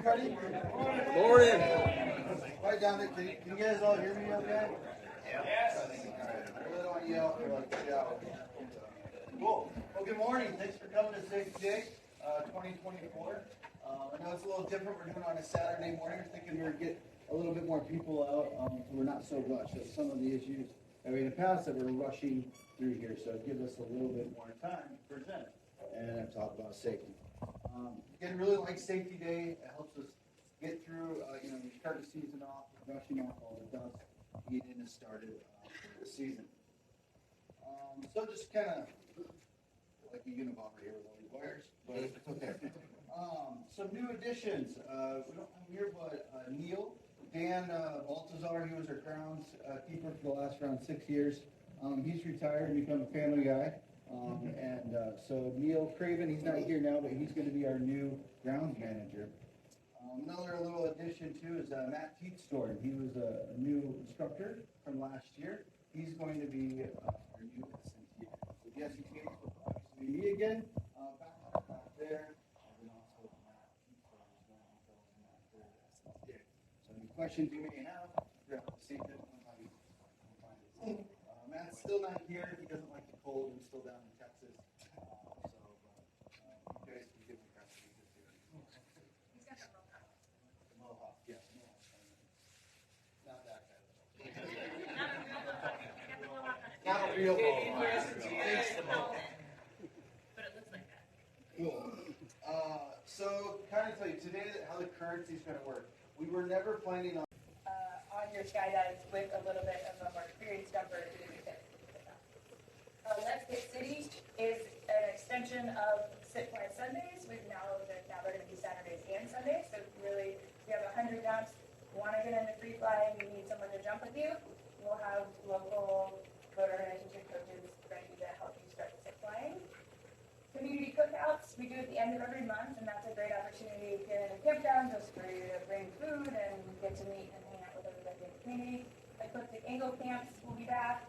everybody. Morning. Right down there. Can you guys all hear me okay? Yes. I really don't want to yell for like a shower. Cool. Well, good morning. Thanks for coming to Safety Day 2024. I know it's a little different. We're doing it on a Saturday morning. We're thinking we're going to get a little bit more people out. So we're not so rushed. So some of the issues that we in the past that we're rushing through here. So it gives us a little bit more time to present and talk about safety. Again, really like Safety Day. It helps us get through, you start the season off, rushing off all the dust, getting it started for the season. So just kind of like a Unabomber here with all these wires, but it's okay. Some new additions. We don't have here, but Neil, Dan Baltazar, he was our grounds keeper for the last around 6 years. He's retired and become a family guy. So Neil Craven, he's not here now, but he's going to be our new grounds manager. Another little addition too is Matt Teetstorm. He was a new instructor from last year. He's going to be our new assistant here. So yes, you can obviously me again, back there. And then also Matt Teetstorm is going to be filling in that third assistant. So any questions you may have throughout the season, Matt's still not here. He doesn't like the cold. He's still down in Texas. You guys can give him credit. He's just here. He's got the mohawk. Yeah, mohawk. Not that kind of mohawk. Not a real mohawk. But it looks like that. Cool. So, kind of tell you today how the currency is going to work. We were never planning on Your Skydive with a little bit of a more experienced jumper to do the tip. Let's Get City is an extension of Sit Fly Sundays. Now they're going to be Saturdays and Sundays. So really, we have 100 jumps. Want to get into free flying? You need someone to jump with you. We'll have local boat organization coaches ready to help you start sit flying. Community cookouts we do at the end of every month, and that's a great opportunity to get in a campground just for you to bring food and get to meet and hang out with everybody in the community. Ecliptic Angle Camps will be back.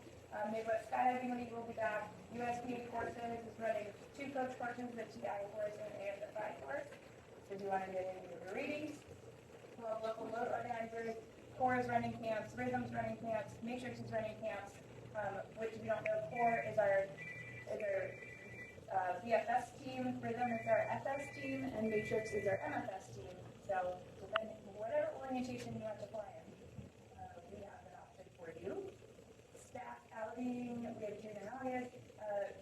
Midwest Skydiving League will be back. USPA Courses is running 2 coach courses, the TI course and the ASFI course. So if you want to get into your readings, we'll have local boat organizers. CORE is running camps, Rhythm's running camps, Matrix is running camps, which if you don't know, CORE is our VFS team, Rhythm is our FS team, and Matrix is our MFS team. So depending whatever orientation you want to fly in, we have an option for you. Staff outing, we have June and August.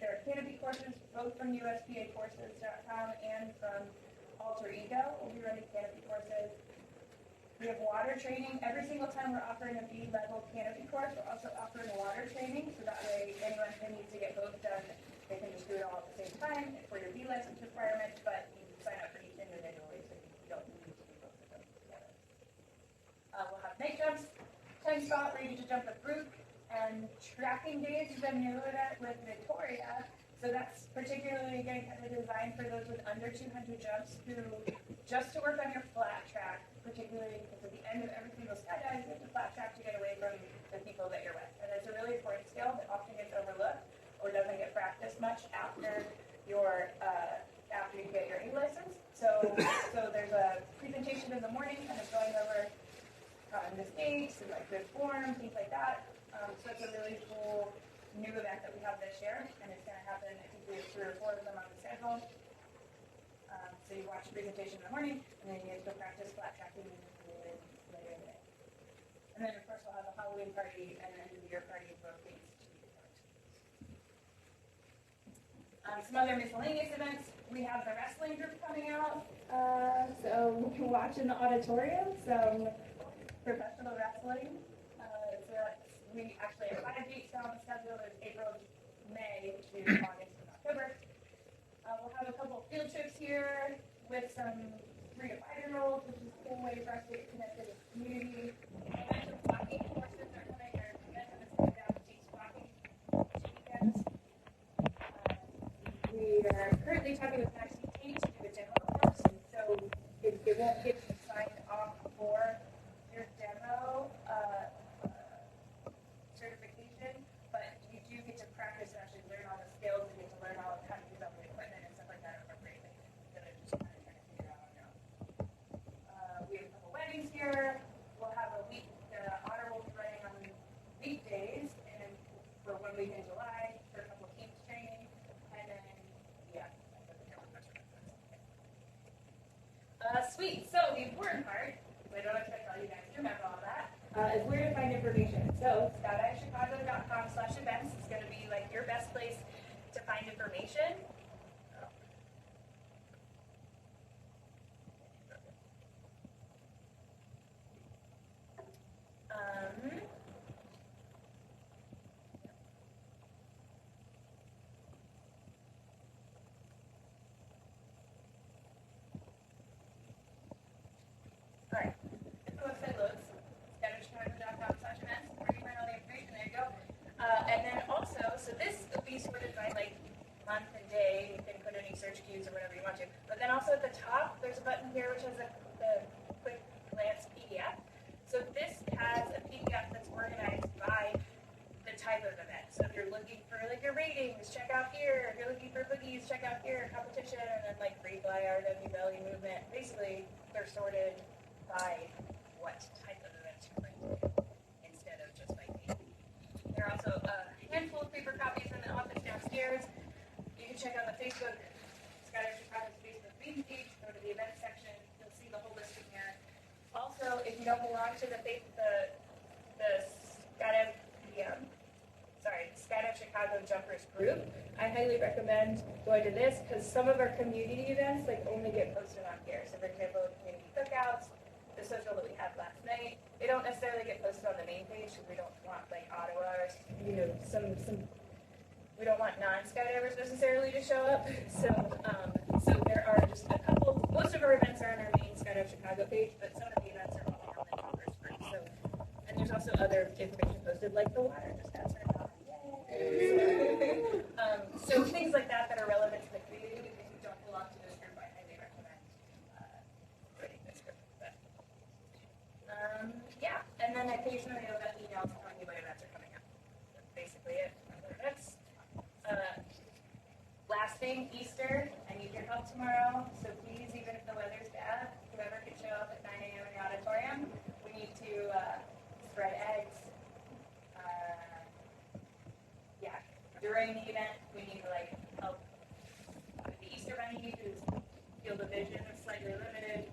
There are canopy courses, both from USPAcourses.com and from Alter Ego. We'll be running canopy courses. We have water training. Every single time we're offering a B-level canopy course, we're also offering water training, so that way anyone who needs to get both done, they can just do it all at the same time for your B license requirements, but you sign up for each individually, so you don't need to do both of them together. We'll have night jumps, 10 spot ready to jump with group, and tracking days have been new with Victoria. So that's particularly again kind of designed for those with under 200 jumps who just to work on your flat track, particularly because at the end of every single skydive, you have to flat track to get away from the people that you're with. And it's a really important skill that often gets overlooked or doesn't get practiced much after after you get your A license. So there's a presentation in the morning kind of going over mistakes and like good form, things like that. So it's a really cool new event that we have this year, and it's going to happen. I think we have 3 or 4 of them on the schedule. So you watch the presentation in the morning, and then you get to go practice flat tracking later in the day. And then, of course, we'll have a Halloween party and an end-of-the-year party of both days to be part. Some other miscellaneous events. We have the wrestling group coming out. So we can watch in the auditorium some professional wrestling. We actually have 5 dates on the schedule. There's April, May to August and October. We'll have a couple field trips here with some 3 to 5-year-olds, which is a cool way for us to get connected with the community. Momentum walking courses are coming. Momentum is coming down to teach walking 2 weekends. We are currently talking with Max to do a demo course, and so it won't get you signed off for your demo certification, but you do get to practice and actually learn all the skills and get to learn all how to use all the equipment and stuff like that appropriately instead of just kind of trying to figure it out on your own. the important part, I don't expect all you guys to remember all that, is where to find information. So skydivechicago.com/events is going to be like your best place to find information. All right, if the website loads, skydivechicago.com/events, where you find all the information, there you go. And then also, so this will be sorted by like month and day. You can put any search keys or whatever you want to. But then also at the top, there's a button here which has the quick glance PDF. So this has a PDF that's organized by the type of event. So if you're looking for like your ratings, check out here. If you're looking for boogies, check out here. Competition, and then like free fly, RW, belly movement. Basically, they're sorted by what type of event you're going to do instead of just by name. There are also a handful of paper copies in the office downstairs. You can check out the Facebook, Skydive Chicago's Facebook meeting page, go to the events section, you'll see the whole list in here. Also, if you don't belong to the Skydive Chicago Jumpers group, I highly recommend going to this because some of our community events like only get posted on here. So for example, community cookouts, the social that we had last night, they don't necessarily get posted on the main page because we don't want like Ottawa or we don't want non-skydivers necessarily to show up. So there are just a couple. Most of our events are on our main Skydive Chicago page, but some of the events are only on the Jumpers group. So, and there's also other information posted like the water just got turned on. So things like that that are relevant to the community. If you don't belong to this group, I highly recommend joining this group. But, yeah, and then occasionally you'll get emails telling you what events are coming up. That's basically it. Events. Last thing, Easter. I need your help tomorrow. So please, even if the weather's bad, whoever can show up at 9 a.m. in the auditorium, we need to spread eggs. During the event, we need to like help with the Easter bunny whose field of vision is slightly limited.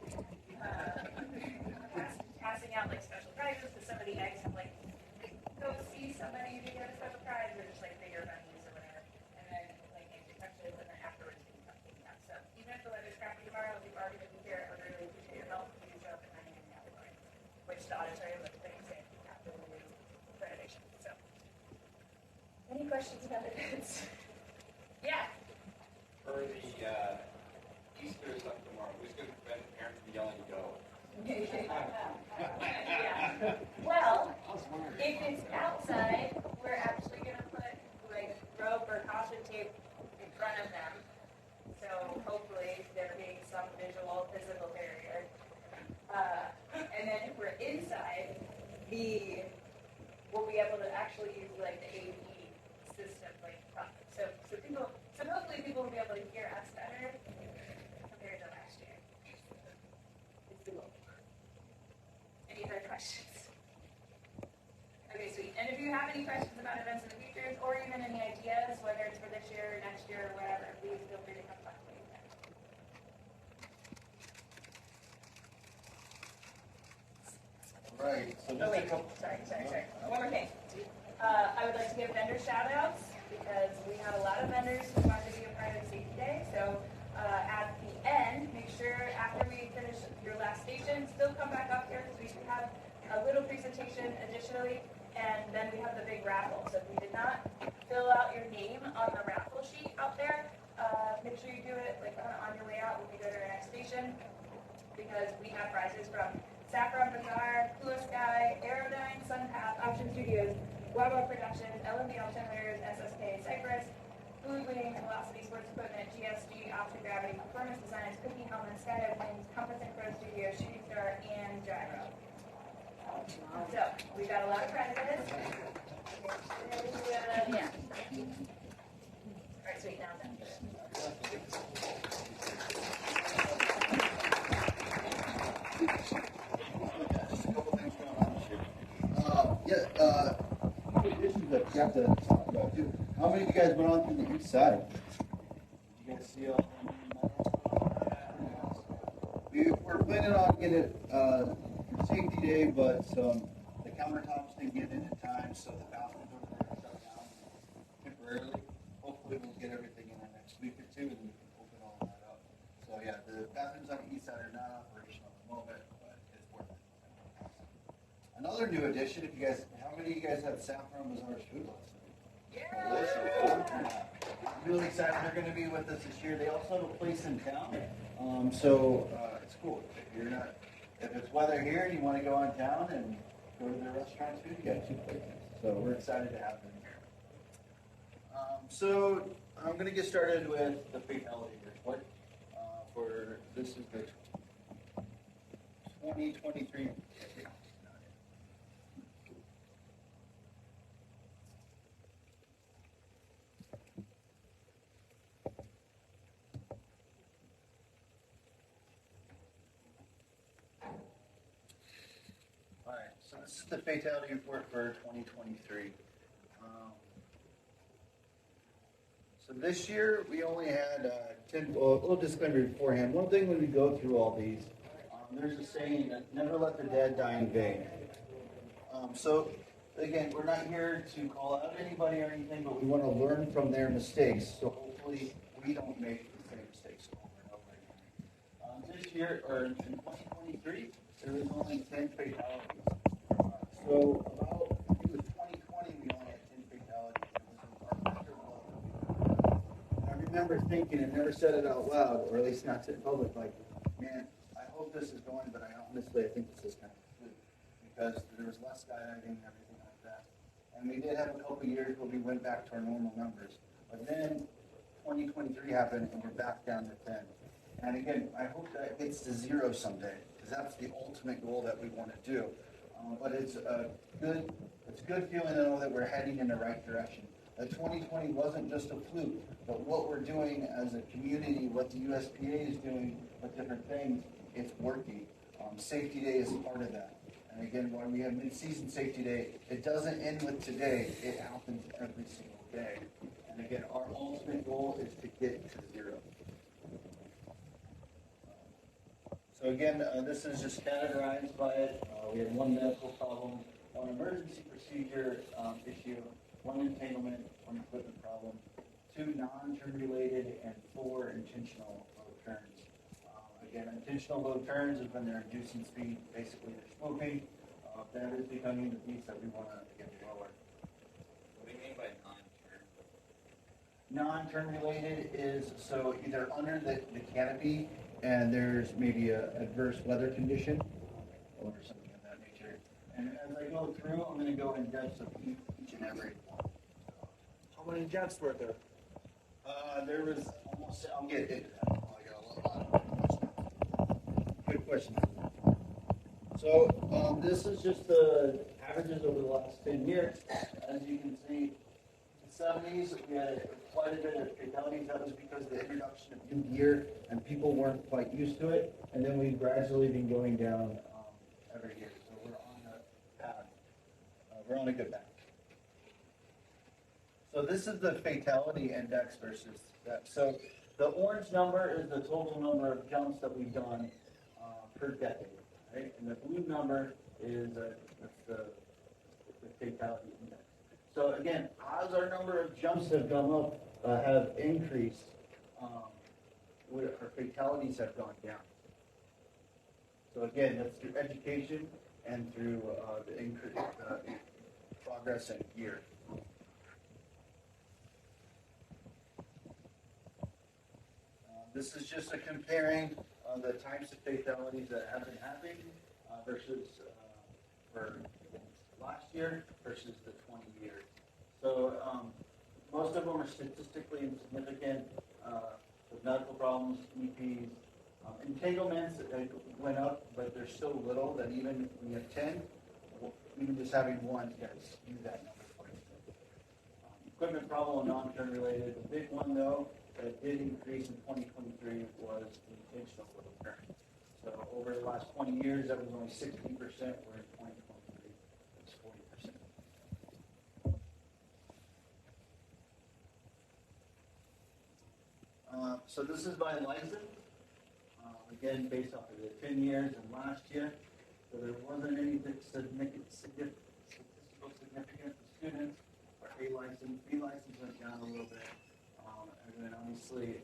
Passing out like special prizes because some of the eggs have like go see somebody to get a special prize or just like bigger bunnies or whatever. And then like empty touches and then afterwards we can clean up. So even if the weather's crappy tomorrow, if you've already been here, I would really appreciate your help. Please show up at 9 a.m. in the auditorium, which the auditorium looks pretty safe after the renovation. So. Any questions about events? Yeah. For the Easter stuff tomorrow, who's going to prevent parents from yelling go? Yeah. Well, if it's outside, we're actually going to put like rope or caution tape in front of them. So hopefully there being some visual, physical barrier. And then if we're inside, we'll be able to actually use like the AV system, like so hopefully people will be able to hear us better compared to last year. It's doable. Any other questions? Okay, sweet. And if you have any questions about events in the future, or even any ideas, whether it's for this year or next year or whatever, please feel free to come talk to me. Right. So Oh wait, sorry. One more thing. I would like to give vendor shout-outs because we have a lot of vendors who wanted to be a part of the safety day. So at the end, make sure after we finish your last station, still come back up here because we should have a little presentation additionally, and then we have the big raffle. So if you did not fill out your name on the raffle sheet out there, make sure you do it like on your way out when we go to our next station because we have prizes from Saffron Bazaar, Blue Sky, Aerodyne, Sunpath, Option Studios, Guava Productions, LMB Alternators, SSK, Cypress, Food Wing, Velocity Sports Equipment, GSG, Option Gravity, Performance Designs, Cookie Helmet, Skydive Wings, Compass and Pro Studio, Shooting Star, and Gyro. So, we've got a lot of prizes. Yeah. Alright, sweet, now I'm done. Issues that you have to talk about too. How many of you guys went on through the east side? Did you guys see all? We're planning on getting it safety day, but the countertops didn't get in time, so the bathrooms over there are shut down temporarily. Hopefully we'll get everything in the next week or two and we can open all that up. So yeah, the bathrooms on the east side are not operational at the moment, but it's worth it. Another new addition, if you guys, how many of you guys had Saffron Bazaar's food last night? Yeah. I'm really excited they're going to be with us this year. They also have a place in town, so it's cool. If it's weather here and you want to go on town and go to their restaurants too, you got two places. So we're excited to have them here. So I'm going to get started with the fatality report. For this is the 2023. All right, so this is the fatality report for 2023. So this year we only had 10. Well, a little disclaimer beforehand. One thing when we go through all these, there's a saying that never let the dead die in vain. So again, we're not here to call out anybody or anything, but we want to learn from their mistakes. So hopefully we don't make the same mistakes over and over again. This year, or in 2023, there was only 10 fatalities. So about, I think it was 2020, we only had 10 fatalities. It was our record low. I remember thinking, and never said it out loud, or at least not to the public, like, man, I hope this is going, but I think this is kind of a fluke. Because there was less skydiving and everything like that. And we did have a couple years where we went back to our normal numbers. But then 2023 happened and we're back down to 10. And again, I hope that gets to 0 someday, because that's the ultimate goal that we want to do. But it's a good feeling to know that we're heading in the right direction. That 2020 wasn't just a fluke, but what we're doing as a community, what the USPA is doing with different things, it's working. Safety Day is part of that. And again, when we have mid-season safety day, it doesn't end with today, it happens every single day. And again, our ultimate goal is to get to 0. So again, this is just categorized by it. We had 1 medical problem, 1 emergency procedure issue, 1 entanglement, 1 equipment problem, 2 non-turn related, and 4 intentional low turns. Again, intentional low turns is when they're inducing speed, basically they're swooping. That is becoming the piece that we want to get lower. What do you mean by non-turn? Non-turn related is so either under the canopy and there's maybe a adverse weather condition or something of that nature. And as I go through, I'm going to go in depth of each and every one. How many jets were there? There was almost, I'll get into that. I got a lot of good questions. So this is just the averages over the last 10 years. As you can see, the 70s, we had quite a bit of fatalities. That was because of the introduction of new gear and people weren't quite used to it. And then we've gradually been going down every year. So we're on a path. We're on a good path. So this is the fatality index versus that. So the orange number is the total number of jumps that we've done per decade. Right? And the blue number is the fatality index. So again, as our number of jumps have gone up, have increased, our fatalities have gone down. So again, that's through education and through the increase, progress in gear. This is just a comparing the types of fatalities that have been happening versus for last year versus the 20 years. So most of them are statistically insignificant with medical problems, EPs. Entanglements went up, but they're still little, that even when you have 10, even just having 1 can skew that number quite a bit. Equipment problem and non-turn related. The big one, though, that did increase in 2023 was the intentional low turn. So over the last 20 years, that was only 60%, where in 2023, it's 40%. So this is by license. Again, based off of the 10 years and last year, so there wasn't anything statistical significance for students. Our A license, B license went down a little bit, and then obviously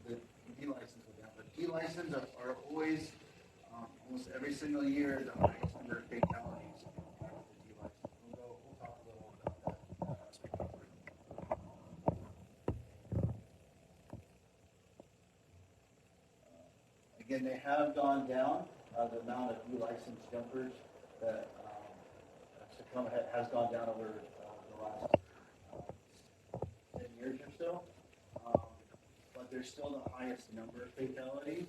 the D license went down. But D license are always, almost every single year, the highest number of fatalities with the D license. We'll talk a little about that as we go through. Again, they have gone down. The amount of new licensed jumpers that Tacoma has gone down over the last 10 years or so. But there's still the highest number of fatalities.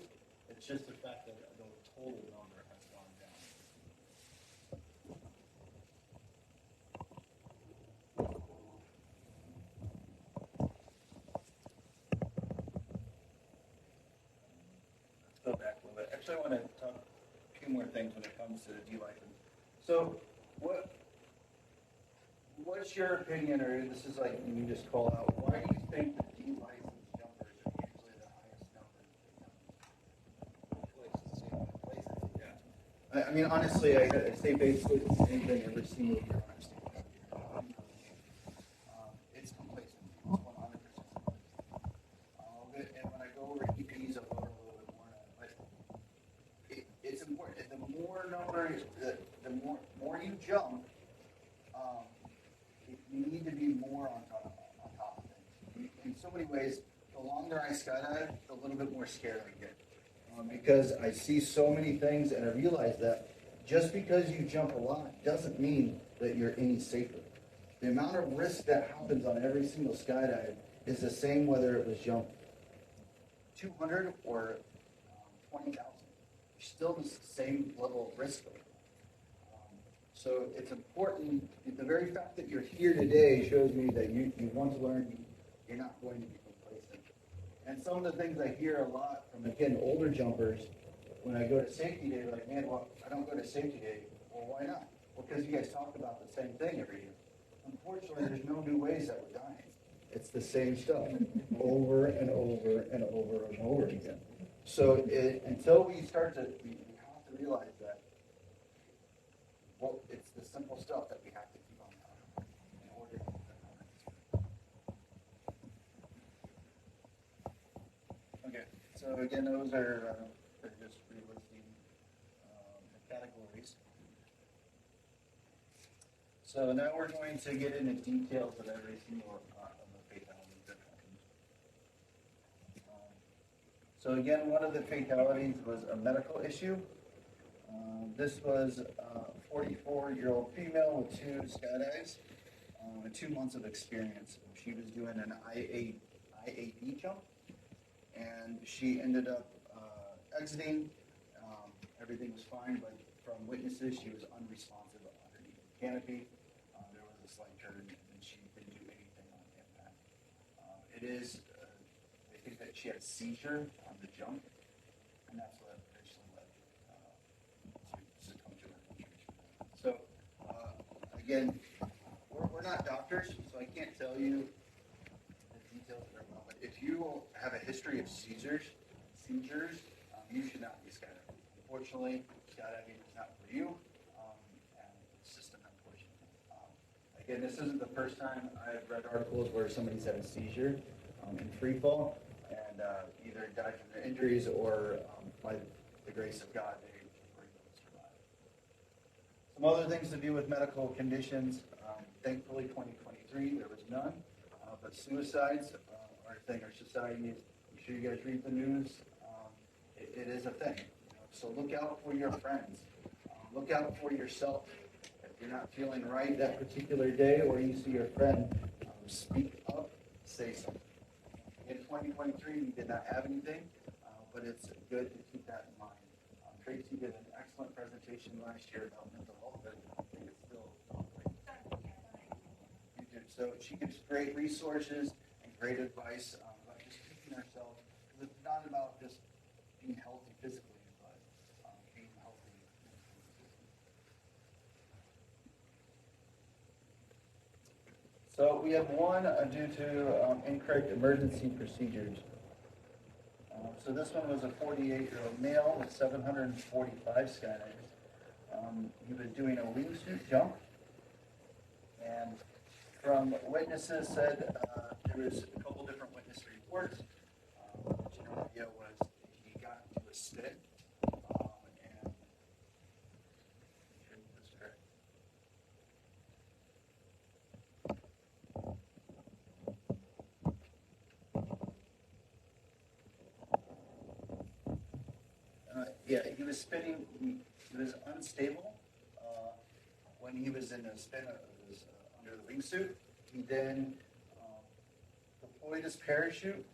It's just the fact that the total number has gone down. Let's go back a little bit. Actually, I want to talk a few more things when it comes to the D license. So, what's your opinion, or this is like you just call out, why do you think the D license jumpers are usually the highest number? Yeah. I mean, honestly, I say basically the same thing every single year when I'm standing it's complacency. It's 100% complacency. And when I go over EPs, I'll go over a little bit more on it. But it's important. The more numbers, the more you jump, you need to be more on top of things. In so many ways, the longer I skydive, the little bit more scared I get. Because I see so many things, and I realize that just because you jump a lot doesn't mean that you're any safer. The amount of risk that happens on every single skydive is the same whether it was jump 200 or 20,000. You're still the same level of risk. So it's important, the very fact that you're here today shows me that you want to learn, you're not going to be complacent. And some of the things I hear a lot from, again, older jumpers, when I go to safety day, like, man, well, I don't go to safety day. Well, why not? Well, because you guys talk about the same thing every year. Unfortunately, there's no new ways that we're dying. It's the same stuff over and over and over and over again. So until we start to, we have to realize that, well, it's the simple stuff that we have to keep on top of in order to keep that. Okay, so again, those are they're just relisting the categories. So now we're going to get into details of every single of the fatalities that happened. So again, one of the fatalities was a medical issue. This was a 44-year-old female with 2 skydives and 2 months of experience. She was doing an IAD jump, and she ended up exiting. Everything was fine, but from witnesses, she was unresponsive underneath the canopy. There was a slight turn, and she didn't do anything on impact. They think that she had a seizure on the jump, and that's what eventually led to succumb to her injuries. So, again, we're not doctors, so I can't tell you the details very well, but if you have a history of seizures, you should not be skydiving. Unfortunately, skydiving is not for you, and it's just an unfortunate. Again, this isn't the first time I've read articles where somebody's had a seizure in free fall and either died from their injuries or by the grace of God, they were able to survive. Some other things to do with medical conditions. Thankfully, 2023, there was none, but suicides are a thing. Our society is, I'm sure you guys read the news, it is a thing. So look out for your friends. Look out for yourself. If you're not feeling right that particular day or you see your friend, speak up, say something. In 2023, we did not have anything, but it's good to keep that in mind. Tracy did an excellent presentation last year about mental health, but I think it's still you do. So she gives great resources and great advice about just keeping ourselves, because it's not about just being healthy physically, but being healthy mentally. So we have one due to incorrect emergency procedures. So this one was a 48-year-old male with 745 skydives. He was doing a wingsuit jump, and from witnesses said there was a couple different witness reports. The general idea was he got into a spin, and that's correct. Yeah, he was spinning. He was unstable when he was in a spin. Was under the wingsuit. He then deployed his parachute,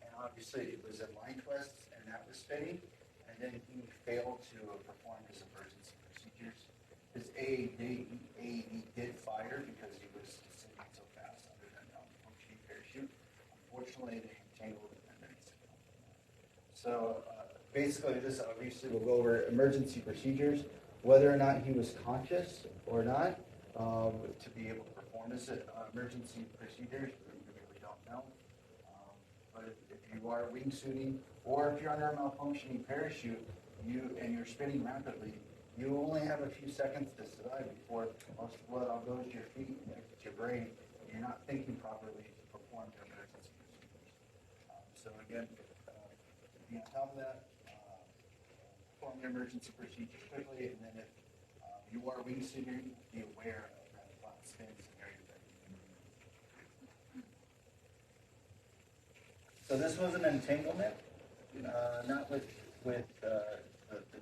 and obviously it was in line twists, and that was spinning. And then he failed to perform his emergency procedures. His AED did fire because he was sinking so fast under that functioning parachute. Unfortunately, they entangled and then he succumbed. So basically, this obviously will go over emergency procedures, whether or not he was conscious or not, to be able to perform his emergency procedures. We really don't know. But if you are wingsuiting, or if you're under a malfunctioning parachute, and you're spinning rapidly, you only have a few seconds to survive before most blood all goes to your feet and to your brain, and you're not thinking properly to perform your emergency procedures. So again, be on top of that, perform your emergency procedures quickly, and then if you are wingsuiting, be aware of that flat spin scenario that you can be in. So this was an entanglement, not with the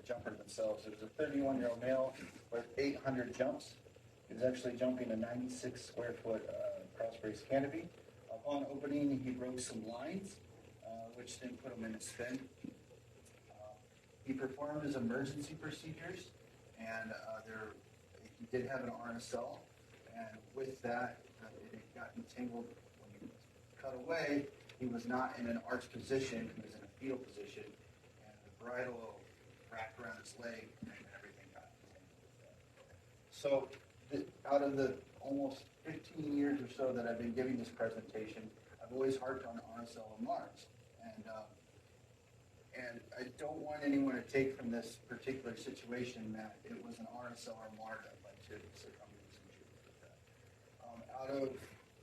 jumper themselves. It was a 31-year-old male with 800 jumps. He was actually jumping a 96 square foot cross brace canopy. Upon opening, he broke some lines, which then put him in a spin. He performed his emergency procedures, and he did have an RSL, and with that, it got entangled. When he cut away, he was not in an arched position, he was in a fetal position, and the bridle wrapped around his leg, and everything got entangled. So, out of the almost 15 years or so that I've been giving this presentation, I've always harped on RSL and MARS. And I don't want anyone to take from this particular situation that it was an RSL or MAR that led to succumb to this injury. Out of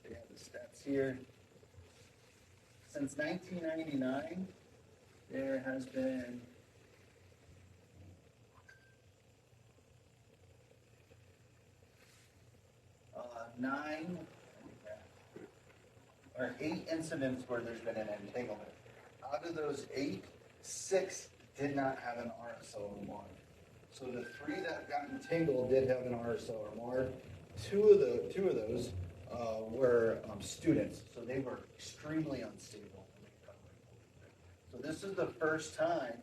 the stats here, since 1999, there has been 8 incidents where there's been an entanglement. Out of those 8, 6 did not have an RSL or MAR. So the 3 that got entangled did have an RSL or MAR. Two of those were students, so they were extremely unstable. So this is the first time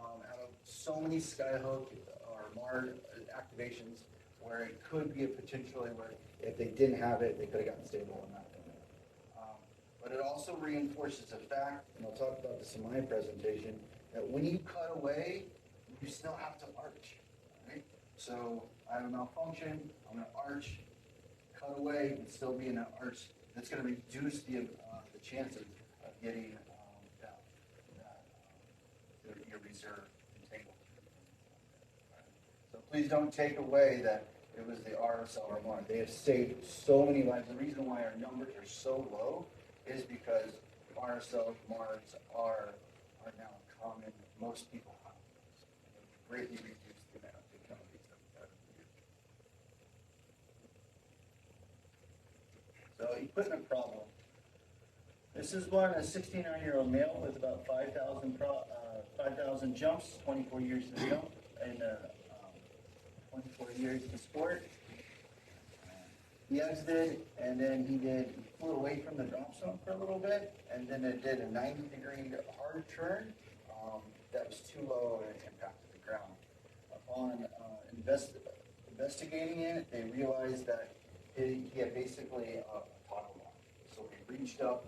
out of so many Skyhook or MAR activations where it could be a potentially where if they didn't have it, they could have gotten stable and not done it. But it also reinforces the fact, and I'll talk about this in my presentation, that when you cut away, you still have to arch. Right? So I have a malfunction, I'm going to arch, cut away, and still be in that arch. That's going to reduce the chances of getting your reserve entangled. So please don't take away that it was the RSL or MAR. They have saved so many lives. The reason why our numbers are so low is because RSL MARs are now common. Most people have those. They've greatly reduced the amount of fatalities that we've had in the year. So equipment problem. This is one, a 69-year-old male with about 5,000 jumps, 24 years to jump, and 24 years to sport. He exited, and then he flew away from the drop zone for a little bit, and then it did a 90-degree hard turn that was too low and it impacted the ground. Upon investigating it, they realized that he had basically a toggle lock. So he reached up,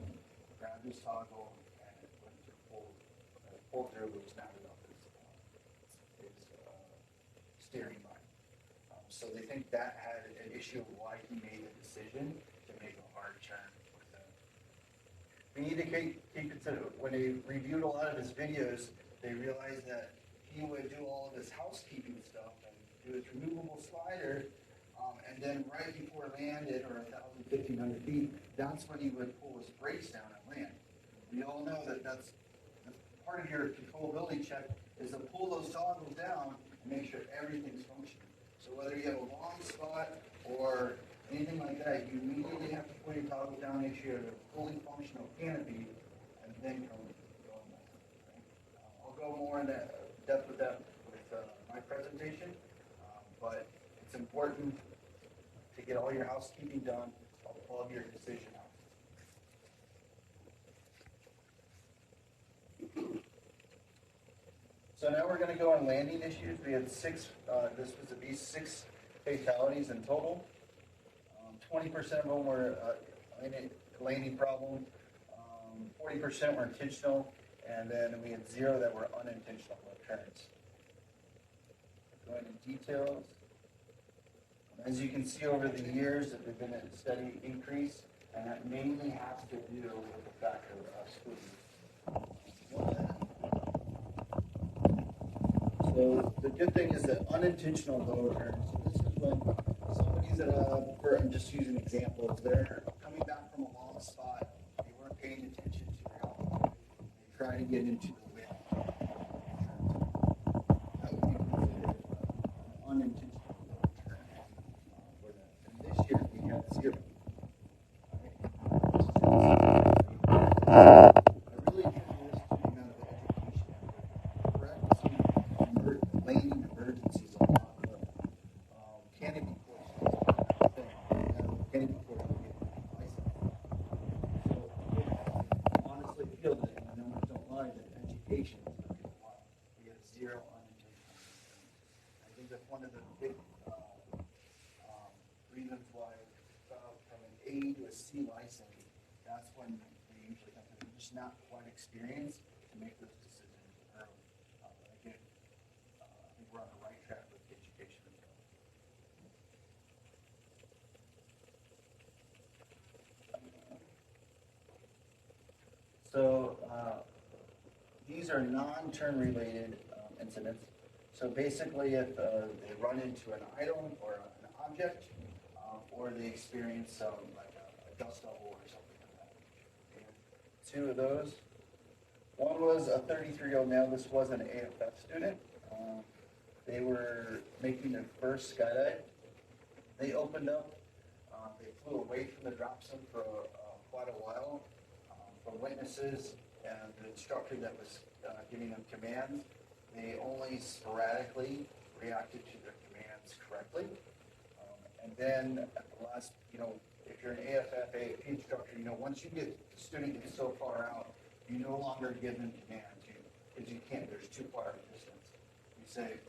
grabbed his toggle, and it went through pull through, which mounted up his steering line. So they think that had an issue of why he made the decision to make a hard turn with them. We need to keep when they reviewed a lot of his videos, they realized that he would do all of his housekeeping stuff and do his removable slider, and then right before landed, or 1,500 feet, that's when he would pull his brakes down and land. We all know that that's part of your controllability check is to pull those toggles down and make sure everything's functioning. So whether you have a long spot or anything like that, you immediately have to pull your toggles down, make sure you have a fully functional canopy, and then go on that. I'll go more in depth with that with my presentation, but it's important to get all your housekeeping done, all of your decision out. So now we're going to go on landing issues. We had six fatalities in total. 20% of them were landing problem. 40% were intentional, and then we had 0 that were unintentional returns. Going into details. As you can see over the years, there's been a steady increase, and that mainly has to do with the fact of schooling. So the good thing is that unintentional low returns. So this is when somebody's I'm just using examples. They're coming back from a long spot. They weren't paying attention to their altitude. They try to get into the wind. That would be considered unintentional low return for that. And this year we had 0. I really attribute this to the amount of education effort. Practicing landing emergencies a lot more. Canopy courses is another thing. Canopy courses get licensed. So I honestly feel that, and the numbers don't lie, that education is going to be a lot. We have 0 unintentional. I think that's one of the big reasons why from an A to a C license, that's when they usually come to. They're just not quite experienced to make those decisions early. But again, I think we're on the right track with education as well. So these are non-turn related incidents. So basically if they run into an item or an object, or they experience some like a dust bubble or something like that. And 2 of those. One was a 33-year-old male. This was an AFF student. They were making their first skydive. They opened up. They flew away from the drop zone for quite a while. From witnesses and the instructor that was giving them commands, they only sporadically reacted to their commands correctly. And then at the last, if you're an AFF, AFP instructor, once you get the student gets so far out, you no longer give them commands because you can't. There's too far of a distance. You say,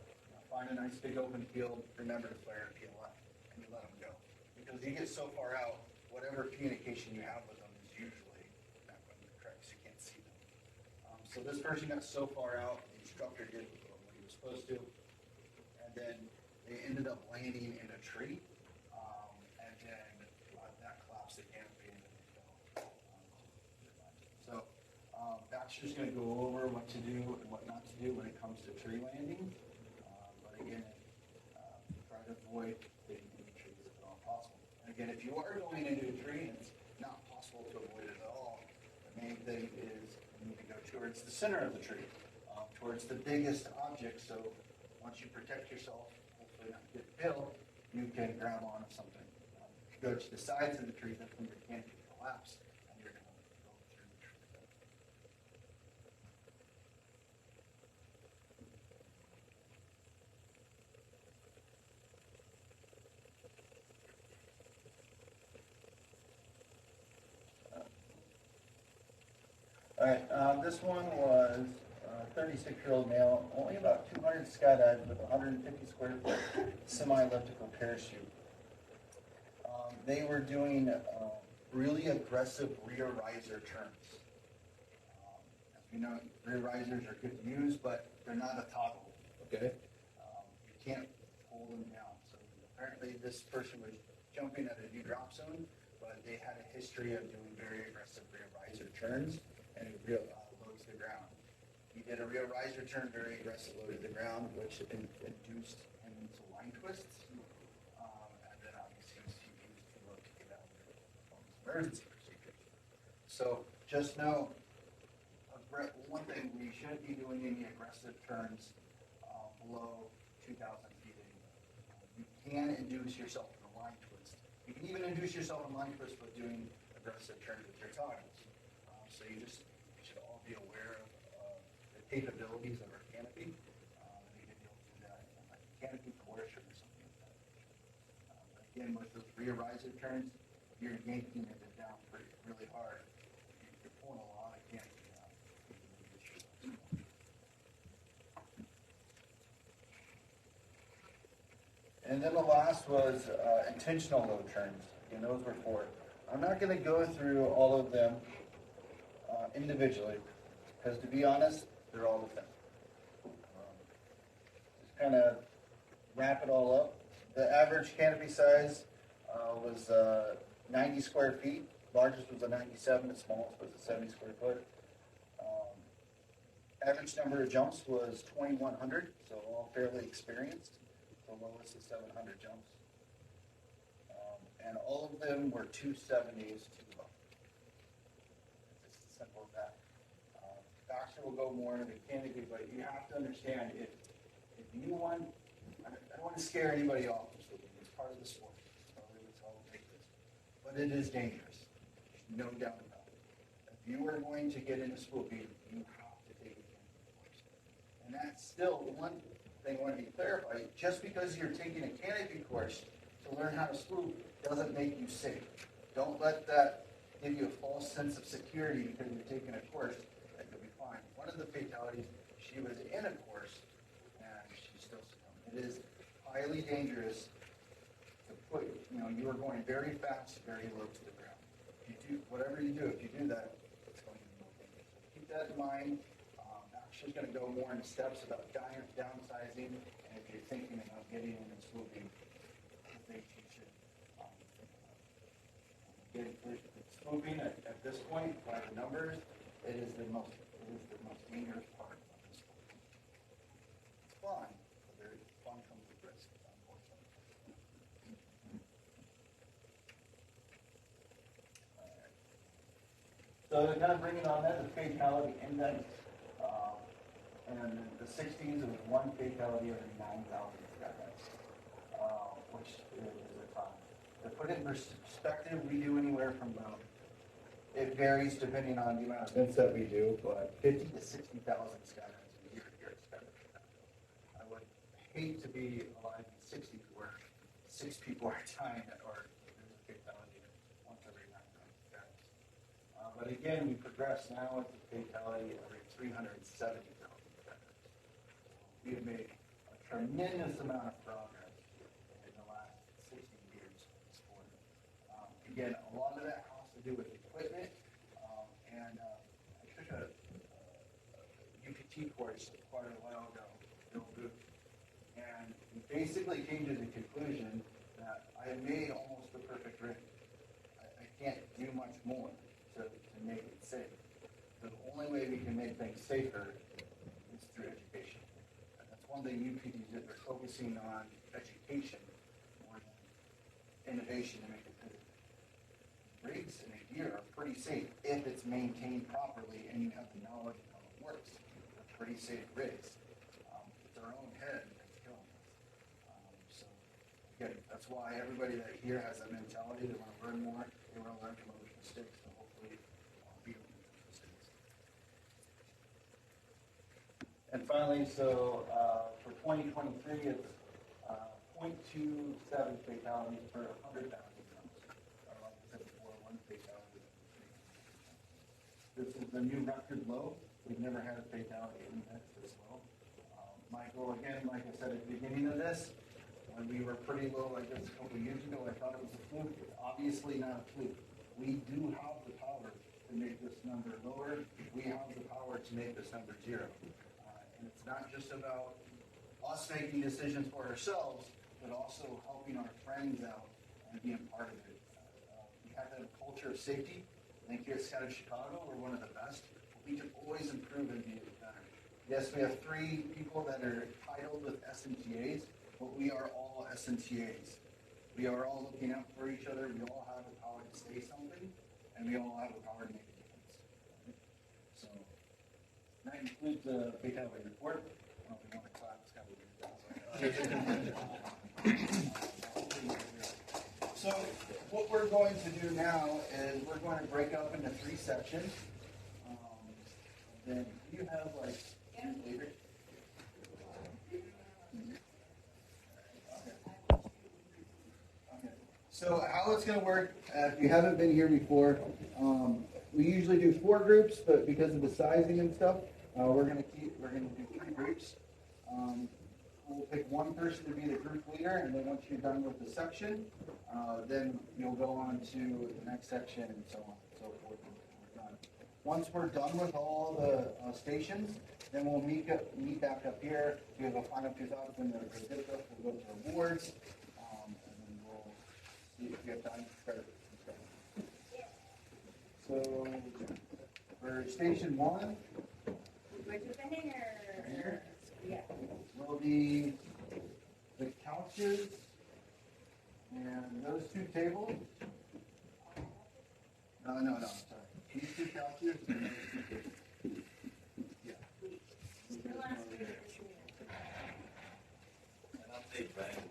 find a nice big open field. Remember to flare and peel left, and you let them go. Because you get so far out, whatever communication you have with them is usually not going to be correct. So you can't see them. So this person got so far out, the instructor did what he was supposed to, and then they ended up landing in a tree. And then that collapsed the canopy and then they fell. So Baxter's going to go over what to do and what not to do when it comes to tree landing. But again, try to avoid getting into trees if at all possible. And again, if you are going into a tree and it's not possible to avoid it at all, the main thing is you need to go towards the center of the tree, towards the biggest object. So once you protect yourself, hopefully not get killed, you can grab onto something. If you go to the sides of the tree, that's when your canopy collapse, and you're going to go through the tree. All right, this one was a 36-year-old male, only about 200 skydives with 150 square foot semi-elliptical parachute. They were doing really aggressive rear riser turns. As we know, rear risers are good to use, but they're not a toggle, okay? You can't hold them down. So apparently this person was jumping at a new drop zone, but they had a history of doing very aggressive rear riser turns. and it real low to the ground. He did a real riser turn, very aggressive low to the ground, which induced him into line twists. And then obviously he used the low to get out of the emergency procedure. So just know, one thing, we shouldn't be doing any aggressive turns below 2,000 feet in. You can induce yourself in a line twist. You can even induce yourself in line twist by doing aggressive turns with your toggles. So you should all be aware of the capabilities of our canopy. And again, you'll do that in like a canopy course or something like that. But again, with those rear riser turns, you're yanking it down really hard. You're pulling a lot of canopy down. And then the last was intentional low turns, and those were 4. I'm not going to go through all of them individually, because to be honest, they're all the same. Just kind of wrap it all up. The average canopy size was 90 square feet. Largest was a 97, the smallest was a 70 square foot. Average number of jumps was 2,100, so all fairly experienced. The lowest is 700 jumps. And all of them were 270s too low. It's as simple as that. Doctor will go more into the canopy, but you have to understand if you want, I don't want to scare anybody off from swooping. It's part of the sport. It's probably what's all take this. But it is dangerous. No doubt about it. If you are going to get into swooping, you have to take a canopy course. And that's still one thing I want to be clarified. Just because you're taking a canopy course to learn how to swoop doesn't make you safe. Don't let that give you a false sense of security because you're taking a course that you'll be fine. One of the fatalities, she was in a course and she still succumbed. It is highly dangerous to put, you are going very fast, very low to the ground. If you do, whatever you do, if you do that, it's going to be more dangerous. So keep that in mind. She's going to go more into steps about downsizing, and if you're thinking about getting in and swooping, I think you should get swooping at this point by the numbers. It is the most dangerous part of this sport. It's fun, but fun comes with risk, unfortunately. So to kind of bring it on that, the fatality index. And the 60s, it was 1 fatality every 9,000 skydives, which is a ton. To put it in perspective, we do anywhere from, it varies depending on the amount of events that we do, but 50 to 60,000 skydives a year here at Skydive. I would hate to be alive in 60s where 6 people are dying or there's a fatality once every 9,000 skydives. But again, we progress now with the fatality every 370,000. We have made a tremendous amount of progress in the last 60 years in the sport. Again, a lot of that has to do with equipment, and I took a UPT course quite a while ago, Bill Booth, and he basically came to the conclusion that I have made almost the perfect rig. I can't do much more to make it safe. The only way we can make things safer is through education. One thing UPTs did, they're focusing on education more than innovation to make it good. Rigs and gear are pretty safe if it's maintained properly and you have the knowledge of how it works. They're pretty safe rigs. It's our own head that's killing us. So again, that's why everybody that here has that mentality. They want to learn more. They want to learn from those mistakes. So hopefully be able to do those mistakes. And finally, so for 2023, it's 0.27 fatalities per 100,000 jumps. Like I said before, 1 fatality. This is the new record low. We've never had a fatality index this low. Michael, again, like I said at the beginning of this, when we were pretty low like this a couple of years ago, I thought it was a fluke. It's obviously not a fluke. We do have the power to make this number lower. We have the power to make this number 0. And it's not just about us making decisions for ourselves, but also helping our friends out and being part of it. We have that culture of safety. I think here at Skydive Chicago, we're one of the best. we can always improve and be better. Yes, we have 3 people that are titled with SMTAs, but we are all SMTAs. We are all looking out for each other. We all have the power to say something, and we all have the power to make a difference. So that includes the fatality report. I don't know if you want to clap. It's kind of so what we're going to do now is we're going to break up into 3 sections. Then you have like David. So how it's going to work, if you haven't been here before, we usually do 4 groups, but because of the sizing and stuff, we're going to do 3 groups. We'll pick one person to be the group leader, and then once you're done with the section, then you'll go on to the next section and so on and so forth. We're done. Once we're done with all the stations, then we'll meet back up here. We have a final 2,000 that are good stuff. We'll go to awards, and then we'll see if we have time to start. So for station 1, Yeah. will be the couches and those 2 tables. No, sorry. These 2 couches and those 2 tables. Yeah. And I'll take Brandon.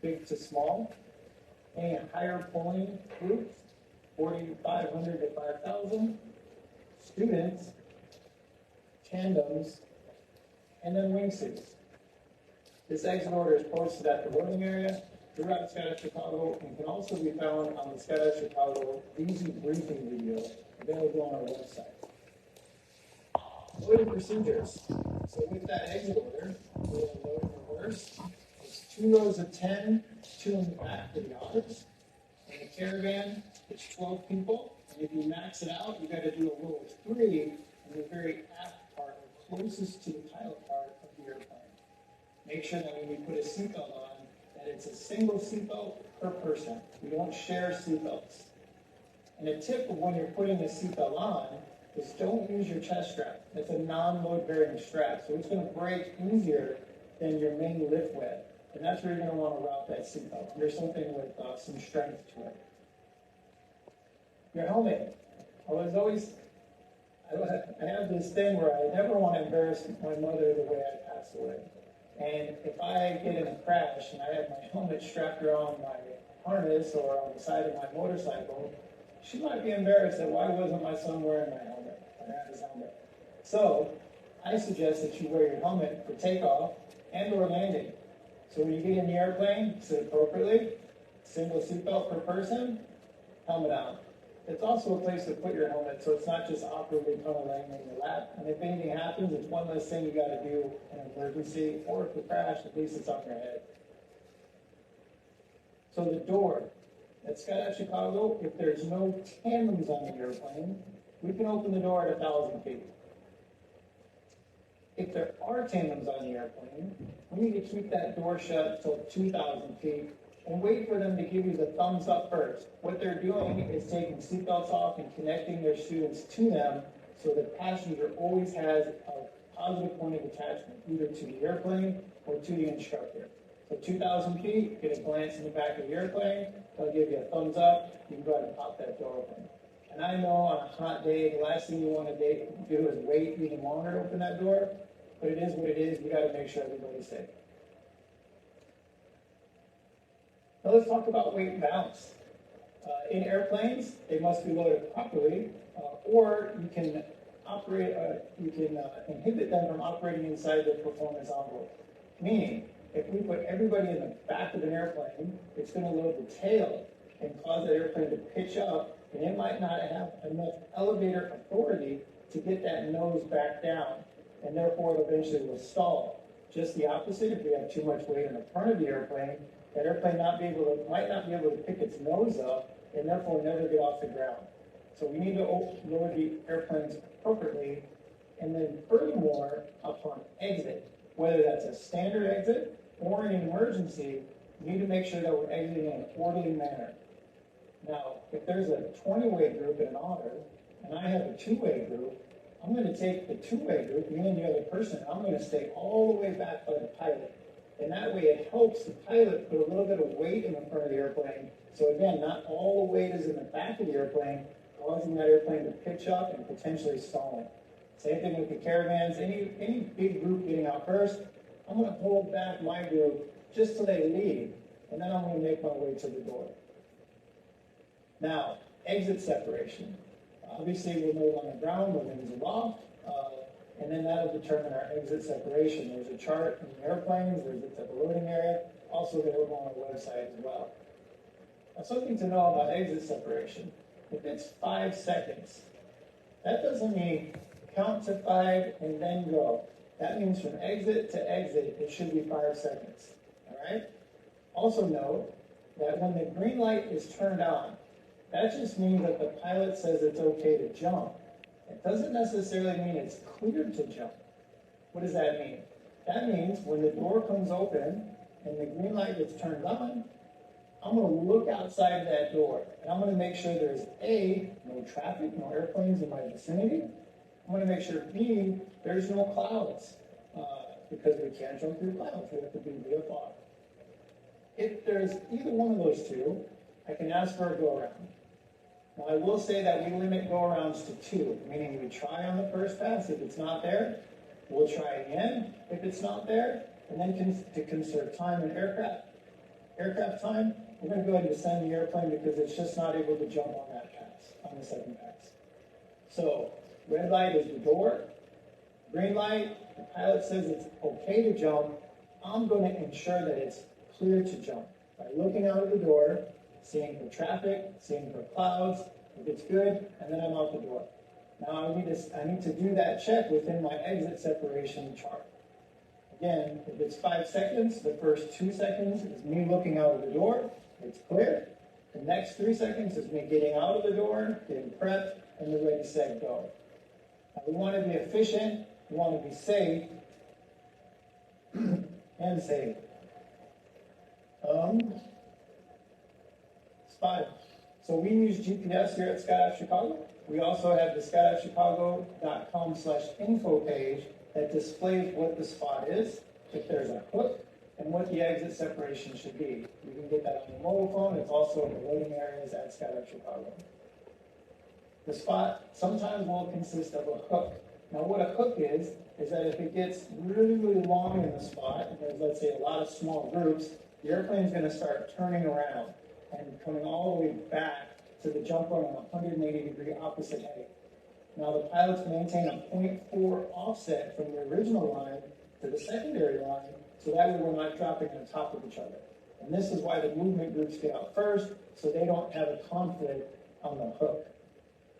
Big to small, and higher polling groups, 4,500 to 5,000, students, tandems, and then wingsuits. This exit order is posted at the loading area throughout Skydive Chicago and can also be found on the Skydive Chicago easy briefing video available on our website. Loading procedures. So with that exit order, we'll load in reverse. It's 2 rows of 10, 2 in the back for the honors. In the caravan, it's 12 people. And if you max it out, you got to do a row of 3 in the very aft part, or closest to the pilot part of the airplane. Make sure that when we put a seatbelt on, that it's a single seatbelt per person. We don't share seatbelts. And a tip of when you're putting the seatbelt on is don't use your chest strap. It's a non-load bearing strap, so it's going to break easier than your main lift wedge. And that's where you're going to want to route that seatbelt. There's something with some strength to it. Your helmet. I have this thing where I never want to embarrass my mother the way I pass away. And if I get in a crash and I have my helmet strapped around my harness or on the side of my motorcycle, she might be embarrassed that why wasn't my son wearing my helmet? I have his helmet. So I suggest that you wear your helmet for takeoff and or landing. So when you get in the airplane, sit appropriately, single seatbelt per person, helmet on. It's also a place to put your helmet so it's not just awkwardly kind of laying in your lap. And if anything happens, it's one less thing you got to do in an emergency, or if you crash, at least it's on your head. So the door. At Skydive Chicago, if there's no tandems on the airplane, we can open the door at 1,000 feet. If there are tandems on the airplane, we need to keep that door shut till 2,000 feet and wait for them to give you the thumbs up first. What they're doing is taking seatbelts off and connecting their students to them so the passenger always has a positive point of attachment, either to the airplane or to the instructor. So 2,000 feet, get a glance in the back of the airplane, they'll give you a thumbs up, you can go ahead and pop that door open. And I know on a hot day, the last thing you want to do is wait even longer to open that door, but it is what it is, you got to make sure everybody's safe. Now let's talk about weight and balance. In airplanes, they must be loaded properly, or you can inhibit them from operating inside the performance envelope. Meaning, if we put everybody in the back of an airplane, it's going to load the tail and cause the airplane to pitch up, and it might not have enough elevator authority to get that nose back down, and therefore it eventually will stall. Just the opposite, if we have too much weight in the front of the airplane, that airplane might not be able to pick its nose up, and therefore never get off the ground. So we need to load the airplanes appropriately, and then furthermore, upon exit, whether that's a standard exit or an emergency, We need to make sure that we're exiting in an orderly manner. Now, if there's a 20-way group in an otter, and I have a 2-way group, I'm going to take the 2-way group, me and the other person, and I'm going to stay all the way back by the pilot. And that way it helps the pilot put a little bit of weight in the front of the airplane. So again, not all the weight is in the back of the airplane, causing that airplane to pitch up and potentially stalling. Same thing with the caravans. Any big group getting out first, I'm going to hold back my group just till they leave, and then I'm going to make my way to the door. Now, exit separation. Obviously, we'll move on the ground when things are aloft, and then that'll determine our exit separation. There's a chart in the airplanes, there's a type of loading area, also available on our website as well. Now, something to know about exit separation. If it's 5 seconds, that doesn't mean count to 5 and then go. That means from exit to exit, it should be 5 seconds. All right? Also note that when the green light is turned on, that just means that the pilot says it's okay to jump. It doesn't necessarily mean it's cleared to jump. What does that mean? That means when the door comes open and the green light gets turned on, I'm going to look outside of that door, and I'm going to make sure there's A, no traffic, no airplanes in my vicinity. I'm going to make sure B, there's no clouds, because we can't jump through clouds. We have to be VFR. If there's either one of those two, I can ask for a go-around. Now, I will say that we limit go-arounds to 2, meaning we try on the first pass. If it's not there, we'll try again if it's not there, and then to conserve time and aircraft time, we're going to go ahead and descend the airplane because it's just not able to jump on that pass, on the second pass. So, red light is the door. Green light, the pilot says it's okay to jump. I'm going to ensure that it's clear to jump by looking out of the door, seeing for traffic, seeing for clouds. If it's good, and then I'm out the door. Now I need to do that check within my exit separation chart. Again, if it's 5 seconds, the first 2 seconds is me looking out of the door. It's clear. The next 3 seconds is me getting out of the door, getting prepped, and we're ready, set, go. Now, we want to be efficient. We want to be safe and safe. Spotting. So we use GPS here at Skydive Chicago. We also have the skydivechicago.com/info page that displays what the spot is, if there's a hook, and what the exit separation should be. You can get that on your mobile phone. It's also in the loading areas at Skydive Chicago. The spot sometimes will consist of a hook. Now what a hook is that if it gets really, really long in the spot, and there's, let's say, a lot of small groups, the airplane's going to start turning around and coming all the way back to the jump run on a 180-degree opposite heading. Now the pilots maintain a 0.4 offset from the original line to the secondary line, so that way we're not dropping on top of each other. And this is why the movement groups get out first, so they don't have a conflict on the hook.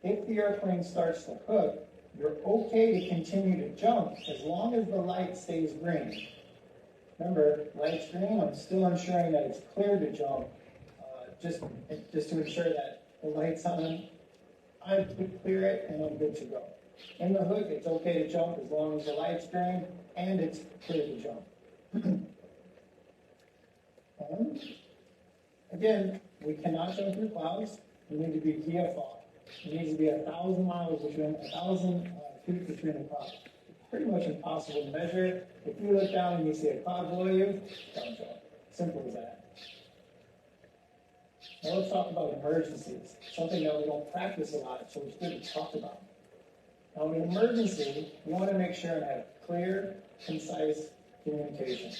If the airplane starts to hook, you're okay to continue to jump as long as the light stays green. Remember, light's green, I'm still ensuring that it's clear to jump, just to ensure that the light's on. I clear it and I'm good to go. In the hook, it's okay to jump as long as the light's green and it's clear to jump. Again, we cannot jump through clouds. We need to be VFR. It needs to be 1,000 feet between the clouds. It's pretty much impossible to measure. If you look down and you see a cloud below you, don't jump. Simple as that. Now let's talk about emergencies, something that we don't practice a lot, so it's good to talk about. Now in an emergency, you want to make sure and have clear, concise communication.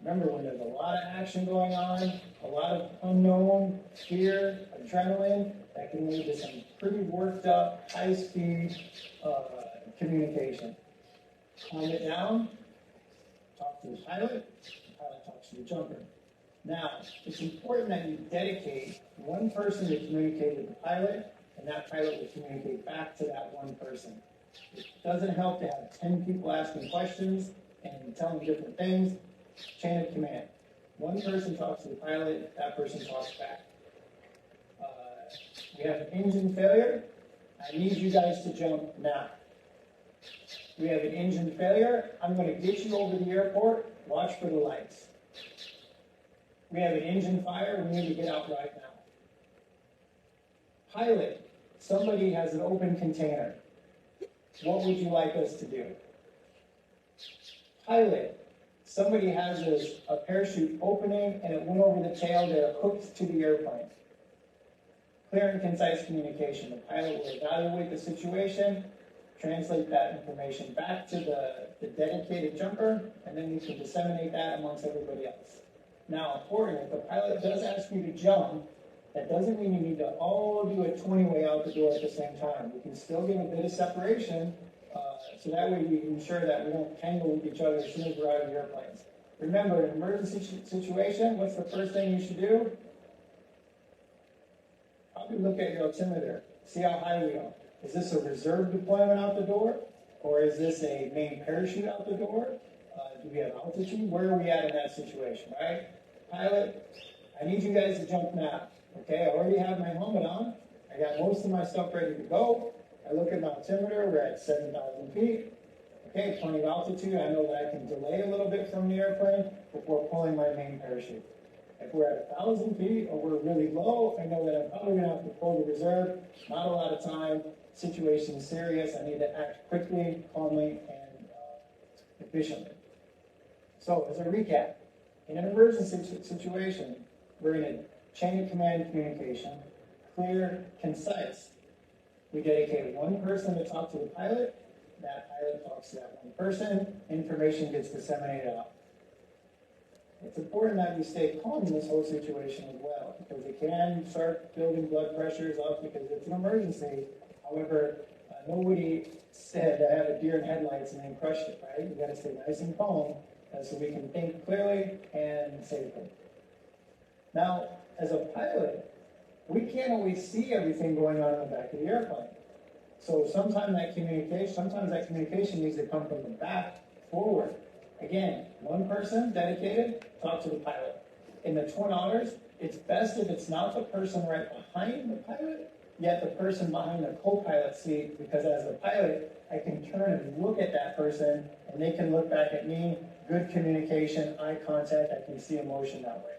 Remember, when there's a lot of action going on, a lot of unknown, fear, adrenaline, that can lead to some pretty worked up, high-speed communication. Calm it down, talk to the pilot talks to the jumper. Now, it's important that you dedicate one person to communicate with the pilot, and that pilot will communicate back to that one person. It doesn't help to have 10 people asking questions and telling different things. Chain of command. One person talks to the pilot, that person talks back. We have an engine failure. I need you guys to jump now. We have an engine failure. I'm going to get you over the airport. Watch for the lights. we have an engine fire, we need to get out right now. Pilot, somebody has an open container. What would you like us to do? Pilot, somebody has a parachute opening and it went over the tail, they're hooked to the airplane. Clear and concise communication. The pilot will evaluate the situation, translate that information back to the dedicated jumper, and then you can disseminate that amongst everybody else. Now, important, if the pilot does ask you to jump, that doesn't mean you need to all do a 20-way out the door at the same time. We can still give a bit of separation, so that way we ensure that we don't tangle with each other as soon as we're out of the airplanes. Remember, in an emergency situation, what's the first thing you should do? Probably look at your altimeter, see how high we are. Is this a reserve deployment out the door? Or is this a main parachute out the door? Do we have altitude? Where are we at in that situation, right? Pilot, I need you guys to jump now. Okay, I already have my helmet on. I got most of my stuff ready to go. I look at my altimeter, we're at 7,000 feet. Okay, plenty of altitude. I know that I can delay a little bit from the airplane before pulling my main parachute. If we're at 1,000 feet or we're really low, I know that I'm probably going to have to pull the reserve. Not a lot of time. Situation is serious. I need to act quickly, calmly, and efficiently. So, as a recap, in an emergency situation, we're in a chain of command communication, clear, concise. We dedicate one person to talk to the pilot. That pilot talks to that one person. Information gets disseminated out. It's important that we stay calm in this whole situation as well, because it can start building blood pressures up because it's an emergency. However, nobody said I have a deer in headlights and then crushed it, right? We've got to stay nice and calm so we can think clearly and safely. Now, as a pilot, we can't always see everything going on in the back of the airplane. So sometimes that communication needs to come from the back forward. Again, one person dedicated, talk to the pilot. In the Twin Otters, it's best if it's not the person right behind the pilot, yet the person behind the co-pilot seat, because as a pilot, I can turn and look at that person, and they can look back at me, good communication, eye contact, I can see emotion that way.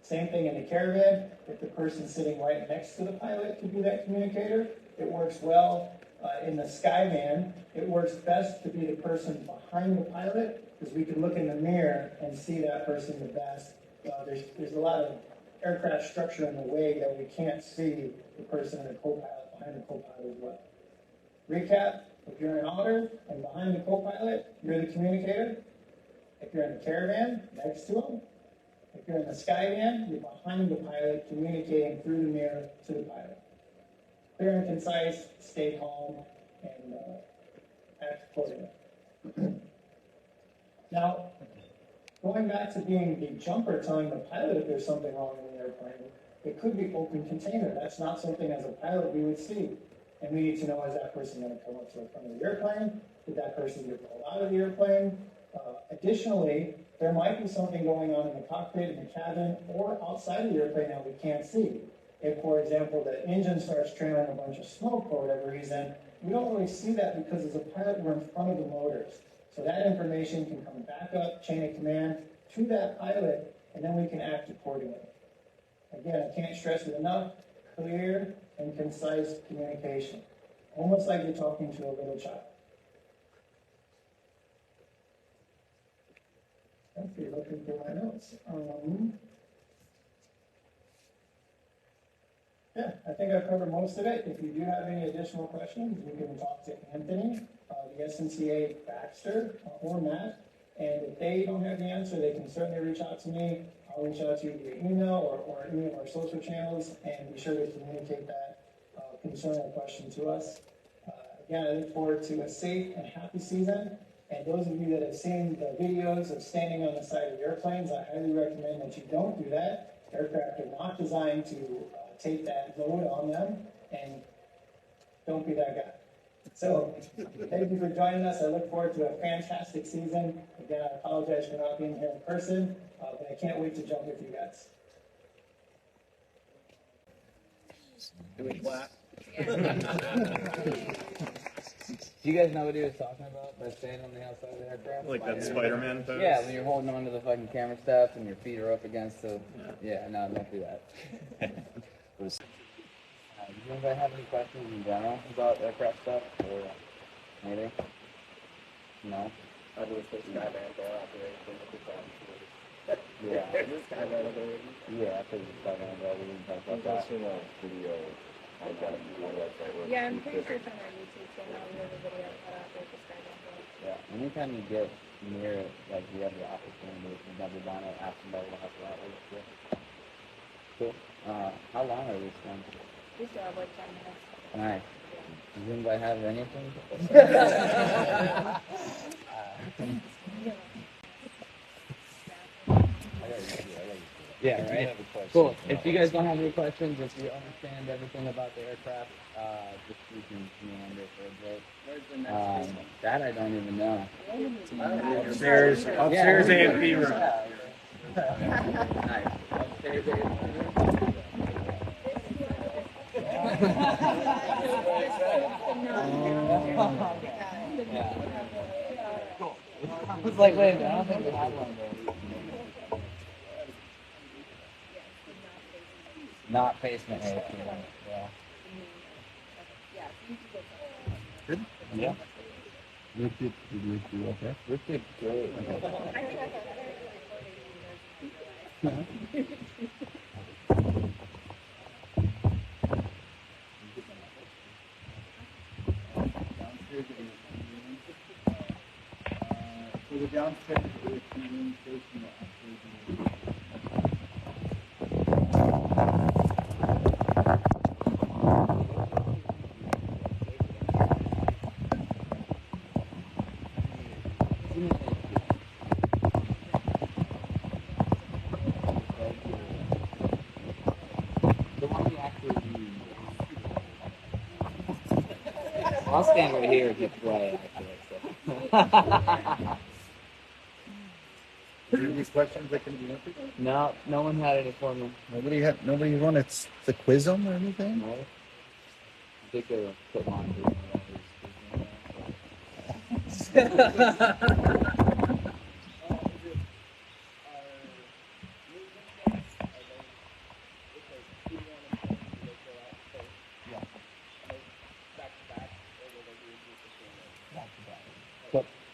Same thing in the Caravan, if the person sitting right next to the pilot can be that communicator, it works well. In the Skyvan, it works best to be the person behind the pilot, because we can look in the mirror and see that person the best. There's a lot of aircraft structure in the way that we can't see the person in the co-pilot behind the co-pilot as well. Recap, if you're in Otter and behind the co-pilot, you're the communicator. If you're in the Caravan, next to him. If you're in the Skyvan, you're behind the pilot, communicating through the mirror to the pilot. Clear and concise, stay calm, and act accordingly. Now, going back to being the jumper telling the pilot if there's something wrong in the airplane, it could be open container. That's not something as a pilot we would see. And we need to know, is that person going to come up to the front of the airplane? Did that person get pulled out of the airplane? Additionally, there might be something going on in the cockpit, in the cabin, or outside of the airplane that we can't see. If, for example, the engine starts trailing a bunch of smoke for whatever reason, we don't really see that because as a pilot, we're in front of the motors. So that information can come back up, chain of command, to that pilot, and then we can act accordingly. Again, I can't stress it enough, clear and concise communication. Almost like you're talking to a little child. Let's see, looking through my notes. Yeah, I think I've covered most of it. If you do have any additional questions, you can talk to Anthony, the SNCA Baxter, or Matt. And if they don't have the answer, they can certainly reach out to me. I'll reach out to you via email or any of our social channels and be sure to communicate that concern or question to us. Again, I look forward to a safe and happy season. And those of you that have seen the videos of standing on the side of airplanes, I highly recommend that you don't do that. Aircraft are not designed to take that load on them, and don't be that guy. So, thank you for joining us. I look forward to a fantastic season. Again, I apologize for not being here in person, but I can't wait to jump with you guys. Can we clap? Do you guys know what he was talking about by staying on the outside of the aircraft? Like that Spider-Man pose? Yeah, when you're holding on to the fucking camera steps and your feet are up against the. Yeah, no, don't do that. Does anybody have any questions in general about aircraft stuff or anything? No? I do a Skydive operation. Yeah. Yeah, I think it's Skydive. We didn't talk about that. Video. I got it on the website. Yeah, I'm pretty sure it's on our YouTube channel. We have a video cut out there describing it. Yeah, anytime you get near it, like you have the opportunity, if you've never done it, ask somebody to help you out with it. Cool. How long are these things? We still have like 10 minutes. Nice. Does anybody have anything? Yeah, right? Cool. If you guys don't have any questions, if you understand everything about the aircraft, just you can meander for a bit. That I don't even know. Upstairs A&P room. Nice. Upstairs A&P I was like, wait a minute, I don't think we have one there. Not basement A, yeah. Good? Yeah. Richard, okay? Richard, great. So the downstairs is the room facing the upstairs. The one you actually use. I'll stand right here and just play, actually. Are there any questions that can be answered? No, no one had any for me. Nobody wanted to quiz them or anything? No. I think they were put on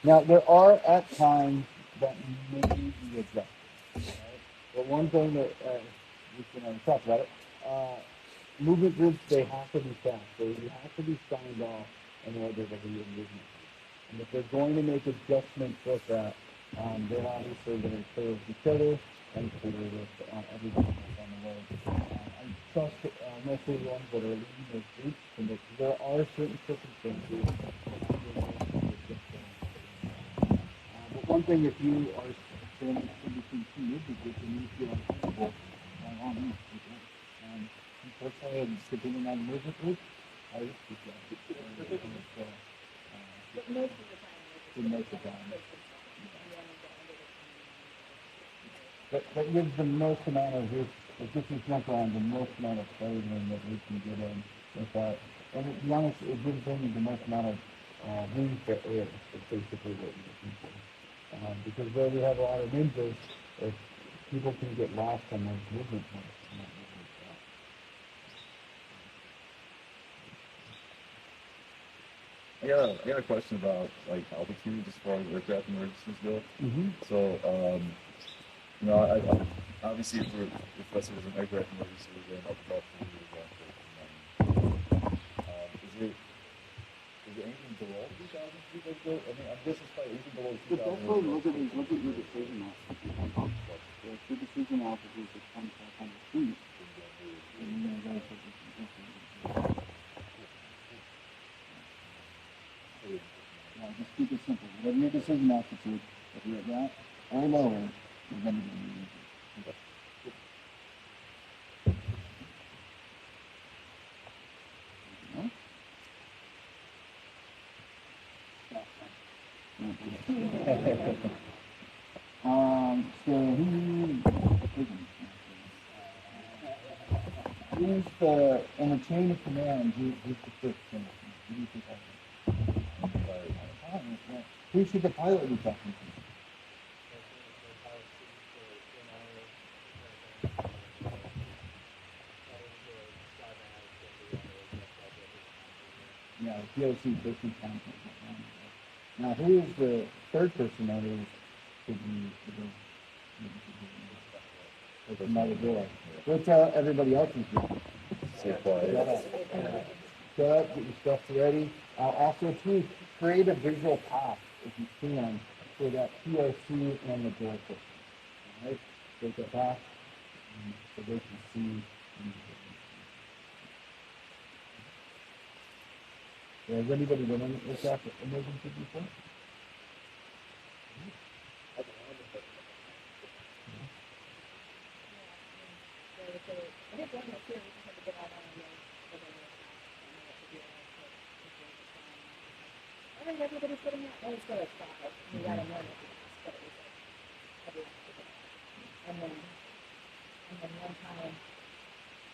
Now, there are at times that may be adjusted. Right? But one thing that we can talk about it, movement groups, they have to be fast. So you have to be signed off in order to be in movement. And if they're going to make adjustments like that, they're obviously going to clear with each other and clear with everybody else on the way. I trust mostly the ones that are leading those groups, and there are certain circumstances. But one thing, if you are standing between two movement groups and you feel uncomfortable, on me, unfortunately, I'm depending on the movement group, I just keep going. But most of the time, Most of the time. That gives the most amount of this, if this is jump on, the most amount of flavoring that we can get in with that. And to be honest, it gives them the most amount of room for air, is basically what you're looking for. Because where we have a lot of ninjas, if people can get lost on those movement points. I got a question about like altitude as far as aircraft emergencies go. Mm-hmm. So, I obviously if let's say there's an aircraft emergency, we're going up above the is there anything below 2,000 feet that's good? I mean, this is probably anything below 2,000. Look at your decision altitude. Your decision altitude is 2,500 feet. Just keep it simple. Whatever your decision altitude, if you're at that or lower, you're going to be easy. He's the, in the chain of command, he's the fifth thing. Who should the pilot be talking to? Yeah, the POC person content. Now, who is the third person that is to be another door? What's everybody else's doing? Stay quiet. Shut up, get your stuff ready. Also, too, create a visual path if you can for that POC and the door person. All right, create that path so they can see. Has anybody been in this emergency before? Everybody's getting out. It's got a five. We got a minute. But it was like everyone. And then one time,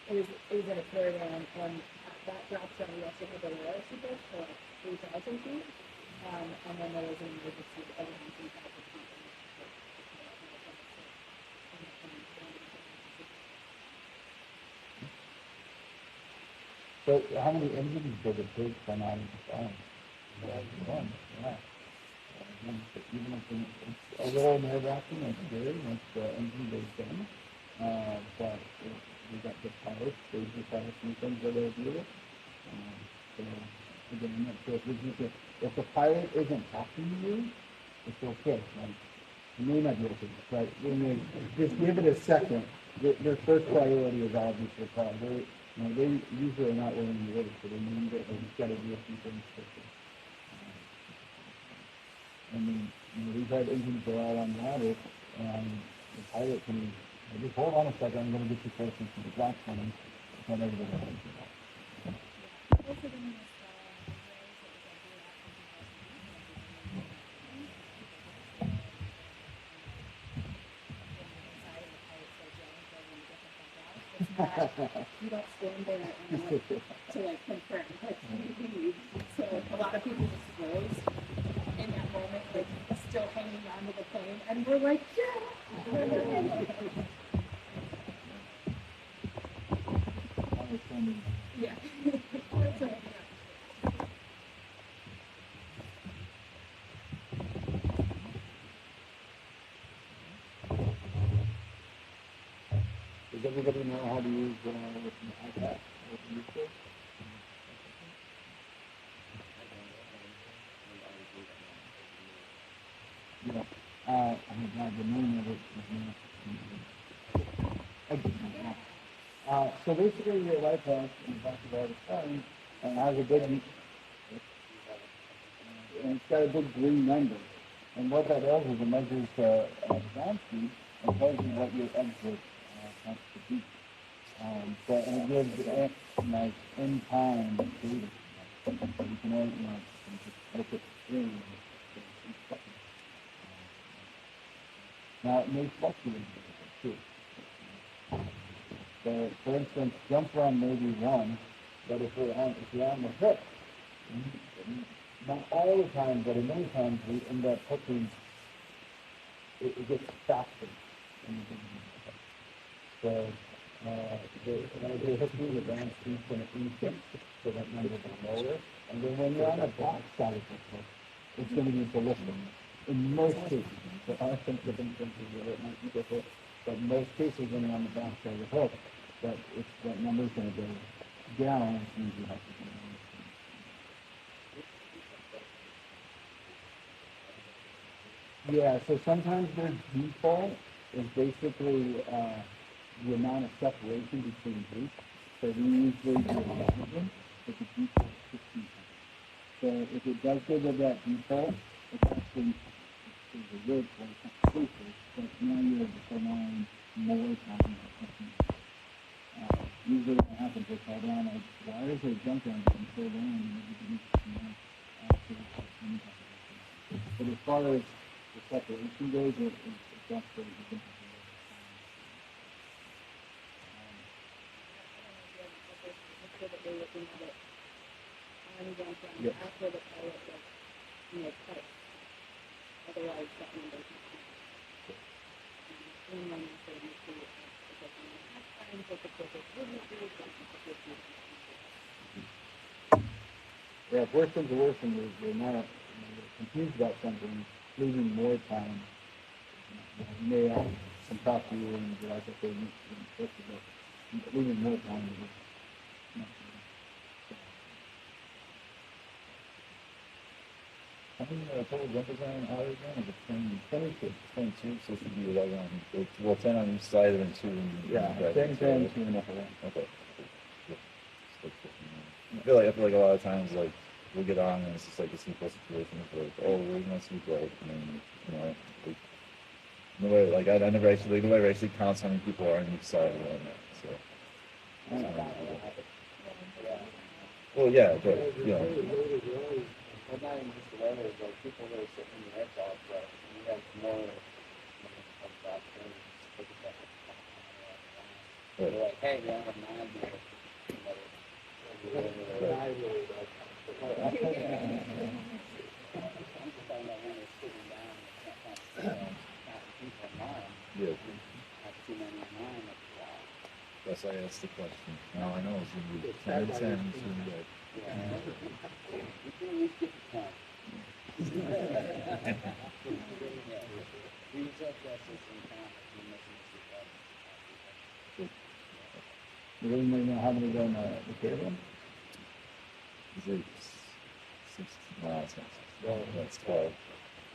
it was in a caravan, and that drop zone, we also had the rail seekers for like 3,000 feet. And then there was an emergency every 3,000 feet. So, how many engines does it take from out of the phone? One, yeah. Even if it's a little nerve-wracking and scary once the engine goes down, but we got the pilots, they just have a few things that they'll do with. So, again, if the pilot isn't talking to you, it's okay. Like, you may not be okay, but when they just give it a second, their first priority is obviously the pilot. They usually are not willing to wait, so they mean that they just got to do a few things quickly. And then, we've had engines go out on ladder, and the pilot can just hold on a second, I'm going to get you closer to the platform, and everybody else. You don't stand there and to like confirm, like you leave. So a lot of people just froze in that moment, like still hanging on to the plane, and we're like, yeah. That's right. Does everybody know how to use an iPad? Yeah. I'm glad the name of it is so basically your iPad, in the back of all the phone, has a big, and it's got a big green number. And what that does is it measures the ground speed and tells you what your exit constitutes. And it gives like in time data. So you can always, just look at the screen. Now it may fluctuate too. So for instance, jump run may be one, but if you're on the hip, not all the time, but many times we end up hooking, it gets faster. So they hook you the ground speed when it increases, so that number is lower. And then when you're on the back side of the hook, it's going to be ballistic. In most cases, there are some instances where it might be different, but in most cases when you're on the back side of the hook, that number is going to go down as soon as you have to go down. Yeah, so sometimes their default is basically the amount of separation between groups. So we usually do 1,000, but the default is 15. So if it does go to that default, it's actually a good one, it's not safer, but now you're allowing more time. Usually what happens is I down like, why is there jump down getting so long and everything but as far as the separation goes, it's actually a good. After the pilot, you know, cut it. Otherwise, that number can change. And then you say you see it because when you have time for the perfect movement group, or perfect movement. Yeah, if worse comes to worse and they're not confused about something, leaving more time. You may have some talk to you and be like, okay, leaving more time. How many total jumpers on out again? Is it 22, so it should be 11 on, well, 10 on each side and 2 in Yeah, the back. 10, 10, 2 and a half. Okay. I feel like a lot of times, like, we'll get on and it's just like a simple situation. It's like, oh, we're gonna sleep right. And then, you know, like, nobody, like, I never actually, nobody actually counts how many people are on each side of that. So. Well, yeah, but, you know. Well, not even just the weather, it's like people that are sitting in the aircraft, but we have more of that thing. They're like, hey, we only have 9 here. I really like that. I'm just talking about when they're sitting down and counting people in line. Yeah. Have too many in line. That's why I asked the question. Now I know it's going to be 10 and 10. It's going to be like, You can at least get the 10. Use that justice and count if you're missing a seat. You really want to know how many go in the caravan? it's like 6, no, it's not 6. Well, that's 12.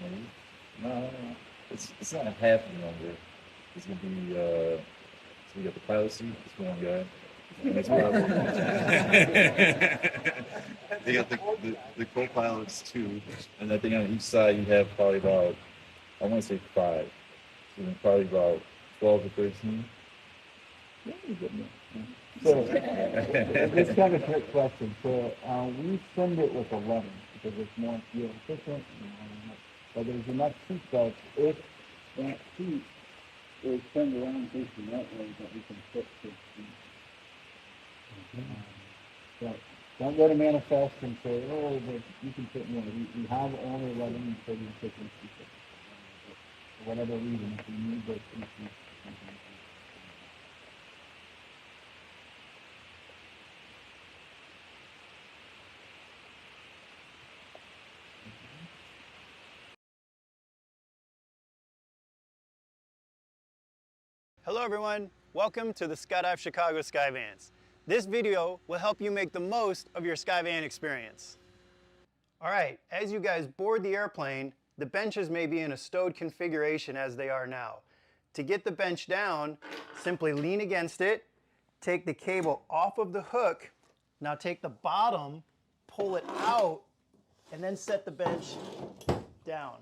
Maybe? No. It's not half the number. It's going to be, so we got the pilot seat, it's one guy. And it's probably, they got the co-pilots 2, and I think on each side you have probably about, I want to say 5. So then probably about 12 to 13. So, this is kind of a trick question. So, we send it with 11 because it's more fuel efficient. But there's enough seat belts if that seat is turned around facing that way that we can fit 15. So, don't go to manifest and say, oh, but you can fit more. We have only 11 and 30 and 15 seats. For whatever reason, if you need those seats. Hello everyone, welcome to the Skydive Chicago Skyvans. This video will help you make the most of your Skyvan experience. Alright, as you guys board the airplane, the benches may be in a stowed configuration as they are now. To get the bench down, simply lean against it, take the cable off of the hook, now take the bottom, pull it out, and then set the bench down.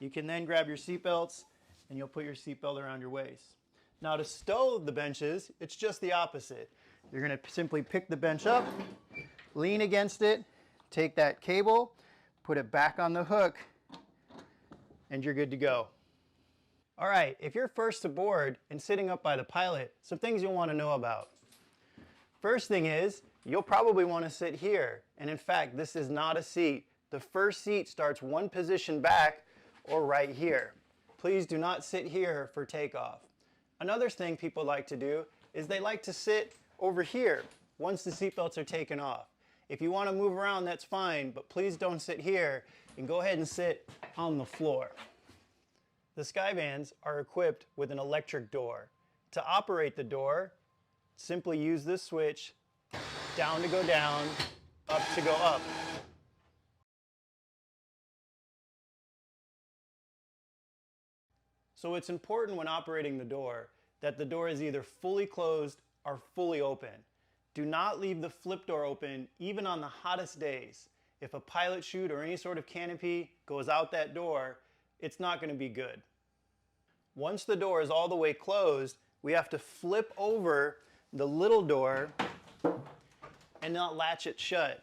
You can then grab your seatbelts and you'll put your seatbelt around your waist. Now to stow the benches, it's just the opposite. You're going to simply pick the bench up, lean against it, take that cable, put it back on the hook, and you're good to go. All right, if you're first aboard and sitting up by the pilot, some things you'll want to know about. First thing is, you'll probably want to sit here. And in fact, this is not a seat. The first seat starts one position back or right here. Please do not sit here for takeoff. Another thing people like to do is they like to sit over here once the seatbelts are taken off. If you want to move around, that's fine, but please don't sit here and go ahead and sit on the floor. The Skyvans are equipped with an electric door. To operate the door, simply use this switch, down to go down, up to go up. So it's important when operating the door that the door is either fully closed or fully open. Do not leave the flip door open even on the hottest days. If a pilot chute or any sort of canopy goes out that door, it's not going to be good. Once the door is all the way closed, we have to flip over the little door and not latch it shut.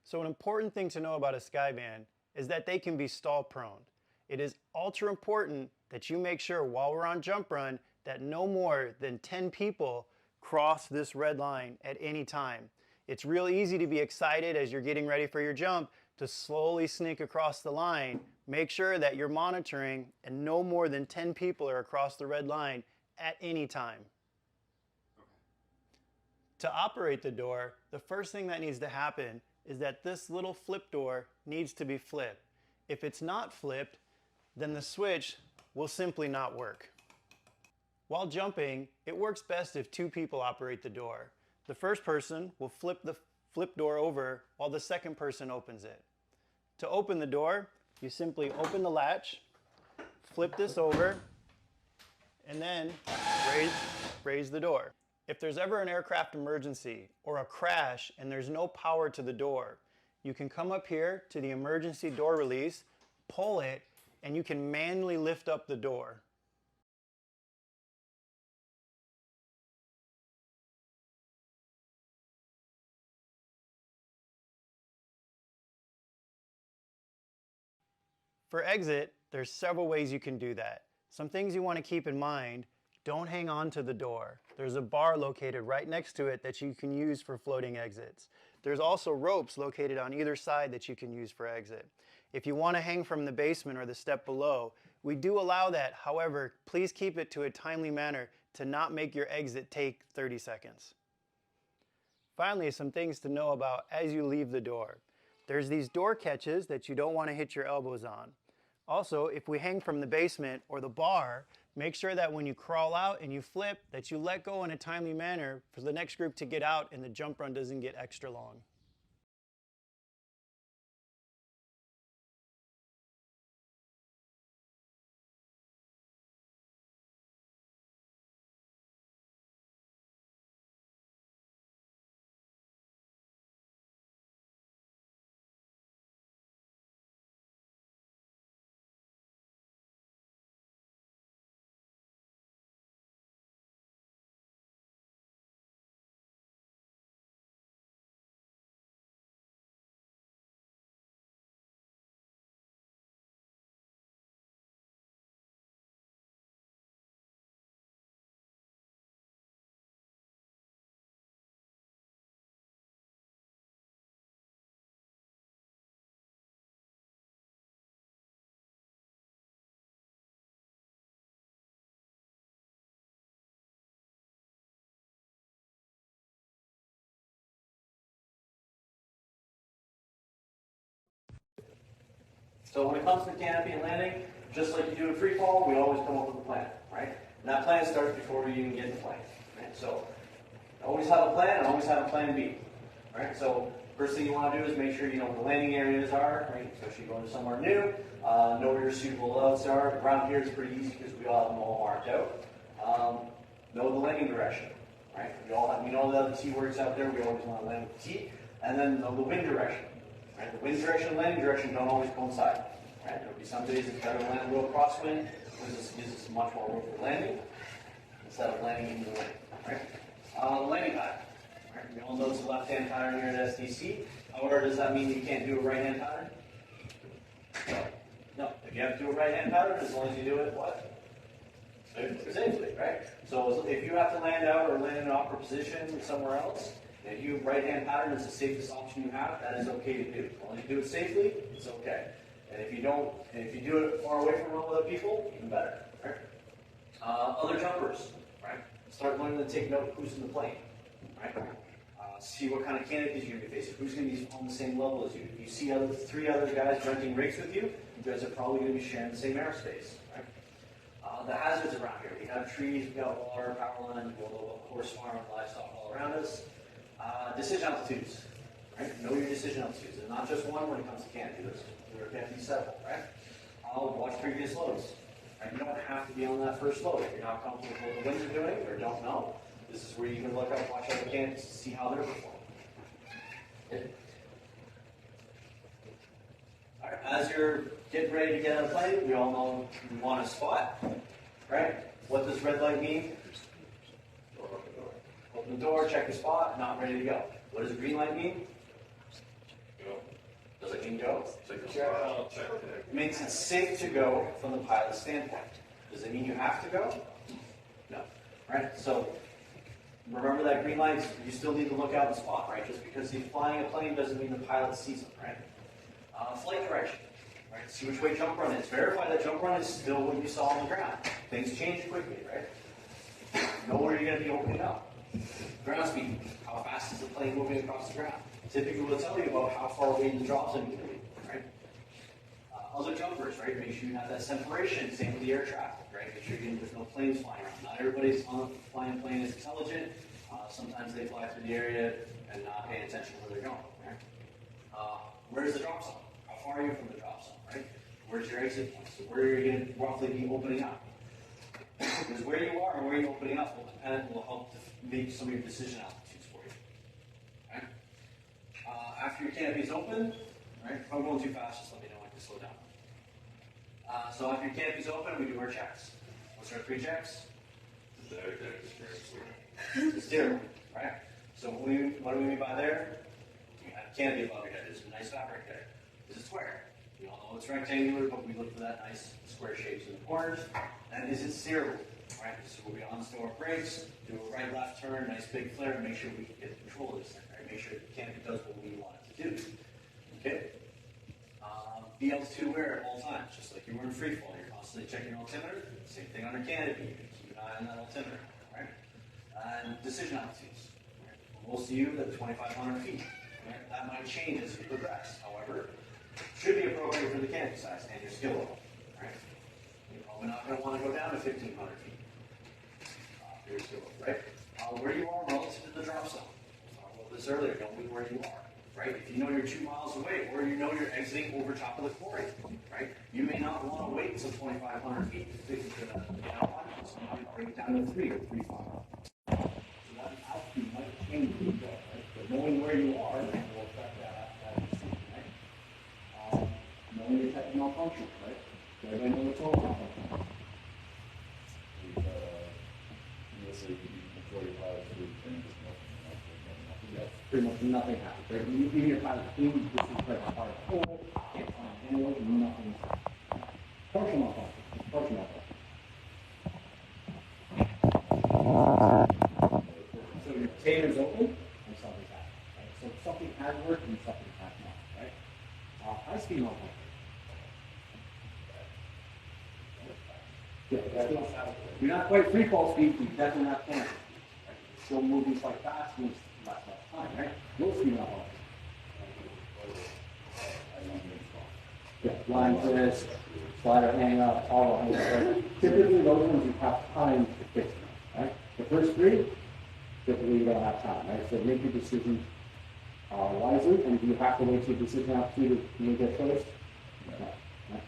So an important thing to know about a Skyvan is that they can be stall prone. It is ultra important that you make sure while we're on jump run that no more than 10 people cross this red line at any time. It's real easy to be excited as you're getting ready for your jump to slowly sneak across the line. Make sure that you're monitoring and no more than 10 people are across the red line at any time. To operate the door, the first thing that needs to happen is that this little flip door needs to be flipped. If it's not flipped, then the switch will simply not work. While jumping, it works best if 2 people operate the door. The first person will flip the flip door over while the second person opens it. To open the door, you simply open the latch, flip this over, and then raise the door. If there's ever an aircraft emergency or a crash and there's no power to the door, you can come up here to the emergency door release, pull it, and you can manually lift up the door. For exit, there's several ways you can do that. Some things you want to keep in mind: don't hang on to the door. There's a bar located right next to it that you can use for floating exits. There's also ropes located on either side that you can use for exit. If you want to hang from the basement or the step below, we do allow that. However, please keep it to a timely manner to not make your exit take 30 seconds. Finally, some things to know about as you leave the door. There's these door catches that you don't want to hit your elbows on. Also, if we hang from the basement or the bar, make sure that when you crawl out and you flip, that you let go in a timely manner for the next group to get out and the jump run doesn't get extra long. So when it comes to canopy and landing, just like you do in free fall, we always come up with a plan, right? And that plan starts before we even get in the plane, right? So always have a plan and always have a plan B, right? So first thing you want to do is make sure you know where the landing areas are, right? Especially going to somewhere new. Know where your suitable loads are. Around here it's pretty easy because we all have them all marked out. Know the landing direction, right? We know the T works out there. We always want to land with the T. And then know the wind direction. Right? The wind direction and landing direction don't always coincide. Right? There'll be some days it's better to land a little crosswind because it gives us much more room for landing instead of landing into the wind. Right? The landing pattern. Right? We all know it's a left-hand pattern here at SDC. However, does that mean you can't do a right-hand pattern? No. If you have to do a right-hand pattern, as long as you do it, what? Safely, right? So if you have to land out or land in an awkward position somewhere else, if you right-hand pattern is the safest option you have, that is okay to do. As long as you do it safely, it's okay. And if you don't, and if you do it far away from other people, even better. Right? Other jumpers, right? Start learning to take note of who's in the plane, right? See what kind of canopies you're going to be facing. Who's going to be on the same level as you? If you see 3 other guys renting rigs with you, you guys are probably going to be sharing the same airspace, right? The hazards around here. We have trees, we got water, power lines, we got a little horse farm, livestock all around us. Decision altitudes, right? Know your decision altitudes. There's not just one when it comes to canopy. There can be several, right? Watch previous loads. Right? You don't have to be on that first load. If you're not comfortable with what the winds are doing or don't know, this is where you can look up, watch other canopies to see how they're performing. Okay. All right. As you're getting ready to get on a plane, we all know you want a spot, right? What does red light mean? Open the door, check the spot, not ready to go. What does green light mean? Go. Does it mean go? It means it's safe to go from the pilot's standpoint. Does it mean you have to go? No. Right? So remember that green light, you still need to look out and spot, right? Just because you're flying a plane doesn't mean the pilot sees them, right? Flight direction, right? See which way jump run is. Verify that jump run is still what you saw on the ground. Things change quickly, right? Know where you're going to be opening up. Ground speed, how fast is the plane moving across the ground? Typically will tell you about how far away the drop's going to be, right? Other jumpers, right? Make sure you have that separation. Same with the air traffic, right? Make sure there's no planes flying around. Not everybody's on flying plane is intelligent. Sometimes they fly through the area and not pay attention to where they're going, right? Where's the drop zone? How far are you from the drop zone, right? Where's your exit point? So where are you going to roughly be opening up? Because where you are and where you're opening up will help to make some of your decision altitudes for you. Right? After your canopy is open, right? If I'm going too fast, just let me know when to slow down. So after your canopy is open, we do our checks. What's our 3 checks? Steer, right? So what do we mean by there? You have canopy above your head. There's a nice fabric there. Is it square? We all know it's rectangular, but we look for that nice square shapes in the corners. And is it steerable? Right? So we'll be on store brakes, do a right left turn, nice big flare, and make sure we can get control of this thing, right? Make sure the canopy does what we want it to do. Okay? Be altitude aware at all times, just like you were in free fall. You're constantly checking your altimeter. Same thing on your canopy. You keep an eye on that altimeter, right? And decision altitudes. Right? For most of you, that's 2,500 feet. Right? That might change as you progress. However, should be appropriate for the canopy size and your skill level. Right? You're probably not going to want to go down to 1,500 feet. For your skill level, right? Where you are relative to the drop zone. We talked about this earlier. Don't be where you are. Right? If you know you're 2 miles away, or you know you're exiting over top of the quarry, right? You may not want to wait until 2,500 feet to get out on it. So you might bring it down to 3 or 3.5. So that altitude might change as you go, right? But knowing where you are will affect that decision, right? Knowing your technical malfunction, right? So everybody know what's all about. Let's say before you pilot through the thing, Pretty much nothing happens, right? Even your pilot team, this is like a hard pull, can't find anyone, nothing. Partial malfunction. Partial malfunction. So your container is open and something's happening, right? So something has worked and something has not, right? High speed malfunction. Yeah, you're not quite free fall speed, you're definitely not cancer. Right? You're still moving quite fast, moves less time, right? Low speed malfunction. Yeah, line twist, slider hang up, all of them. Typically, those ones you have time to fix them, right? The first 3, typically you don't have time, right? So make your decisions wisely, and do you have to wait till your decision altitude to make that choice? No. No.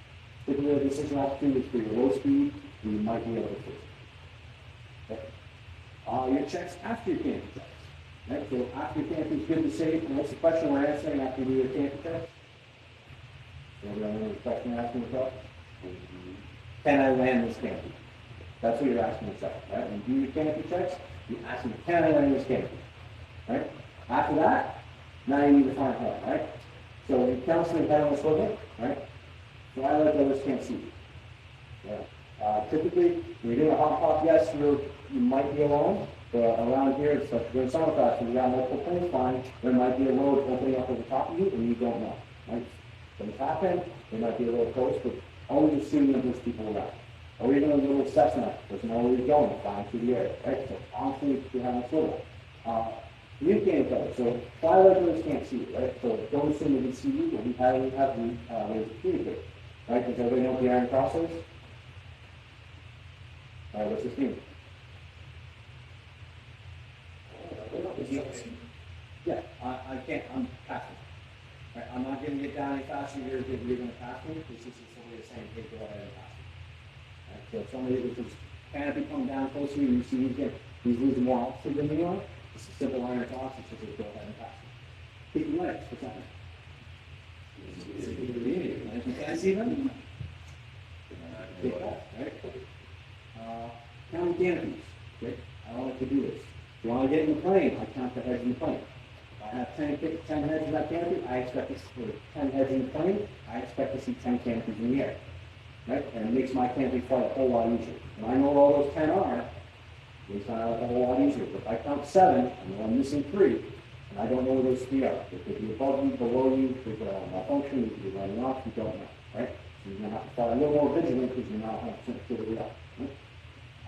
Typically, the decision altitude is for your low speed, and you might be able to fix it. Okay. Your checks after your canopy checks. Right? So after your canopy is good to safe, and what's the question we're answering after you do your canopy check? Everyone know the question you're asking yourself? Can I land this canopy? That's what you're asking yourself, right? When you do your canopy checks, you ask them, can I land this canopy? Right? After that, now you need to find help, right? So you're counseling head on the swivel, right? Fly like others can't see you. Yeah. Typically, when you're doing a hot pop, yes, you might be alone. But around here, it's like during summer class, when you got multiple planes flying, there might be a road opening up over top of you, and you don't know. Right? Things happen, there might be a little close, but always assume that there's people around. Or even a little Cessna, doesn't know where you're going, flying through the air. Right? So constantly you have a swivel. You can't go. So fly regulars can't see you, right? So don't assume they can see you, but we have ways to communicate. Right? Does everybody know what the iron cross is? All right, what's this mean? Yeah, I can't, I'm passing. Right, I'm not going to get down any faster, you're going to pass me, because this is the way of saying, take go ahead and pass me. Right, so if somebody with his canopy come down close to you, and you see he's losing more altitude than you are, it's a simple iron toss, it's just go ahead and pass me. Keep your legs, what's that? If you can't see them, take that, right? Counting canopies, okay? I don't like to do this. If you want to get in the plane, I count the heads in the plane. If I have 10 heads in that canopy, I expect to see 10 heads in the plane, I expect to see 10 canopies in the air. Right? And it makes my canopy fly a whole lot easier. When I know where all those 10 are, It's not a whole lot easier. But if I count 7, I know I'm missing 3, and I don't know where those 3 are. They could be above you, below you, they could have a malfunction, they could be running off, you don't know, right? So you're going to have to fly a little more vigilant because you're not 100% sure where they are.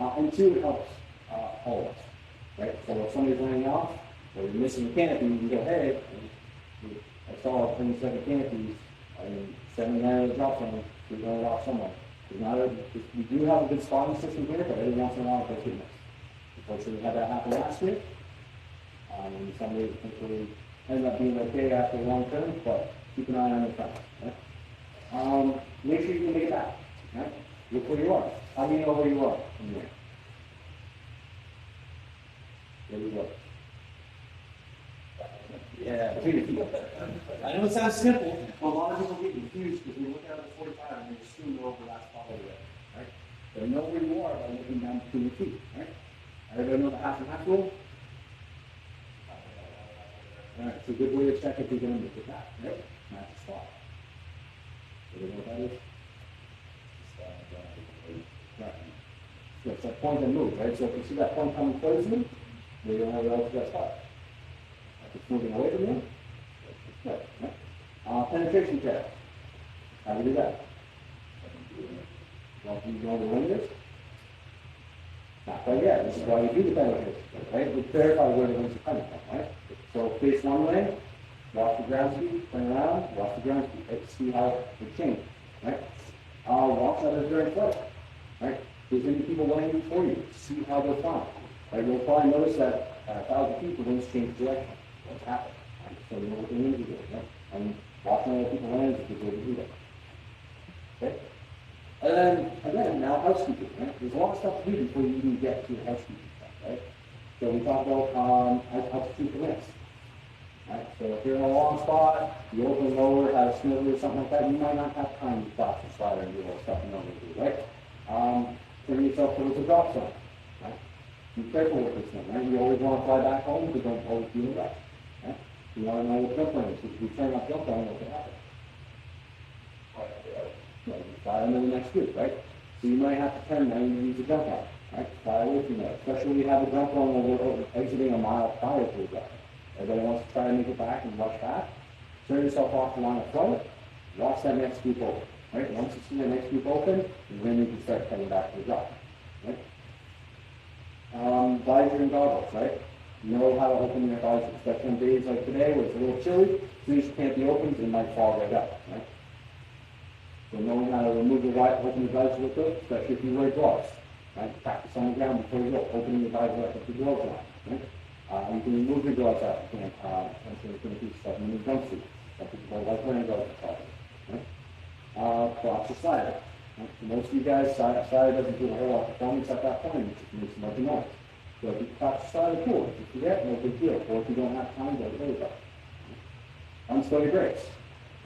Right? And 2, it helps all of us, right? So if somebody's running off, or you're missing a canopy, you can go, hey, I saw 27 canopies, and 7 landed drops on them, so you're going off somewhere. We do have a good spotting system here, but every once in a while it does get missed. Unfortunately, we had that happen last year. And somebody potentially ended up being okay after the long term, but keep an eye on the front. Right? Make sure you can make it back. Right? Look where you are. How do you know where you are in there? There you go. Yeah, I know it sounds simple, but a lot of people get confused because we look at the 45 and they assume they're over that spot over there, right? But know where you are by looking down between your feet, right? Everybody know the half and half rule? All right, it's a good way to check if you're going to make it back, right? Match the spot. Do you know what that is? Right. So it's that point that moves, right? So if you see that point coming towards you, then you don't have to that spot. If it's moving away from you, it's good, right? Penetration test. How do you do that? Well, you know the wind is? Not quite yet. This is why you do the penetration test, right? We verify where the winds are coming from, right? So face one way, watch the ground speed, turn around, watch the ground speed, right? See how it changes, right? Watch others during flight, right? There's going to be people landing before you. See how they're flying, right? You'll probably notice that at 1,000 feet, the winds change direction. What's happened? Right? So you know what the winds are doing, right? And watching other people land is a good way to do that. Okay? And then, again, now housekeeping, right? There's a lot of stuff to do before you even get to the housekeeping stuff, right? So we talked about altitude permits. Right? So if you're in a long spot, you open lower, have a snivel or something like that, you might not have time to stop and slide and do all the stuff you normally do, right? Turn yourself towards the drop zone, right? Be careful with this one, right? You always want to fly back home, but don't always do it right. Right? You want to know what jump lane is. If you turn off jump lane, what can happen? Fly into the next group, right? So you might have to turn now and use the jump line, right? Fly away from that. Especially when you have a jump line where we're exiting a mile prior to the jump. Everybody wants to try to make it back and rush back. Turn yourself off the line of flight. Watch that next group open, right? Once you see the next group open, then you can start heading back to the drop, right? Visor and goggles, right? Know how to open your visor, especially on days like today where it's a little chilly. Things can't be opened, it might fall right up, right? So knowing how to remove the visor, open the visor real quick, especially if you wear gloves, right? Practice on the ground before you go, opening the visor up with the gloves on, right? You can remove your gloves out. You can, I'm sure it's going to do stuff in the jumpsuit. Some people don't like wearing gloves at all. Right? Props your slider. Right? For most of you guys, slider doesn't do a whole lot of performance at that point. It just makes a bunch of noise. So if you prop your slider, cool. If you forget, no big deal. Or if you don't have time, don't worry about it. Unstow your brakes.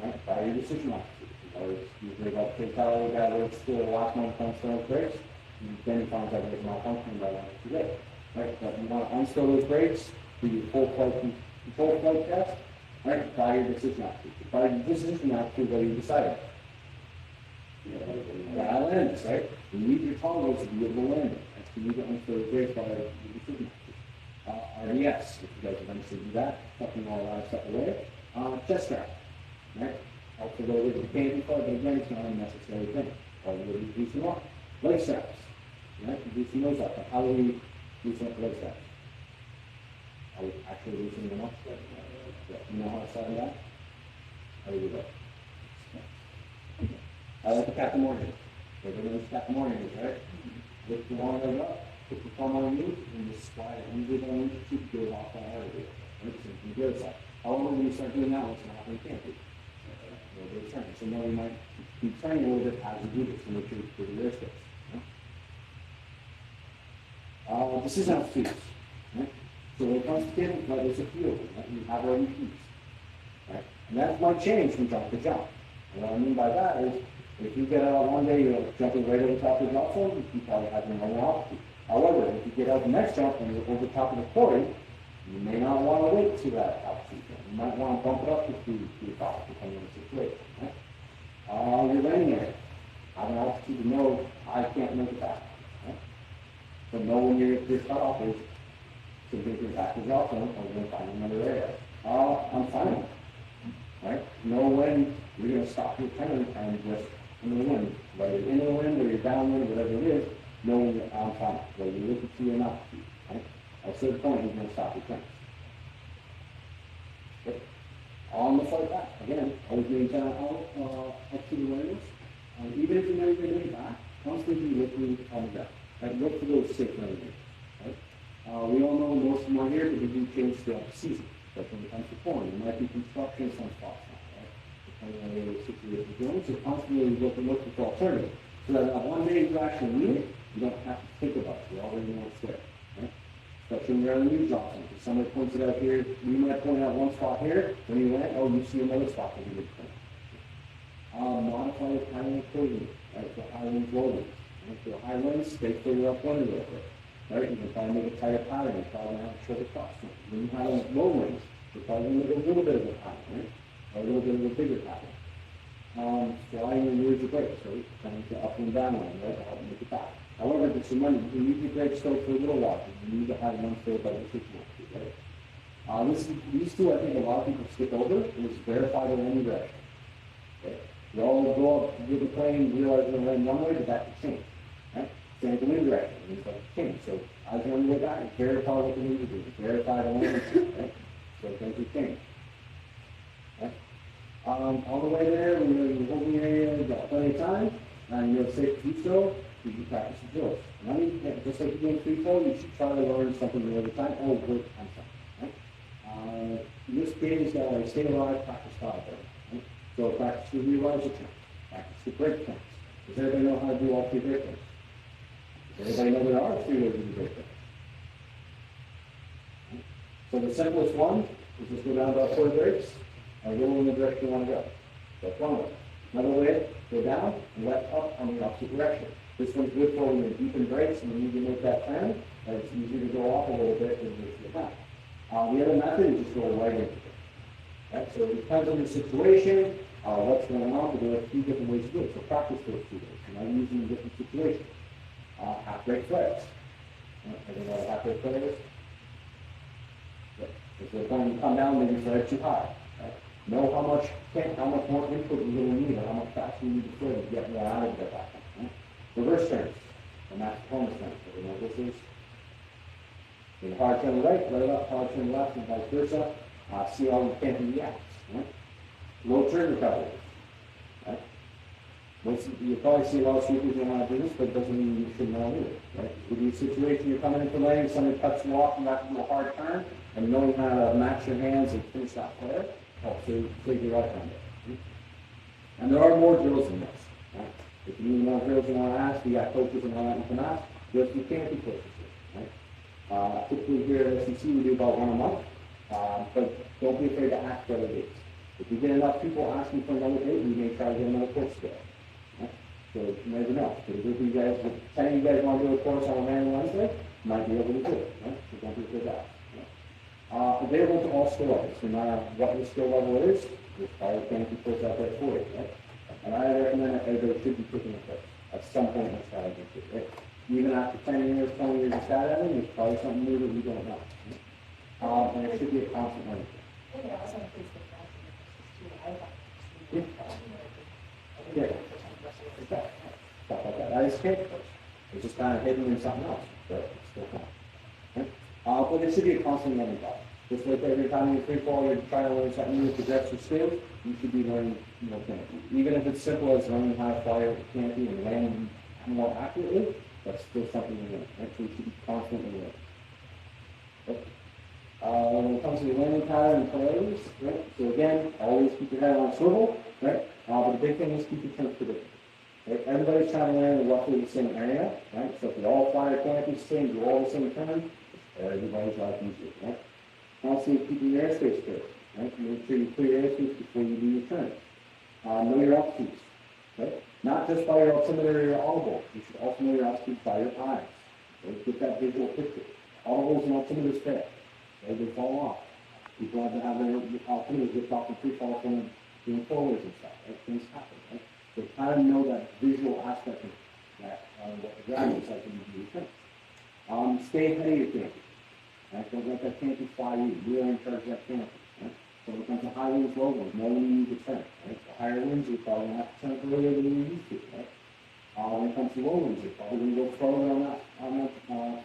Right? By your decision officer. Or usually about the fatality guy where it's still the last moment to unstow his brakes. Then he finds out there's a malfunction by one too late. Right, but you want to unstow those brakes, do your full flight test, right? By your decision officer. By your decision officer, what do you decide? Yeah, land this, right? You need your toggles to be able to land it. Right? So you need to unstow the brakes by your decision officer. RDS, if you guys have understood that, tucking all that stuff away. Chest strap, right? Also go with the candy part, but again, it's not a necessary thing. All you would be reducing off. Leg straps, right? Reducing those up. How do we loosen up the leg straps? Are we actually loosening them up? You know how to start that? How do you do that? I like the Captain Morgan. Everybody knows Captain Morgan is, right? Lift the one leg up, put the thumb on your knee, and just slide it under the knee to keep it off that area. Right? So you can do it. However, when you start doing that, what's going to happen? You can't do it. A little bit of turning. So now you might keep turning a little bit as you do this to make sure you put your wrist space. This is altitude, right? So when it comes to getting flight, there's a few of them, right? You have already peaks, right? And that might change from jump to jump. And what I mean by that is, if you get out one day, you're jumping right over top of the drop zone, you probably have your normal altitude. However, if you get out the next jump and you're over top of the quarry, you may not want to wait to that altitude. You might want to bump it up to 3 feet off, depending on the situation, right? Your landing area. Have an altitude to know I can't make it back. but know when your cutoff is to get your factors off them, or you're going to find another area. I'm fine. Right? Know when you're going to stop your turn and just in the wind. Whether you're in the wind or you're downwind, whatever it is, know when you're on fine. Whether you're looking to or not to. Right? At a certain point, you're going to stop your turn. Okay. On the flight back, again, always maintain up to the awareness. Even if you're not even doing back, constantly be looking on the ground. Right? Look for those safe landings. Right? We all know most of them are here, but they do change throughout the season. But when it comes to corn, there might be construction in some spots now, right? Depending on where the situation is going. So constantly looking for alternatives. So that one day you actually need it, you don't have to think about it. You already know it's there. Right? Especially when you're on the new job center. Somebody points it out here, you might point out one spot here, when you land, oh, you see another spot that you would point. Modify your timing accordingly, right? For high winds, low winds. Right? For high winds, stay further upwind a little bit. Right? You can try and make a tighter pattern, you probably have to show the cross. When you have low winds, you're probably going to make a little bit of a pattern, right? Or a little bit of a bigger pattern. Flying and use your brakes, right? Trying to up and down one, right? To help make it back. However, just remember, you can use your brakes still for a little while. You need to have one still by the 6 months, right? These two, I think a lot of people skip over, is verify the landing direction. Okay? You all go up with the plane, realize you're going to land one way, but that could change. Right? Same the wind direction, it's like change. So as you're on the way back, verify what the wind is doing. Verify the landing, right? So things will change. Right? On the way there, when you're in the holding area, you've got plenty of time, and you're safe to do so, you can practice the drills. And I mean, just like you're doing free fall, you should try to learn something new every time. Oh, wait, I'm sorry. Right? In this case, like stay alive, practice fire. Right? So practice the realize the turn, practice the break turns. Does everybody know how to do all 3 break turns? Does everybody know there are 3 ways to do break turns? Right? So the simplest one is just go down about 4 breaks, and go in the direction you want to go. That's one way. Another way, go down and let up on the opposite direction. This one's good for when you're deep in brakes and you need to make that turn, and it's easier to go off a little bit than to get back. The other method is just go right into it. Right? So it depends on the situation, what's going on, but there are a few different ways to do it. So practice those 2 ways. And I'm using different situations. Half brake flares. Everybody know what half brake flare is? If they're going to come down, maybe flare too high. Right? Know how much more input you're going to need, or how much faster you need to flare to get more out of the back. Right? Reverse turns, and that's performance turns. So you know what this is? So the hard turn right, right up, hard turn left, and vice versa. See how you can't react. Right? Low turn recovery. Right? You probably see a lot of sweepers who want to do this, but it doesn't mean you shouldn't want to do it. Right? With your situation, you're coming into lane, somebody cuts you off, and you have to do a hard turn, and knowing how to match your hands and finish that flare helps you take your right hand. Right? And there are more drills than this. Right? If you need more drills you want to ask, you got coaches and all that you can ask. Just you can't be coaches. Right? Typically here at SEC we do about 1 a month, but don't be afraid to ask for other dates. If you get enough people asking for another date, we may try to get another course together. Right? So you never know. So if you guys, if 10 of you guys want to do a course on a random Wednesday, you might be able to do it. Right? So don't be afraid to ask. Right? Available to all skill levels, no matter what your skill level is, there's probably a fancy course out there for you. Right? And I recommend that everybody should be taking a course at some point in skydiving. Right? Even after 10 years, 20 years of skydiving, there's probably something new that we don't know. Right? And it should be a constant learning. Yeah. Stuff like that. That is escape course. It's just kind of hidden in something else, but it's still fun. Right? But it should be a constant learning process. Just like every time you free fall, you're trying to learn something new to progress your skills, you should be learning more canopy. Even if it's simple as learning how to fly over canopy and land more accurately, that's still something to learn. Right? So you should be constantly learning. Right? When it comes to the landing pattern and plays, right? So again, always keep your head on a swivel, right? But the big thing is keep your turns predictable. Right? Everybody's trying to land in roughly the same area, right? So if you all fly your canopy the same, do all the same turns, everybody's like easier, right? Also, keep your airspace clear, right? Make sure you clear your airspace before you do your turn. Know your altitudes, right? Not just by your altimeter or your audible. You should also know your altitudes by your eyes. Right? Get that visual picture. Audibles and altimeters fail. Right? They fall off. People have to have their altimeters get off and free fall from doing forwards and stuff. Right? Things happen, right? So kind of know that visual aspect of that, what the ground is like when you do your turn. Stay ahead of your canopy. Right? Don't let that canopy fly you. You're in charge of that canopy. Right? So when it comes to high winds, low winds, more than you need to turn. Right? The higher winds, you're probably going to have to turn earlier than you used to. Right? When it comes to low winds, you're probably going to go slower on that final.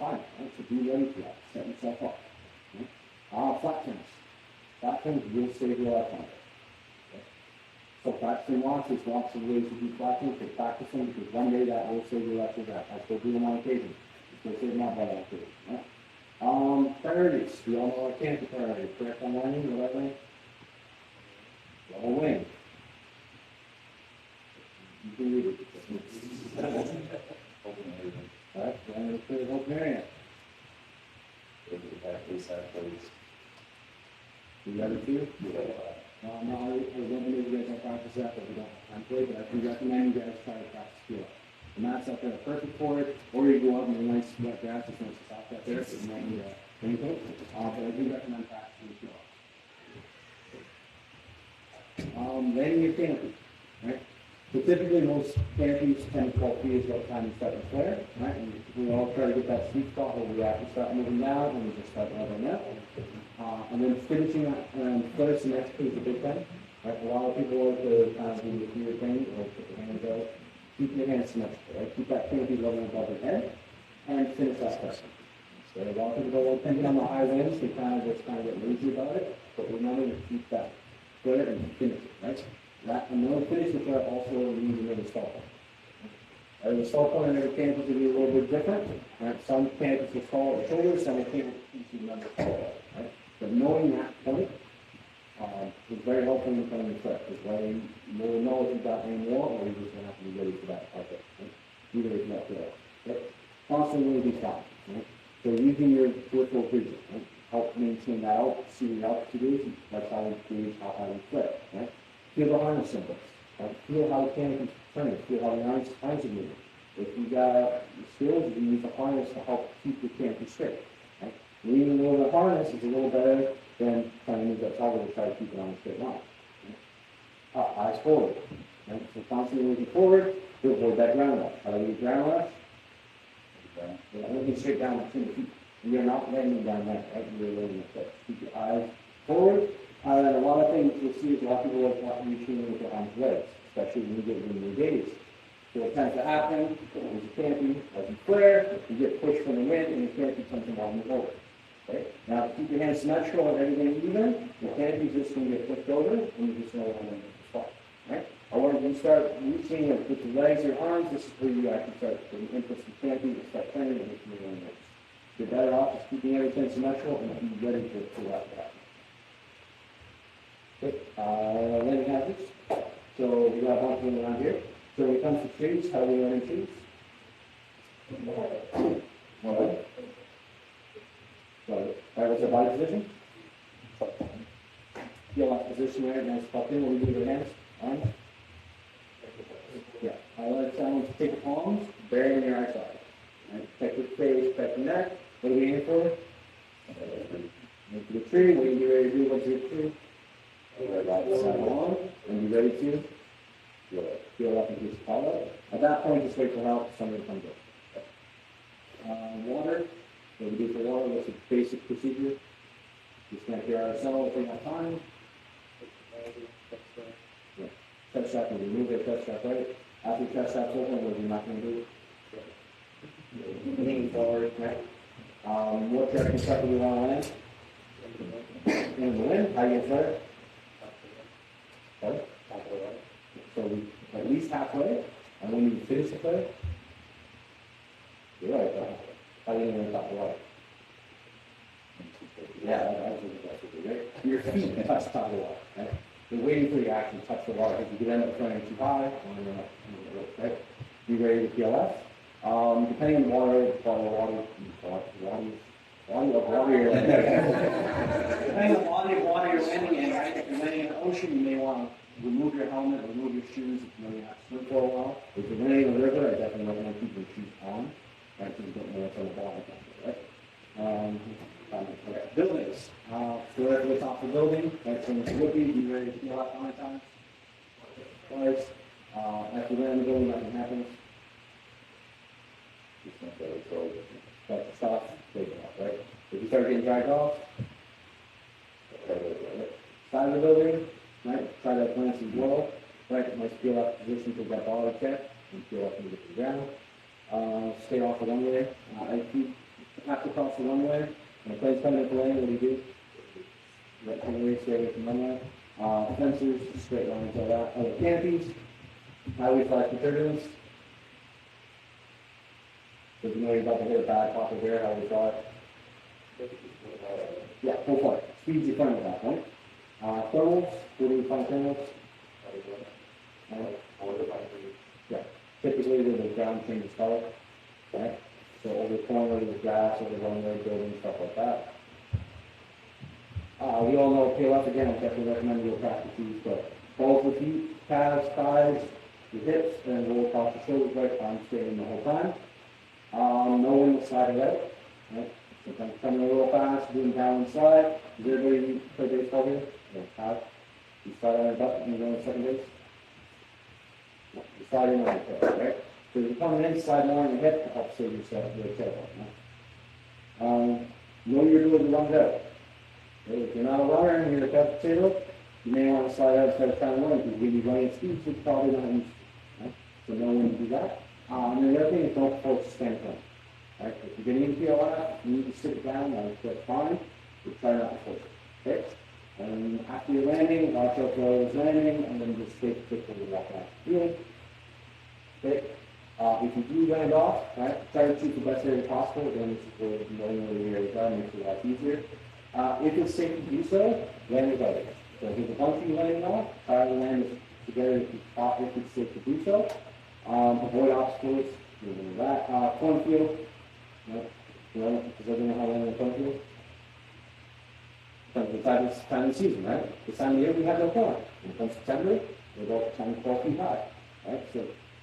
Right? So be ready for that. Set yourself up. Right? Flat turns. Flat turns will save you a lot of time. Okay? So practicing lots of ways to do flat turns. So practice them because one day that will save you lots of that. I still do them on occasion. Still save my butt on occasion. Right? Priorities. We all know our canopy priorities. Correct on landing, whatever. Level wing. You can read it. Alright, then we'll put it open area. You got it too? No, I recommend you guys don't practice that, but we don't have time for it, but I do recommend you guys try to practice skill. The mats up there are perfect for it, or you go out in the nice wet grass, it's nice and soft out there, so you might need a raincoat. But I do recommend practicing skill. Landing your canopy, right? So typically most canopies 10 to 12 feet is what time you start to flare, right? And we all try to get that sweet spot where we actually start moving down and we just start leveling up. And then finishing up first and next is a big thing. Right? A lot of people like to kind of do the weird thing, or put their hands out. Keep your hands symmetrical, right? Keep that canopy level above your head and finish that first. So a lot of people go, depending on the high winds, they kind of get lazy about it, but remember to keep that flare and finish it, right? That, and then finish the flare also means another stall point. The stall point in every canopy will be a little bit different. Right? Some canopies will stall at the shoulders, some canopies will never stall, right? But knowing that point is very helpful in becoming a flare, because then you will know if you've got any more, or you're just going to have to be ready for that project. Right? Either if not flare. Right? Constantly be stopped. Right? So using your peripheral vision, right? Help maintain that out, see the altitude is, that's how we gauge how high we flare. Right? Feel the harness symbols. Right? Feel how the canopy's turning. Feel how the arms are moving. If you got skills, you can use the harness to help keep the canopy straight. Right? Leaning over the harness is a little better than trying to move that toggle to try to keep it on a straight line. Right? Eyes forward. Right? So constantly looking forward to avoid that ground rush. How do you ground rush? Looking straight down between the feet. And you're not landing down there, right? You're landing the foot. Keep your eyes forward. And a lot of things you'll see is a lot of people like reaching with their arms legs, especially when you get in your gaze. So what tends to happen is you canopy, as you flare, you get pushed from the wind, and the canopy comes along the over. Okay? Now, keep your hands symmetrical and everything even, the canopy is just going to get pushed over, and you're just going to land in the spot. Right? However, when you start reaching with your legs, your arms, this is where you actually start putting inputs to the canopy and start turning and making your own moves. You're better off just keeping everything symmetrical and be ready to let that. Okay, landing hazards. So we got a bunch of them around here. So when it comes to trees, how do we land in trees? What? So, what's the body position? Feel that position there, nice tuck in. What do we do with our hands? Arms? Yeah. I like someone to take the palms, bury in your eye side. Right? Protect your face, protect your neck. What are we aiming for? Move to the tree. What are you ready to do once you get the tree? Side on, and be ready to feel up and just call up. At that point, just wait for help. Somebody comes up. Water. What we do for water? What's the basic procedure? Just going to clear ourselves, take our time. Yeah. Chest strap, and remove their chest strap, right? After your chest strap's open, what are you not going to do? Lean forward, right? What direction strap do we want to land? In the wind. How do you get flare? Okay. So we at least halfway, and when you finish the flare, you're right. How do you get on top of the water? Yeah, that's what right? Your feet touch the top of the water, right? You're waiting for you to actually touch the water. If you could end up flying too high, right? Be ready to PLF. Depending on the water, depending on the body of water you're landing in, right? If you're landing in the ocean, you may want to remove your helmet, remove your shoes if you know you have to swim for a while. If you're landing in the river, I definitely recommend keeping your shoes on, right? So you don't know what's on the bottom, right? Buildings. So if it's off the building, right? So it's would be ready to peel out 9 times. Twice. After you land in the building, nothing happens. Start to stop, take it off, right? If you start getting dragged off, side of the building, right? Try that glance as well, right? Nice peel up position to that ball check and peel up into the ground. Stay off the runway. If you have to cross the runway, and the plane's coming up the lane, what do you do? Right, stay away from the runway. Fences, straight lines, all that. Other canopies, highway flash for turbulence. So if you know you're about to hit a bad pop of air, how we thought. Yeah, full flight. Speeds your front at that point. Thermals, where do we find thermals? Yeah, typically the ground changes color, right? So over the corner, the grass, over the runway, building, stuff like that. We all know PLF again, I definitely recommend you go practice these, but balls with feet, calves, thighs, your hips, and roll across the shoulders, right? I'm staying the whole time. No one will slide it out, right? Sometimes coming a little fast, doing down and slide. Does everybody play baseball here? Yeah, have. You slide on your butt and you go to second base. You slide in on your tail, right? So you're coming in, slide more on your hip to help save yourself, your tailbone, right? Know your ability to run it out. Okay? If you're not a runner and you're a couch potato, you may want to slide out instead of trying to run because when you're running at speed, you're probably not used to, right? So know when to do that. And the other thing is don't force the stand front. Right? If you're getting into PLF, you need to sit it down, that's fine, but try not to force it. Okay? And after you're landing, watch out for others landing, and then just take a quick little walk out. Okay? If you do land off, right, try to choose the best area possible. Again, this is where knowing where the area is at makes it a lot easier. If it's safe to do so, land with others. So if there's a bunch of you landing off, try to land together if it's safe to do so. Avoid obstacles, that. Cornfield, right? Because I don't know how to land in a cornfield. Because it's time of the season, right? This time of year we have no corn. When it comes September, we're about 10 to 12 feet high, right? So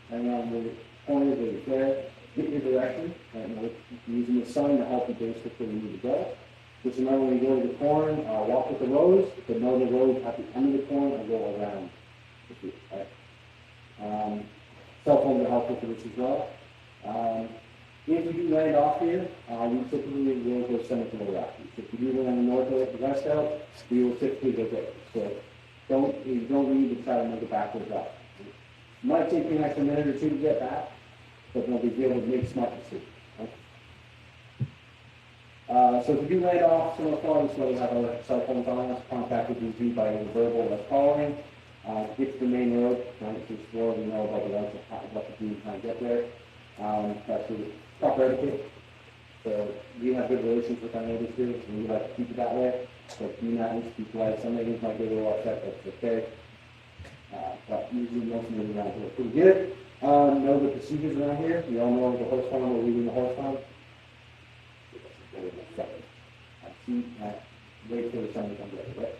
depending on where the corn is, where you're there, get your direction, and using the sun to help you base where you need to go. Just remember when you go to the corn, walk with the rows, but know the rows at the end of the corn and go around the field, right? Cell phones are helpful for this as well. If you do land off here, we typically will go center to the left. If you do land north or west out, we will typically go there. So you don't need to try to make it backwards up. It might take you an extra minute or two to get back, but no big deal, it makes smart decisions. Right? So if you do land off somewhere far, this way we have our cell phones on us, contact with you by verbal or calling. Get to the main road, right? Just so you know about the routes of what to do to get there. That's the proper etiquette. So we have good relations with our neighbors here, and we like to keep it that way. So if you not speak polite, some neighbors might get a little upset, that's okay. But usually most of them around here are pretty good. Know the procedures around here. You all know the horse farm, we're leaving the horse farm. Wait for the sun to come ready, right?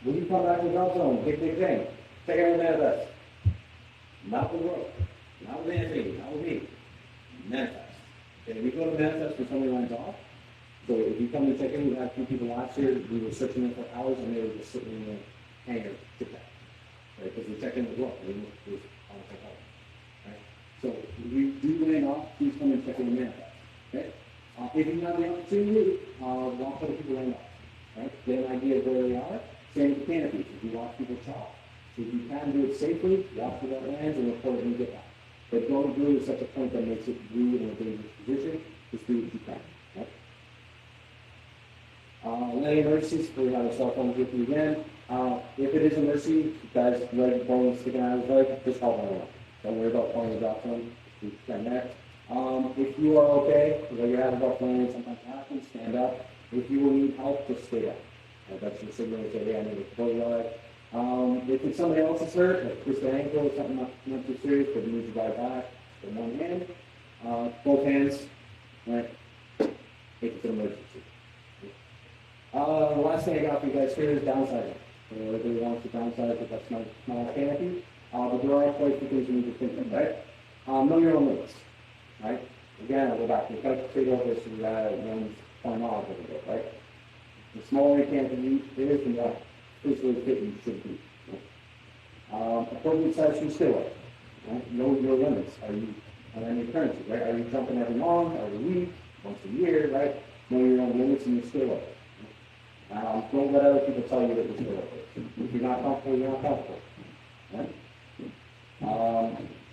When you come back to the drop zone, big thing. Check out the manifest. Not with rope, not with anything, not with me. Manifest. Okay, we go to manifest when somebody lands off. So if you come to check in, we had 2 people last year, we were searching them for hours and they were just sitting in the hangar, sit back. Right, because we checked in with rope, they was on the check out. Right? So if you do land off, please come and check in the manifest. Okay? If you have the opportunity, walk other people land off. Right? Get an idea of where they are. Same with the canopies. If you watch people chop, so if you can do it safely, watch where that lands and report it when you get back. But don't do it at such a point that makes it you in a dangerous position. Just do what you can. Right? Any emergencies, we have a cell phone with you again. If it is an emergency, guys, leg bone sticking out of his leg, just call 911. Don't worry about calling the drop zone. Just stand there. If you are okay, you're having rough landing, sometimes it happens, stand up. If you will need help, just stay up. That's your signal to say, hey, I need to pull you out. If it's somebody else's hurt, like twist the ankle or something not too serious, but you need to ride back with one hand, both hands, right? If it's an emergency. The last thing I got for you guys here is downsizing. Everybody wants to downsize with that small canopy. But there are quite a few things you need to think of, right? Know your own limits, right? Again, I'll go back to the couch potato versus one's point off a little bit, right? The smaller you can be, it is the more physically fit you should be. Right? Appropriate size shoe stay away. Right? Know your limits. Are you And then your currency, right? Are you jumping every month, every week, once a year, right? Know your own limits and your skill level. Don't let other people tell you that you're skill level. If you're not comfortable, you're not comfortable. Right?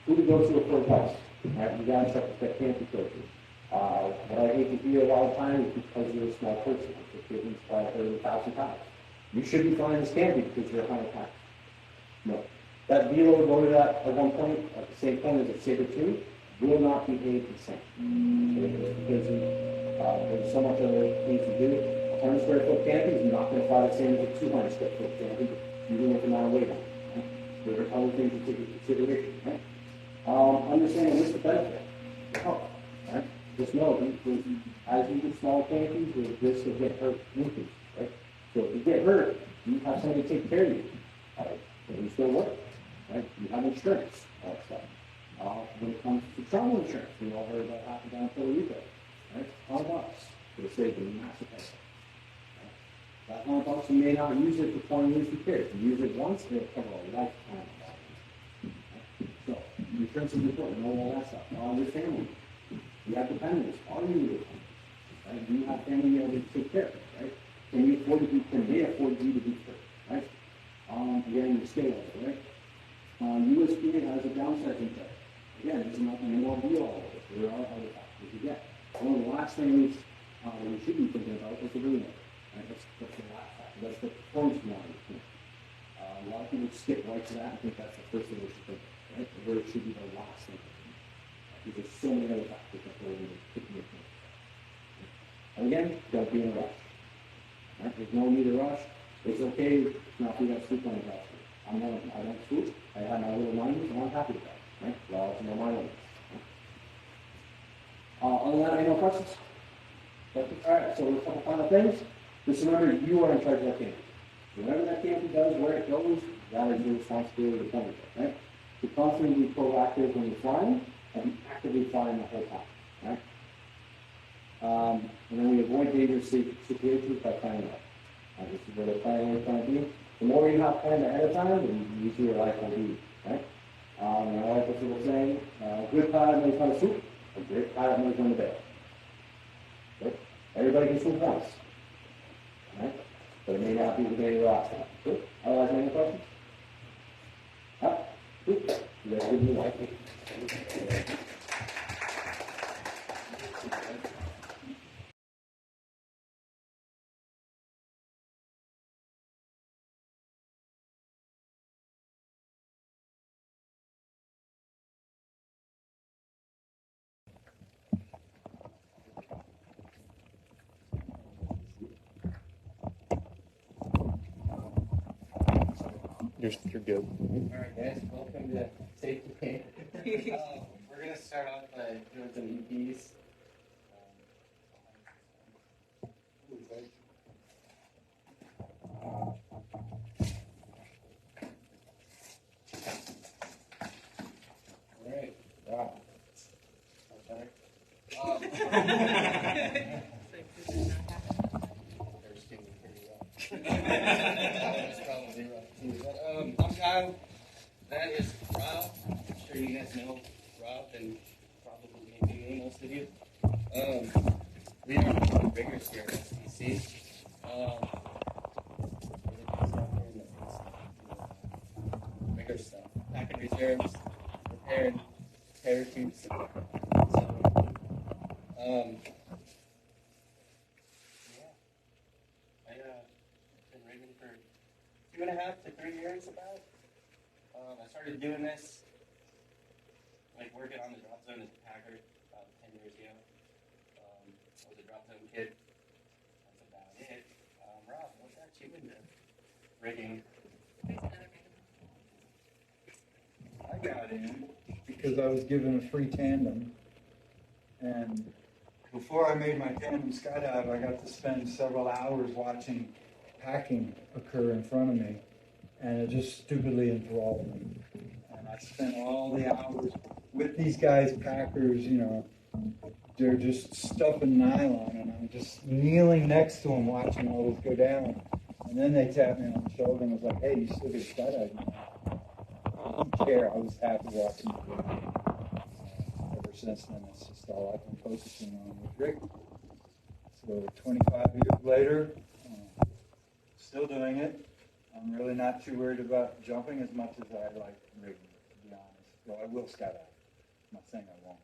Who to go to for advice? Right? You gotta check with that can't be coaches. What I hate to hear a lot of times is because you're a small person. If you're 30,000 pounds. You should be flying this canopy because you're 100 pounds. No. That velo loaded at one point, at the same point as a Saber 2, will not behave the same. Because there's so much other things to do. A 100 square foot canopy is not going to fly the same as a 200 square foot canopy, even with the amount of weight on it. Right? There are other things to take into consideration. Right? Understand the risk of benefit. Right? Just know, as you get small canopies, the risk of getting hurt increases. Right? So if you get hurt, you have somebody to take care of you. You still work. Right? You have insurance, all that stuff. When it comes to travel insurance, we all heard about happening down in Puerto Rico. Right? $100 for the sake of a massive head. Right? That $100 you may not use it for 20 years, who cares? You use it once, it'll cover a lifetime. Right? So, insurance is important, know all that stuff. Know your family. You have dependents. Are you dependent? Right? Do you have family you able to take care of? Right? Can they afford you to be fit? Right? Again, your scale, right? USDA has a downsizing check. Again, this is not going to be all of it. There are other factors you get. One of the last things we should be thinking about is the relay. Right? That's the last factor. That's the first one. A lot of people skip right to that. I think that's the first thing we should think of. Right? Where it should be the last thing. Because there's so many other factors that go into picking it. And again, don't be in a rush. Right? There's no need to rush. It's okay not to have sleep on the couch. I don't sleep. I have my little mind, and I'm happy with that. Right? Well, it's my limits. Other than that, any more questions? All right, so a couple final things. Just remember, you are in charge of that camp. Whatever that camp does, where it goes, that is your responsibility to plan it, right? To constantly be proactive when you're flying, and be actively flying the whole time, right? And then we avoid dangerous situations by planning out. This is where the planning is going to be. The more you have planned ahead of time, the easier your life will be, right? And I like what people saying, a good pilot knows how to swoop, a great pilot knows when to bail. Right? Everybody can swoop once, right? But it may not be the day of the last time. Good? Otherwise, any questions? Good. You guys good life. You're good. All right, guys, welcome to Safety Camp. We're going to start off by doing some EPs. All right. Wow. That's better. That's probably rough too. But I'm Kyle. That is Rob. I'm sure you guys know Rob and probably maybe most of you. We are the riggers here at SDC. Rigger stuff. Packing reserves, repairing parachutes. So, been rigging for 2.5 to 3 years about. I started doing this, like working on the drop zone as a packer about 10 years ago. I was a drop zone kid. That's about it. Rob, what got you into rigging? I got in because I was given a free tandem, and before I made my tandem skydive, I got to spend several hours watching packing occur in front of me, and it just stupidly enthralled me. And I spent all the hours with these guys, packers, you know, they're just stuffing nylon, and I'm just kneeling next to them watching all this go down. And then they tapped me on the shoulder and was like, hey, you still get skydive now. I didn't care. I was happy watching it. Ever since then. It's just all I've been focusing on with rigging. So 25 years later, still doing it. I'm really not too worried about jumping as much as I like rigging, to be honest. Though I will skydive. I'm not saying I won't.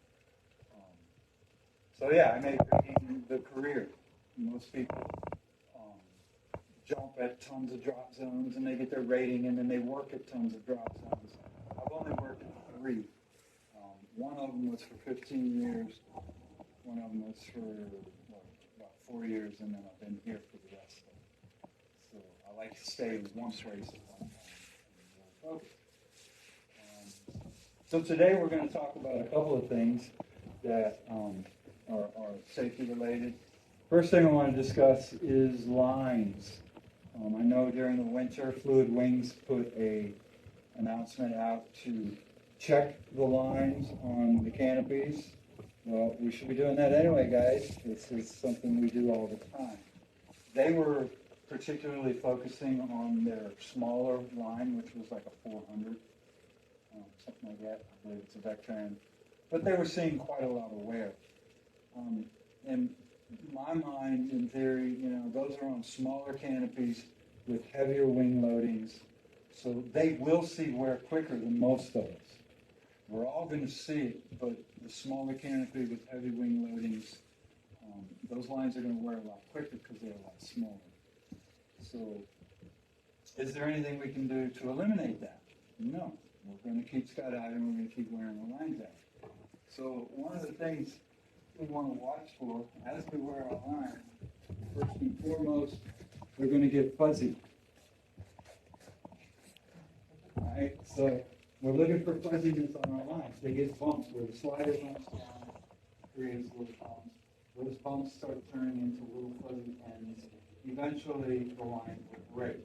So yeah, I made rigging the career. Most people jump at tons of drop zones and they get their rating and then they work at tons of drop zones. I've only worked at 3. One of them was for 15 years. One of them was for about 4 years, and then I've been here for the rest of it. So I like to stay in one place at one time. So today we're going to talk about a couple of things that are safety related. First thing I want to discuss is lines. I know during the winter, Fluid Wings put an announcement out to check the lines on the canopies. Well, we should be doing that anyway, guys. This is something we do all the time. They were particularly focusing on their smaller line, which was like a 400, something like that. I believe it's a Vectran. But they were seeing quite a lot of wear. In my mind, in theory, those are on smaller canopies with heavier wing loadings. So they will see wear quicker than most of us. We're all going to see it, but the smaller canopy with heavy wing loadings, those lines are going to wear a lot quicker because they're a lot smaller. So, is there anything we can do to eliminate that? No. We're going to keep skydiving, we're going to keep wearing the lines out. So, one of the things we want to watch for as we wear our line, first and foremost, they're going to get fuzzy. All right, so we're looking for fuzziness on our lines. They get bumps where the slider bumps down, creates little bumps. Those bumps start turning into little fuzzy ends. Eventually, the line will break.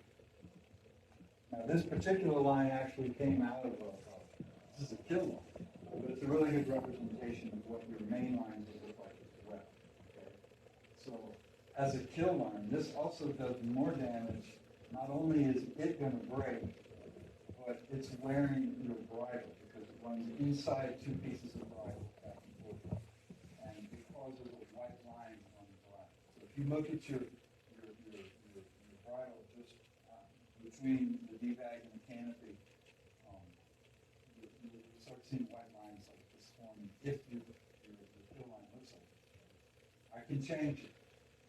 Now, this particular line actually came out of this is a kill line, but it's a really good representation of what your main lines will look like as well. Okay? So, as a kill line, this also does more damage. Not only is it going to break, but it's wearing your bridle because it runs inside 2 pieces of bridle back and forth. And it causes a white line on the bridle. So if you look at your bridle just between the D-bag and the canopy, you start seeing white lines like this forming if your kill line looks like it. I can change it.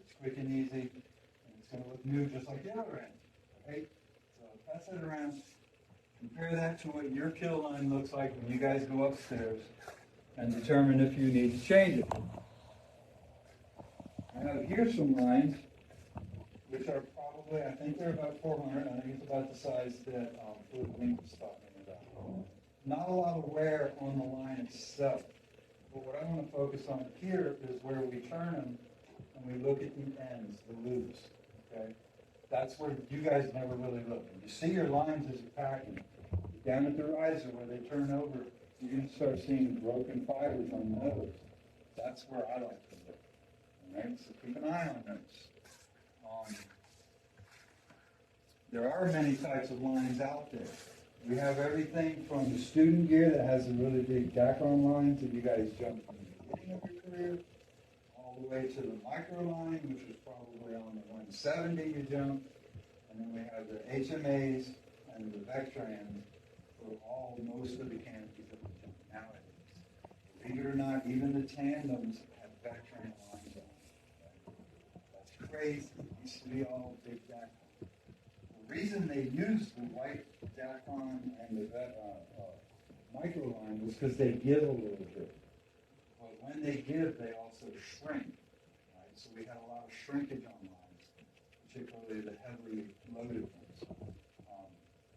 It's quick and easy, and it's going to look new just like the other end. Right? So pass it around. Compare that to what your kill line looks like when you guys go upstairs and determine if you need to change it. Now here's some lines which are probably, I think they're about 400. I think it's about the size that Fluid Wings was talking about. Not a lot of wear on the line itself. But what I want to focus on here is where we turn them and we look at the ends, the loops. Okay? That's where you guys never really look. When you see your lines as you're packing, down at the riser where they turn over, you're going to start seeing broken fibers on those. That's where I like to look. All right, so keep an eye on those. There are many types of lines out there. We have everything from the student gear that has the really big Dacron lines that you guys jump from the beginning of your career, all the way to the micro line, which was probably on the 170 you jump, and then we have the HMAs and the Vectrans for most of the canopies that we jump nowadays. Believe it or not, even the tandems have Vectran lines on. That's crazy. It used to be all big Dacron. The reason they used the white Dacron and the micro line was because they give a little bit. But when they give, they also shrink. Right? So we had a lot of shrinkage on lines, particularly the heavily loaded ones.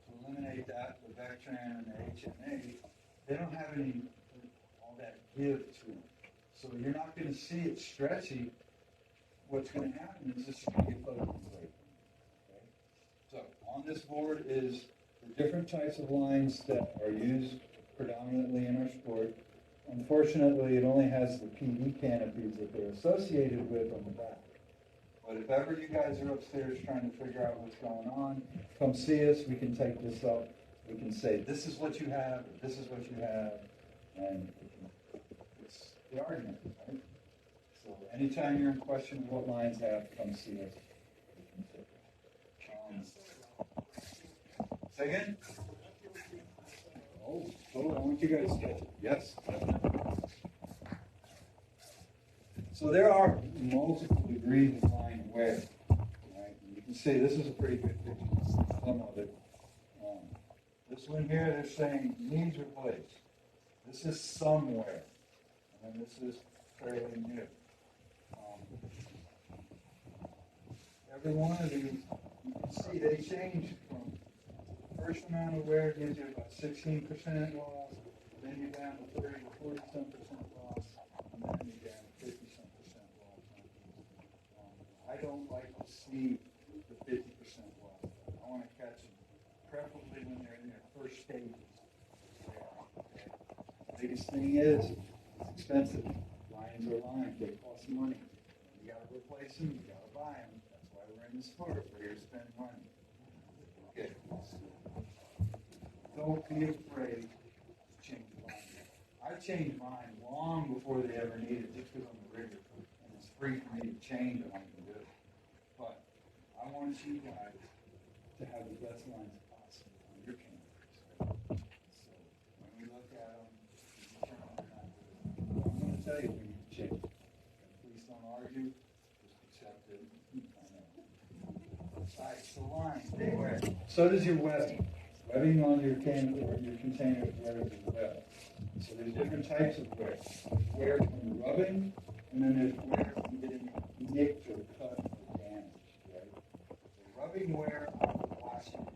To eliminate that, the Vectran and the HMA, they don't have all that give to them. So you're not going to see it stretchy. What's going to happen is this is going to get floating weight. Okay? So on this board is the different types of lines that are used predominantly in our sport. Unfortunately, it only has the PD canopies that they're associated with on the back. But if ever you guys are upstairs trying to figure out what's going on, come see us. We can take this up. We can say, this is what you have, or this is what you have. And we can the argument, right? So anytime you're in question of what lines have, come see us. Say again? Oh, I want you guys to sketch it. Yes. So there are multiple degrees of line wear. Right? And you can see this is a pretty good picture. Some of it. This one here, they're saying needs replaced. This is somewhere. And then this is fairly new. Every one of these, you can see they change from first amount of wear gives you about 16% loss, then you're down to 30 to 40% loss, and then you're down to 50% loss. I don't like to see the 50% loss. I want to catch them, preferably when they're in their first stages. Okay. The biggest thing is, it's expensive. Lines are lines, they cost money. You got to replace them, you got to buy them. That's why we're in the sport, we're here to spend money. Okay. Don't be afraid to change mine. I changed mine long before they ever needed it, just because I'm a rigger. And it's free for me to change them, I can do it. But I want you guys to have the best lines possible on your campers. So when we look at them, I'm going to tell you we need to change. Please don't argue, just accept it. All right, so lines, they wear. So does your webbing. Webbing on your can or your container is wear as well. So there's different types of wear. There's wear from rubbing, and then there's wear from getting nicked or cut or damaged, right? The rubbing wear are washing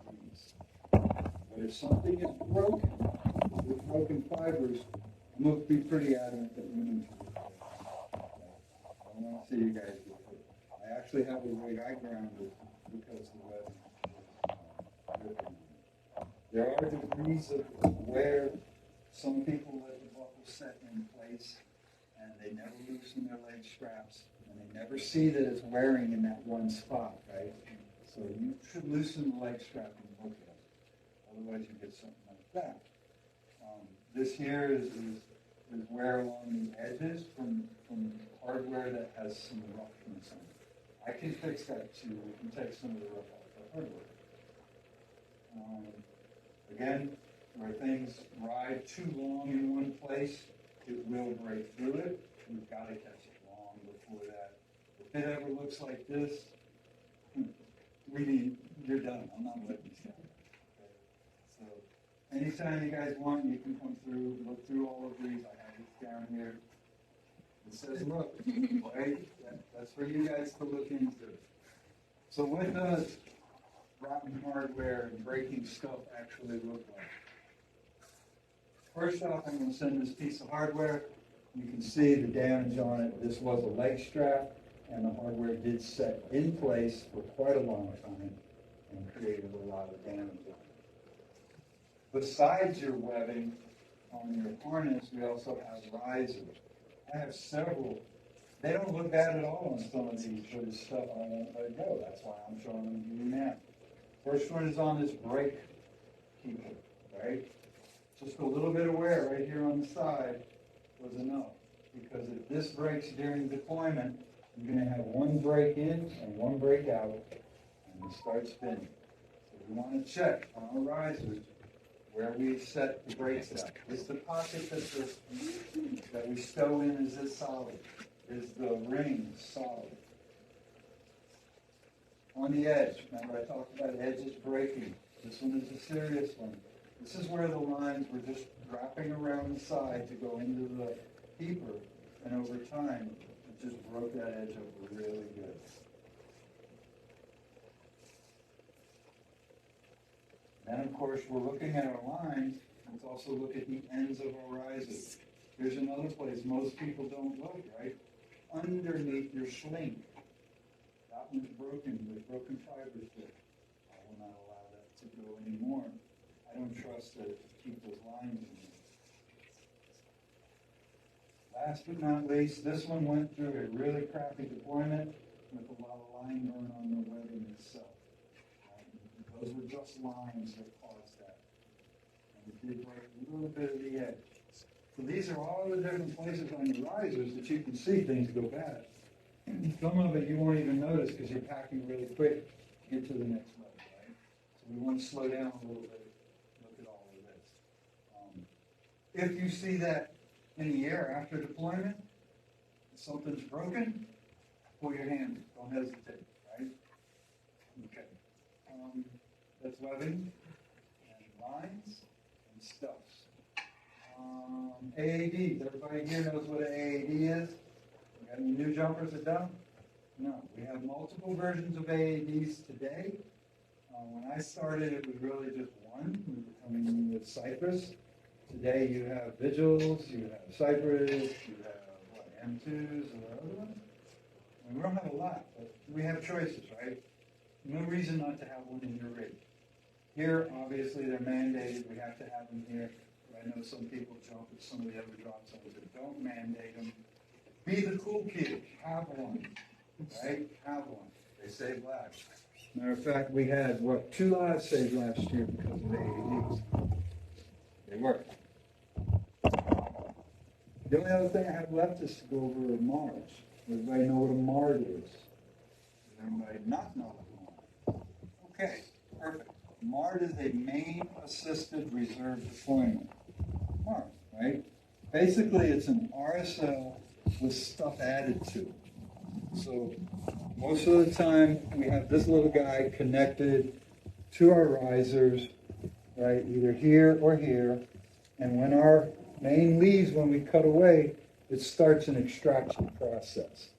grease. But if something is broken, with broken fibers, I'm going to be pretty adamant that we need to repair it. Okay? I don't want to see you guys get hurt. I actually have a rig I grounded because the webbing was ripping. There are degrees of wear. Some people let the buckle set in place and they never loosen their leg straps and they never see that it's wearing in that one spot, right? So you should loosen the leg strap and look at it. Otherwise you get something like that. This here is wear along the edges from hardware that has some roughness on it. I can fix that too. We can take some of the rough off the hardware. Again, where things ride too long in one place, it will break through it. We've got to catch it long before that. If it ever looks like this, you're done. I'm not letting this down. Okay? So, anytime you guys want, you can come through, look through all of these. I have this down here. It says look, right? That's for you guys to look into. So what does rotten hardware and breaking stuff actually look like? First off, I'm going to send this piece of hardware. You can see the damage on it. This was a leg strap, and the hardware did set in place for quite a long time and created a lot of damage on it. Besides your webbing on your harness, we also have risers. I have several. They don't look bad at all on some of these, but it's stuff I won't let go. That's why I'm showing them to you now. First one is on this brake keeper, right? Just a little bit of wear right here on the side was enough. Because if this breaks during deployment, you're going to have one brake in and one brake out, and you start spinning. So we want to check on our risers where we set the brakes out. Is the pocket that we stow in, is this solid? Is the ring solid? On the edge, remember I talked about edges breaking. This one is a serious one. This is where the lines were just wrapping around the side to go into the keeper, and over time, it just broke that edge up really good. Then, of course, we're looking at our lines. Let's also look at the ends of our risers. Here's another place most people don't look, right? Underneath your sling. That one's broken. There's broken fibers there. I will not allow that to go anymore. I don't trust that to keep those lines in there. Last but not least, this one went through a really crappy deployment with a lot of line burn on the webbing itself. Those were just lines that caused that. And it did break a little bit of the edge. So these are all the different places on your risers that you can see things go bad. Some of it you won't even notice because you're packing really quick to get to the next level, right? So we want to slow down a little bit, look at all of this. If you see that in the air after deployment, something's broken, pull your hand, don't hesitate, right? Okay. That's webbing and lines and stuffs. AADs, everybody here knows what an AAD is? We got any new jumpers that don't? No, we have multiple versions of AADs today. When I started, it was really just one. We were coming in with Cypress. Today you have Vigils, you have Cypress, you have M2s or other ones. I mean, we don't have a lot, but we have choices, right? No reason not to have one in your rig. Here, obviously, they're mandated. We have to have them here. I know some people jump at some of the other drop zones that don't mandate them. Be the cool kid. Have one, right? Have one. They save lives. Matter of fact, we had, 2 lives saved last year because of AADs. They work. The only other thing I have left is to go over Mars. Everybody know what a MARD is? Does everybody not know what a MARD is? Okay, perfect. MARD is a main assisted reserve deployment. MARD, right? Basically, it's an RSL with stuff added to it. So most of the time, we have this little guy connected to our risers, right? Either here or here. And when our main leaves, when we cut away, it starts an extraction process.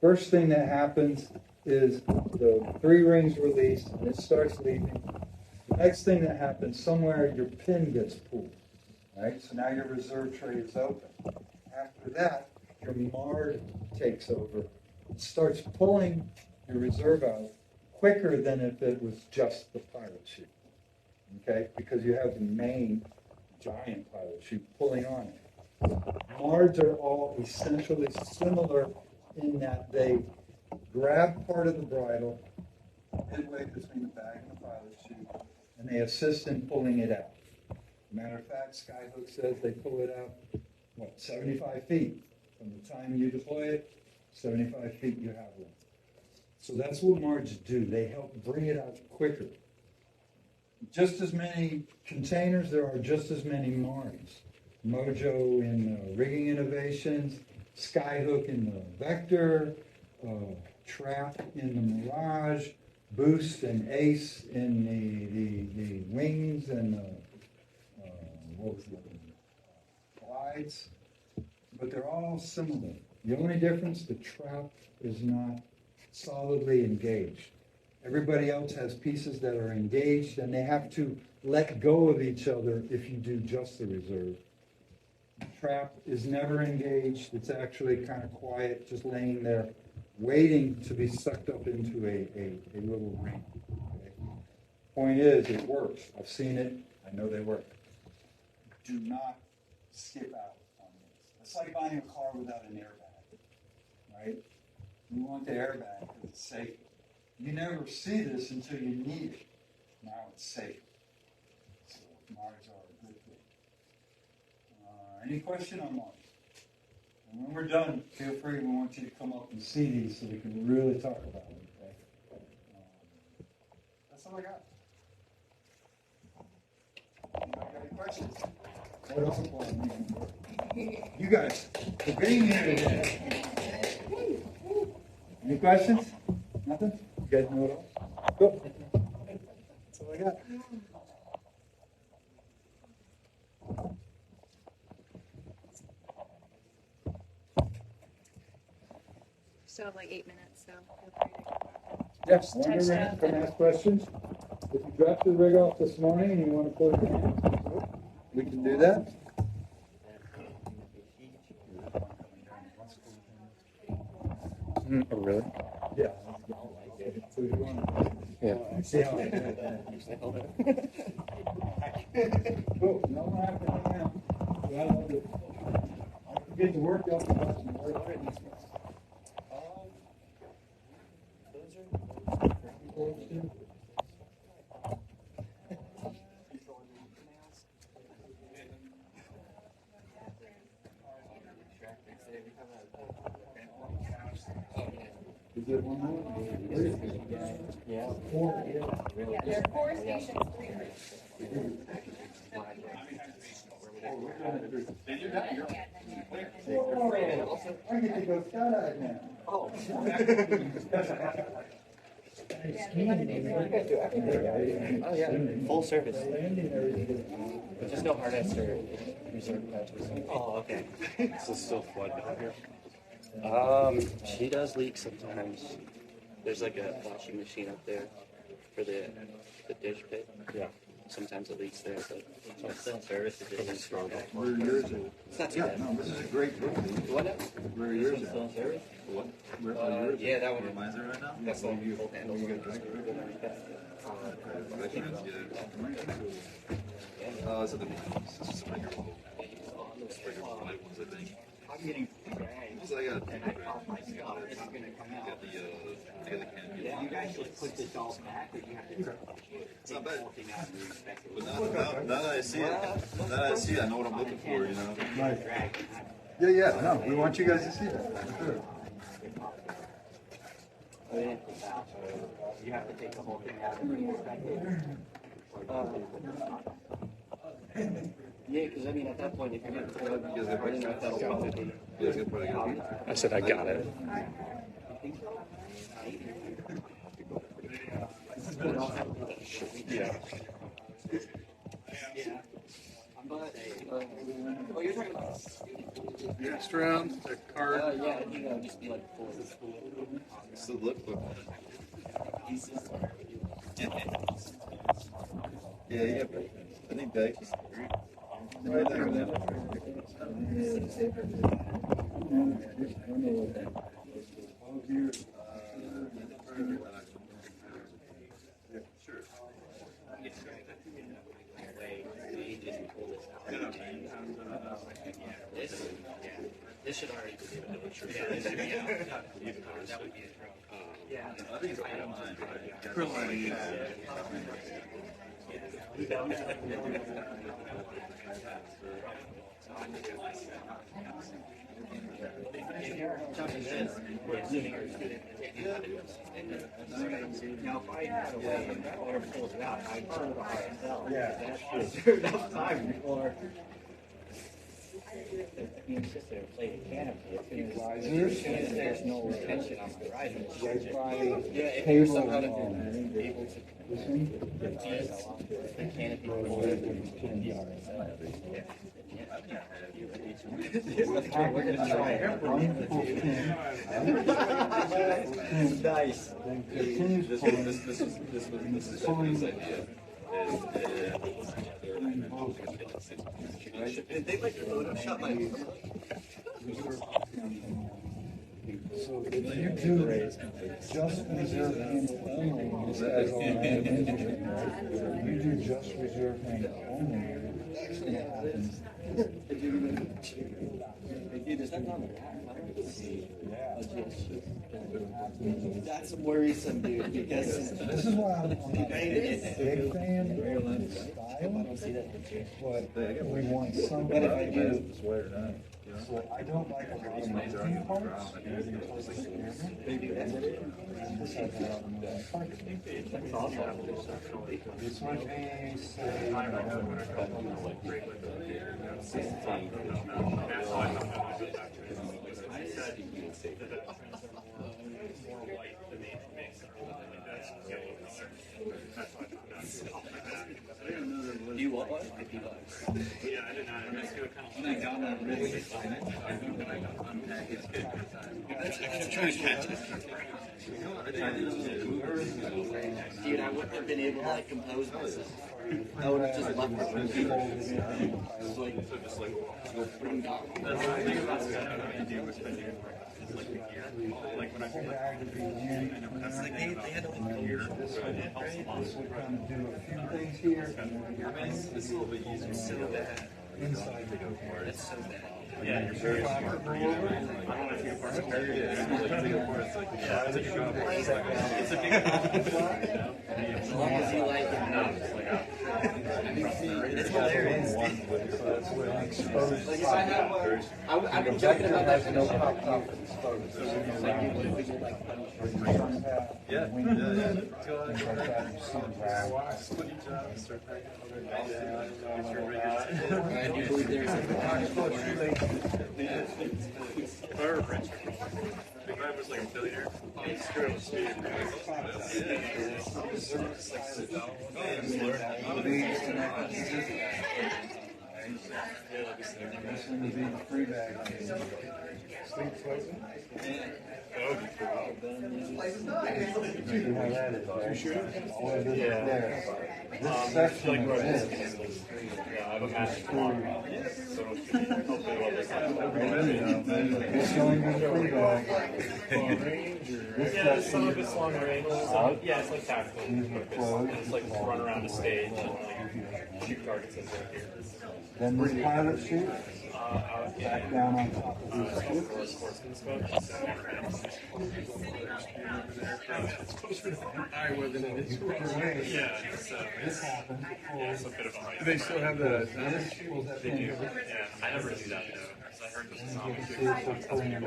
First thing that happens is the 3 rings release and it starts leaving. The next thing that happens, somewhere your pin gets pulled, right? So now your reserve tray is open. After that, your MARD takes over and starts pulling your reserve out quicker than if it was just the pilot chute, okay? Because you have the main giant pilot chute pulling on it. MARDs are all essentially similar in that they grab part of the bridle midway between the bag and the pilot chute, and they assist in pulling it out. Matter of fact, Skyhook says they pull it out, 75 feet. From the time you deploy it, 75 feet you have one. So that's what MARDs do. They help bring it out quicker. Just as many containers, there are just as many MARDs. Mojo in rigging innovations, Skyhook in the Vector, Trap in the Mirage, Boost and Ace in the wings and what was the other one? Glides. But they're all similar. The only difference, the Trap is not solidly engaged. Everybody else has pieces that are engaged and they have to let go of each other if you do just the reserve. The Trap is never engaged. It's actually kind of quiet, just laying there, waiting to be sucked up into a little ring. Okay? Point is, it works. I've seen it. I know they work. Do not skip out on this. It's like buying a car without an airbag, right? You want the airbag because it's safer. You never see this until you need it. Now it's safe. So MARDs are a good thing. Any question on MARDs? And when we're done, feel free. We want you to come up and see these so we can really talk about them. Okay? That's all I got. Anybody got any questions? What else for me? You guys, for being here today. Any questions? Nothing? You guys know it all? Cool. That's all I got. Still have like 8 minutes, so feel free to. Yes, one more minute, come ask questions. If you dropped your rig off this morning and you want to pull it in, we can do that. Oh, really? Yeah. Yeah. See how I do it. Cool. No one have to hang out. I love it. I get to work out the bus and work it. get one more? Yeah. Yeah, there are 4 stations, 3 Whoa, I get to go skydive now. Oh. Oh, yeah, full service. Just no hard ass or reserve patches. Oh, okay. This is still flood down here. She does leak sometimes. There's like a washing machine up there for the dish pit. Yeah. Sometimes it leaks there, but it's still in service. It just strong. Where are yours at? It's not too Yeah, bad. no, this is a great book. What? Where are yours Still in at? service? What? Where are yours Yeah, that one. Mine's right now? That's the one you hold handles. I can't see it. Oh, it's at the beach. It's just a regular little, just regular white ones, I think. I'm getting So I got, and I thought my stuff is gonna come I out. got the canopy. Yeah, you guys just put this all back, or you have to It's not bad. take out and respect it. But now that I see it, I know what I'm looking for, you know? Nice. Yeah, no, we want you guys to see that. Sure. You have to take the whole thing out and respect it. Yeah, because I mean, at that point, if you're going to pull it, I don't know if that'll probably be. You guys can probably get it. I said I got it. Yeah. Yeah. But, oh, you're talking about. Next round, the card. Yeah, I think that would just be like full of school. It's the lip book. Yeah, you got, I think Dex. Right there with This should already be able to show. Yeah, that would be a throw. Yeah, I think it's okay on mine. Now, if I had a way or pulled it out, I'd pull the RSL. Yeah. That's enough time before. You can sit there and play the canopy. As soon as there's no tension on my riser, it's just yeah, if you're somehow able to get the RSL off the canopy before the RSL. We're gonna try it. Nice. This is Stephanie's idea. Did they like Photoshop my So if you do just reserve handle only, as on an engine, right? You do just reserve handle only, actually happens. That's worrisome, dude, because This is why I'm not a big fan of the style, but we want some. But if I do, So I don't like a lot of mounting parts. This would be, say, do you want one? $50. Yeah, I did not. When I got that, really excited. I'm trying to catch it. Dude, I wouldn't have been able to like compose myself. I would have just left it. It's like, go bring down. That's the thing about Skydive I do with spending like the gear. Like when I feel like that's like they had to like gear. This would kind of do a few things here. It's a little bit easier. It's so bad. Inside the It's so bad. Yeah, you're very smart for you. I don't want to take apart the carrier. Yeah, it's a big problem. As long as you like it enough. It's hilarious. So that's where it exposed. Like if I had one, I've been joking about that for no pop exposed. So it's like you would like punch. Yeah. Things like that, you see the ground. I do believe there's If I were rich, if I was like a billionaire, I'd screw up speed. This one would be the free bag. Sleep floating? That would be cool. You see how that is, right? Sure? All of this is there. This section Like where is it this. is. Yeah, I have a massive one. So hopefully we'll just This going to the free bag. This yeah, some section of it's long range. Yeah, it's like tactical. these are closed. It's like run around the stage and like shoot targets as they're here. Then this pilot chute, back down on top of these chutes. Yeah, This happens. it's a bit of a height. Do they still have the? They do. Yeah, I never do that though. Because I heard this is not You see it's pulling in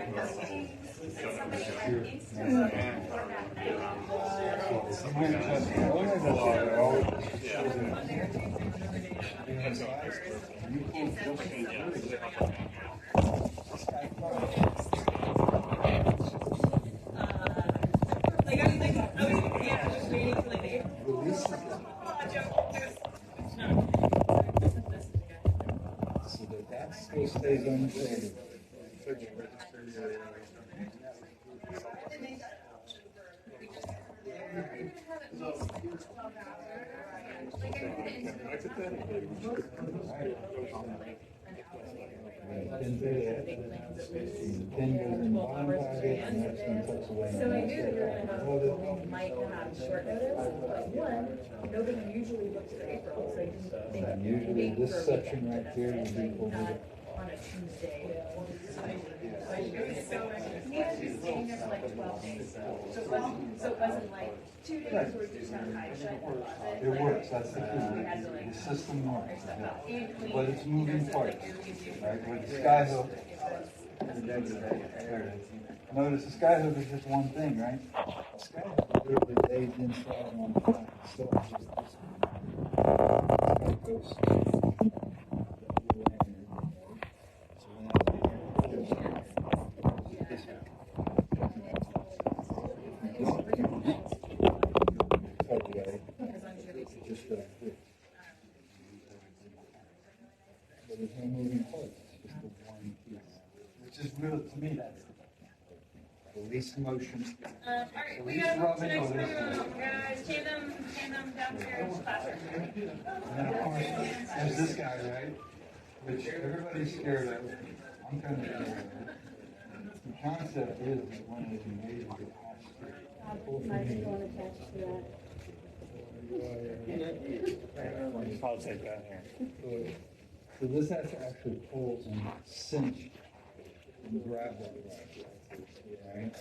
so that still stays unshaded. So I knew that we were gonna have, we might have short notice, but one, nobody usually books for April, so I didn't think. And usually maybe this for a section weekend, right here but would be like over not the- on a Tuesday. So we had to be staying there for like 12 days, so it wasn't like 2 days where we just kind of hide shut and closet. It works, that's the We had to key. like The system figure works. stuff out and clean. But it's moving So parts, like you're easier. right? With the skyhook, there it is. Notice the skyhook is just one thing, right? The skyhook literally lays inside on the top. So it's just this one. Like this. So when I was here, this way. Cut away. Just for that quick. But there's no moving parts, it's just the one piece. Which is real, to me, that's the least motion. Alright, we got to the next room, guys, tandem downstairs classroom. And then of course, there's this guy, right? Which everybody's scared of. I'm kind of scared of it. The concept is that when it's engaged, it has to. I'll take that here. So this has to actually pull and cinch and grab that right?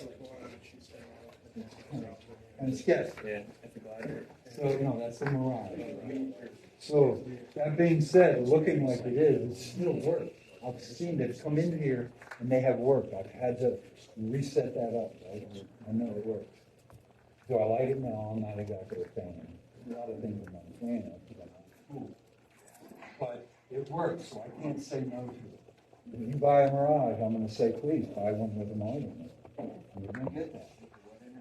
And it's sketch. Yeah, it's a glider. So, that's a mirage. So, that being said, looking like it is, it still works. I've seen it come in here and they have worked. I've had to reset that up. Right? I know it works. Do I like it? No, I'm not exactly a fan. A lot of things I'm not a fan of because I'm not cool. But it works, so I can't say no to it. If you buy a Mirage, I'm going to say, please buy one with a Mars in it. You're going to get that.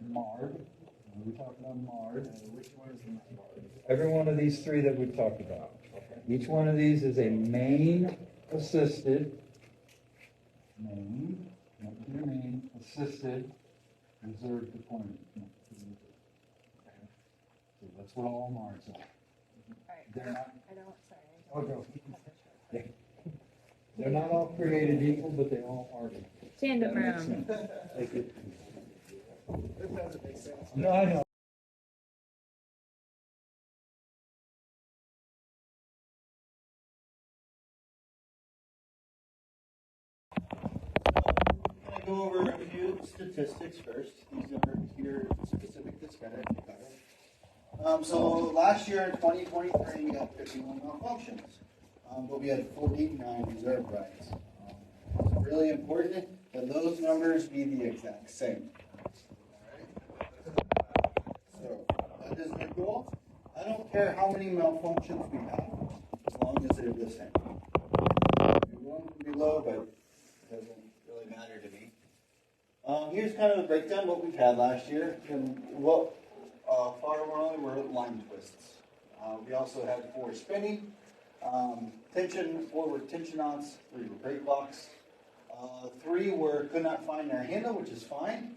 Mars. We talked about Mars. Which one is the Mars? Every one of these three that we've talked about. Each one of these is a main assisted, main assisted reserve deployment. So that's what all Mars are. They're not. Oh, go. They're not all created equal, but they all are equal. Tandem room. No, I know. I'm going to go over a few statistics first. These are here specific to Skydive. So last year in 2023, we had 51 malfunctions. but we had 49 reserve rides. It's really important that those numbers be the exact same. So that is the goal. I don't care how many malfunctions we have, as long as they're the same. One can be low, but it doesn't really matter to me. Here's kind of the breakdown of what we've had last year. And what far more were line twists. We also had 4 spinning, tension, 4 were tension knots, 3 were break locks. 3 were could not find their handle, which is fine.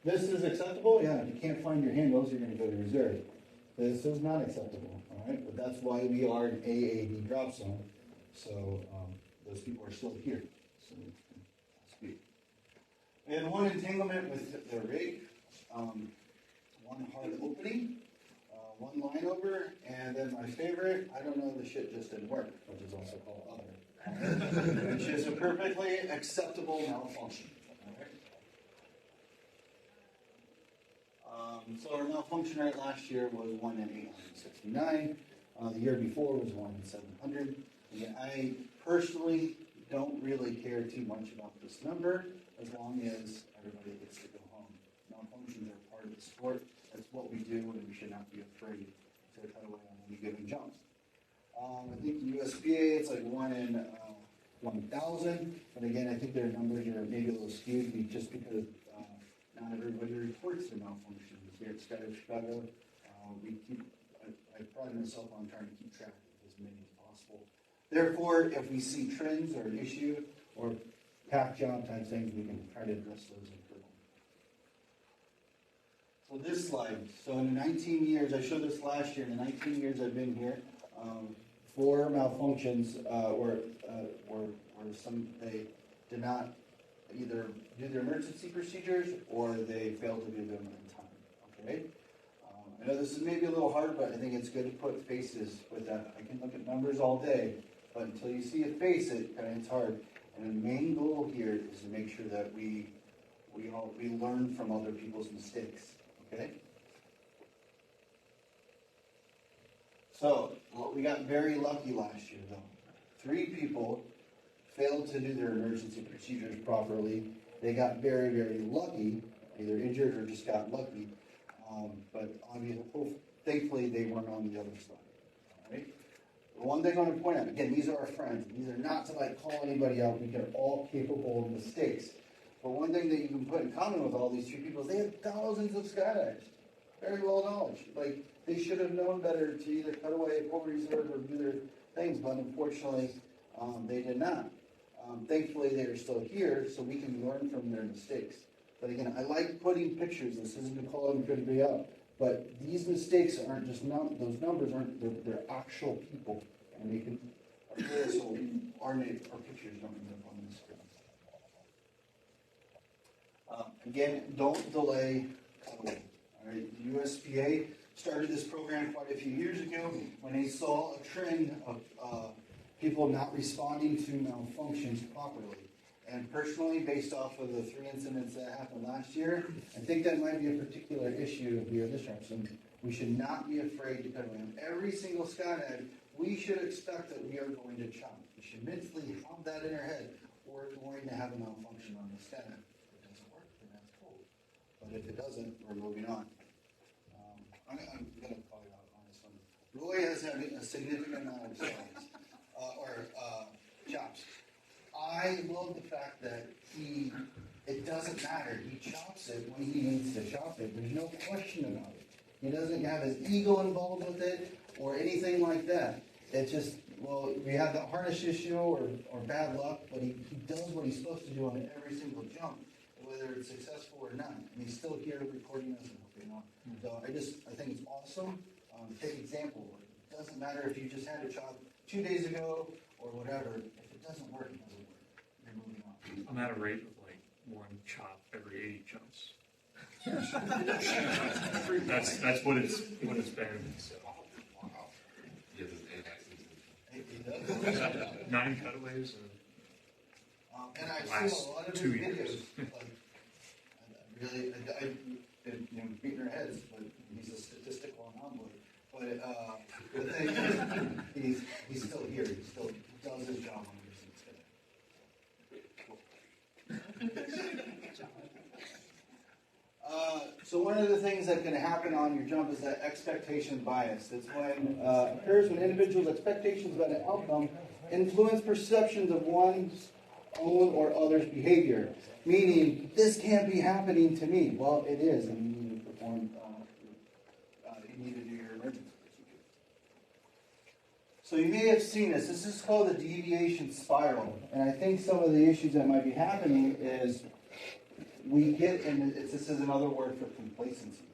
This is acceptable. Yeah, if you can't find your handles, you're going to go to reserve. This is not acceptable. All right, but that's why we are an AAD drop zone. So those people are still here. So that's good. We had 1 entanglement with the rig, 1 hard opening, 1 line over, and then my favorite, I don't know, the shit just didn't work, which is also called other, which is a perfectly acceptable malfunction. So our malfunction rate last year was 1 in 869. The year before was 1 in 700. Again, I personally don't really care too much about this number as long as everybody gets to go home. Malfunctions are part of the sport. That's what we do, and we should not be afraid to cut away on any given jump. I think the USPA, it's like 1 in 1,000. But again, I think their numbers are maybe a little skewed just because not everybody reports their malfunctions. Here at Skydive Chicago, I pride myself on trying to keep track of as many as possible. Therefore, if we see trends or an issue or pack job type things, we can try to address those and improve them. So this slide, so in the 19 years, I showed this last year, in the 19 years I've been here, 4 malfunctions were they did not either do their emergency procedures or they failed to do them in time. Okay? I know this is maybe a little hard, but I think it's good to put faces with that. I can look at numbers all day, but until you see a face, it's hard. And the main goal here is to make sure that we learn from other people's mistakes. Okay? So, we got very lucky last year, though. 3 people failed to do their emergency procedures properly. They got very, very lucky, either injured or just got lucky. But thankfully, they weren't on the other side. All right? The one thing I want to point out, again, these are our friends. These are not to call anybody out. We are all capable of mistakes. But one thing that you can put in common with all these 3 people is they have thousands of skydives. Very well knowledge. They should have known better to either cut away, pull reserve, or do their things. But unfortunately, they did not. Thankfully, they are still here, so we can learn from their mistakes. But again, I like putting pictures. This isn't to call everybody out. But these mistakes aren't just those numbers aren't, they're actual people. And they can, so our pictures don't end up on the screen. Again, don't delay cutaway. All right, the USPA started this program quite a few years ago when they saw a trend of people not responding to malfunctions properly. And personally, based off of the 3 incidents that happened last year, I think that might be a particular issue here at this Jefferson. We should not be afraid to cut away. On every single skydive, we should expect that we are going to chop. We should mentally have that in our head. We're going to have a malfunction on the skydive. If it doesn't work, then that's cool. But if it doesn't, we're moving on. I'm going to call you out on this one. Roy has had a significant amount of slides, chops. I love the fact that it doesn't matter. He chops it when he needs to chop it. There's no question about it. He doesn't have his ego involved with it or anything like that. It's just, we have that harness issue or bad luck, but he does what he's supposed to do on every single jump, whether it's successful or not. And he's still here recording us and helping out. So I think it's awesome. Take example. It doesn't matter if you just had a chop 2 days ago or whatever. If it doesn't work, it doesn't work. You're moving on. I'm at a rate of 1 chop every 80 jumps. that's what it's been. So. 9 cutaways and I've last seen a lot of 2 his years. videos. I've beating our heads, but he's a statistical anomaly. But the thing is, he's still here. He still does his job on your seats today. So one of the things that can happen on your jump is that expectation bias. It's when occurs when individuals' expectations about an outcome influence perceptions of one's own or others' behavior. Meaning, this can't be happening to me. Well, it is, and you need to perform. You need to do your emergency procedure. So you may have seen this. This is called the deviation spiral, and I think some of the issues that might be happening is we get, and this is another word for complacency.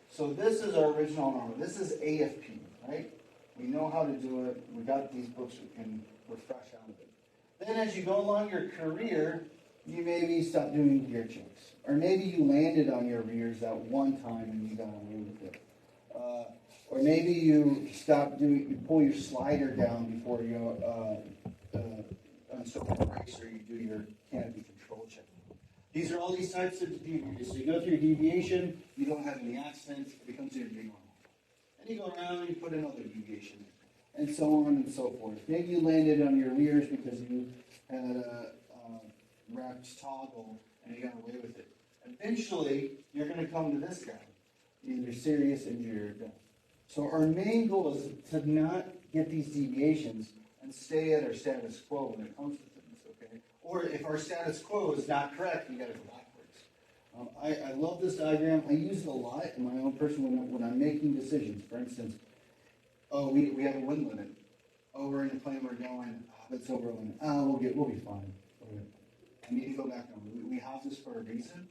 So this is our original normal. This is AFP, right? We know how to do it. We got these books we can refresh out of it. Then as you go along your career, you maybe stop doing gear checks. Or maybe you landed on your rears that one time and you got away with it. Or maybe you you pull your slider down before you unstop the brakes or you do your canopy control check. These are all these types of deviations. So you go through your deviation, you don't have any accidents, it becomes your new normal. And you go around and you put another deviation, and so on and so forth. Maybe you landed on your rears because you had a wrapped toggle and you got away with it. Eventually, you're going to come to this guy, either serious injury or death. So our main goal is to not get these deviations and stay at our status quo when it comes to things, okay? Or if our status quo is not correct, you got to go backwards. I love this diagram. I use it a lot in my own personal when I'm making decisions. For instance, we have a wind limit. We're in a plane, we're going, it's over a limit. We'll be fine. I need to go back on. We have this for a reason.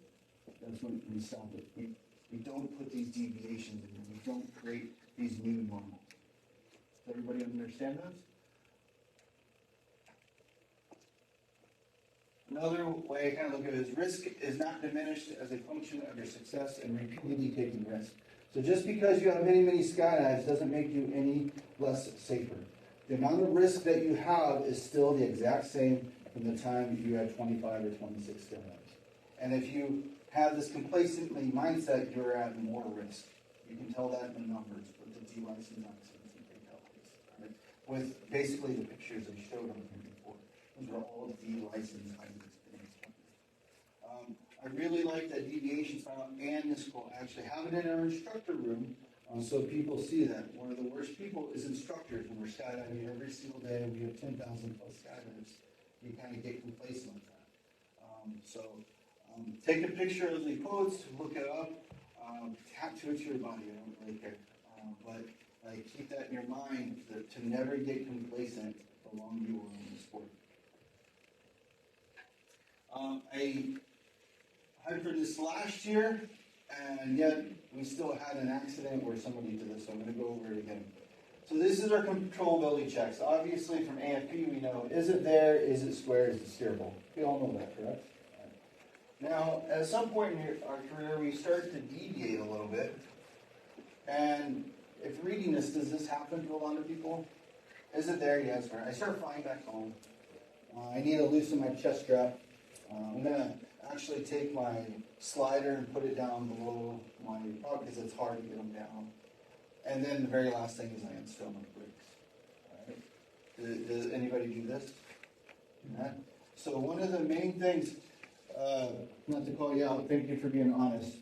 That's when we stop it. We don't put these deviations in. We don't create these new normals. Does everybody understand those? Another way I kind of look at it is risk is not diminished as a function of your success in repeatedly taking risks. So just because you have many, many skydives doesn't make you any less safer. The amount of risk that you have is still the exact same from the time you had 25 or 26 skydives. And if you have this complacently mindset, you're at more risk. You can tell that in the numbers with the D-license accidents and fatalities. Right? With basically the pictures I showed on here before. Those are all D-license items. I really like that deviation file and this quote. I actually have it in our instructor room so people see that. One of the worst people is instructors. When we're skydiving every single day, we have 10,000 plus skydives. You kind of get complacent with that. Take a picture of the quotes, look it up, tattoo it to your body. I don't really care. But keep that in your mind to never get complacent the longer you are in the sport. I hyped this last year, and yet we still had an accident where somebody did this, so I'm going to go over it again. So this is our controllability checks. ObviousFrom AFP, we know, is it there, is it square, is it steerable? We all know that, correct? Right. Now, at some point in our career, we start to deviate a little bit, and if reading this, does this happen to a lot of people? Is it there? Yes. Right. I start flying back home. I need to loosen my chest strap. I'm going to actually take my slider and put it down below my prop because it's hard to get them down. And then the very last thing is I install my brakes. Right? Does anybody do this? Right? So one of the main things, not to call you out, thank you for being honest.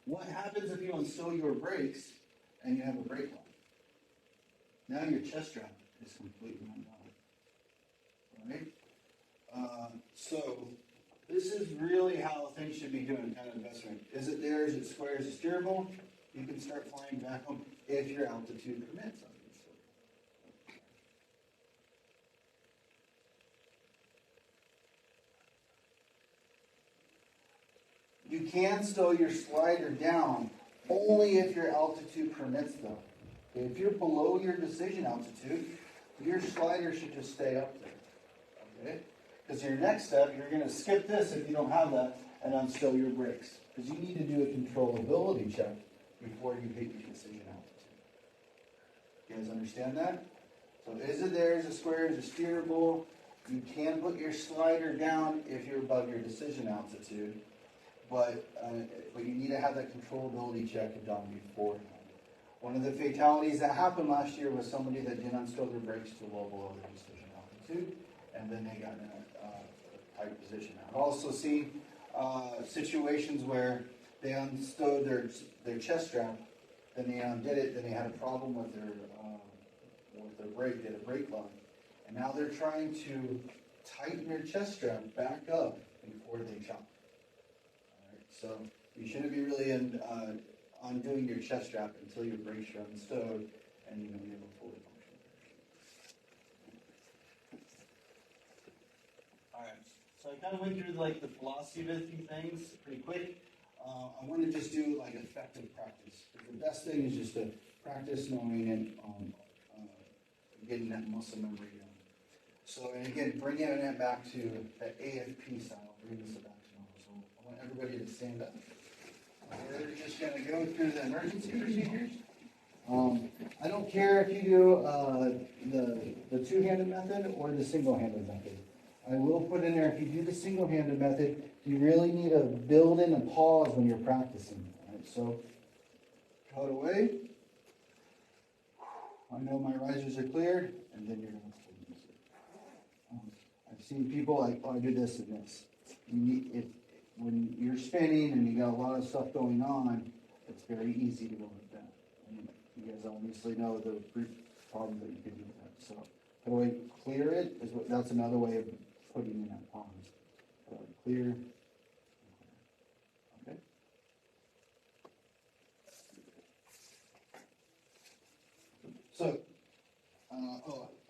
What happens if you install your brakes and you have a brake line? Now your chest strap is completely undone. Right? So this is really how things should be doing kind of investment. Is it there? Is it square? Is it steerable? You can start flying back home if your altitude permits, obviously. You can stow your slider down only if your altitude permits, though. If you're below your decision altitude, your slider should just stay up there. Okay? Because your next step, you're going to skip this if you don't have that and unstow your brakes. Because you need to do a controllability check before you hit your decision altitude. You guys understand that? So is it there? Is it square? Is it steerable? You can put your slider down if you're above your decision altitude. But you need to have that controllability check done beforehand. One of the fatalities that happened last year was somebody that didn't unstow their brakes to well below their decision altitude, and then they got in a tight position. I've also seen situations where they unstowed their chest strap, then they undid it, then they had a problem with their brake, they had a brake line, and now they're trying to tighten their chest strap back up before they jump. All right, so you shouldn't be really undoing your chest strap until your brakes are unstowed and you're going to be able to fully function. Alright, so I kind of went through like the philosophy of a few things pretty quick. I want to just do like effective practice. The best thing is just to practice knowing and getting that muscle memory down. So, and again, bringing it back to that AFP style, bring this back to normal. So I want everybody to stand up. We're just going to go through the emergency procedures. I don't care if you do the two-handed method or the single-handed method. I will put in there, if you do the single-handed method, you really need to build in a pause when you're practicing. All right, so, cut away. I know my risers are cleared, and then you're going to pull these. I've seen people like, oh, I do this and this. When you're spinning and you got a lot of stuff going on, it's very easy to go like that. And you guys obviously know the problem that you could do with that. So, cut away, clear it is that's another way of putting in that pause. Clear. Okay. So,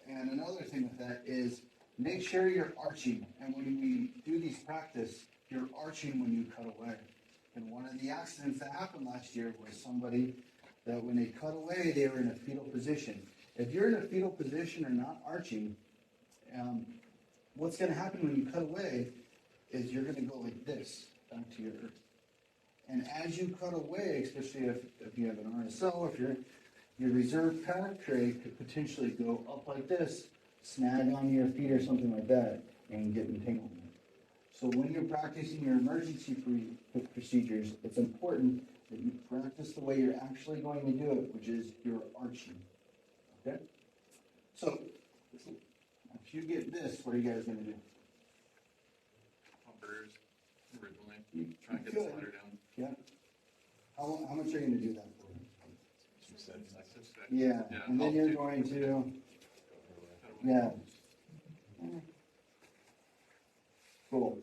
and another thing with that is make sure you're arching. And when we do these practice, you're arching when you cut away. And one of the accidents that happened last year was somebody that when they cut away, they were in a fetal position. If you're in a fetal position or not arching, what's going to happen when you cut away is you're going to go like this, back to your earth. And as you cut away, especially if you have an RSO, if your reserve pack tray could potentially go up like this, snag on your feet or something like that, and get entangled. So when you're practicing your emergency procedures, it's important that you practice the way you're actually going to do it, which is your arching. Okay? So, if you get this, what are you guys going to do? Bumpers, originally. Try and get the slider down. Yeah. How much are you going to do that for? 2 seconds. Yeah. And then you're going to, yeah. Cool.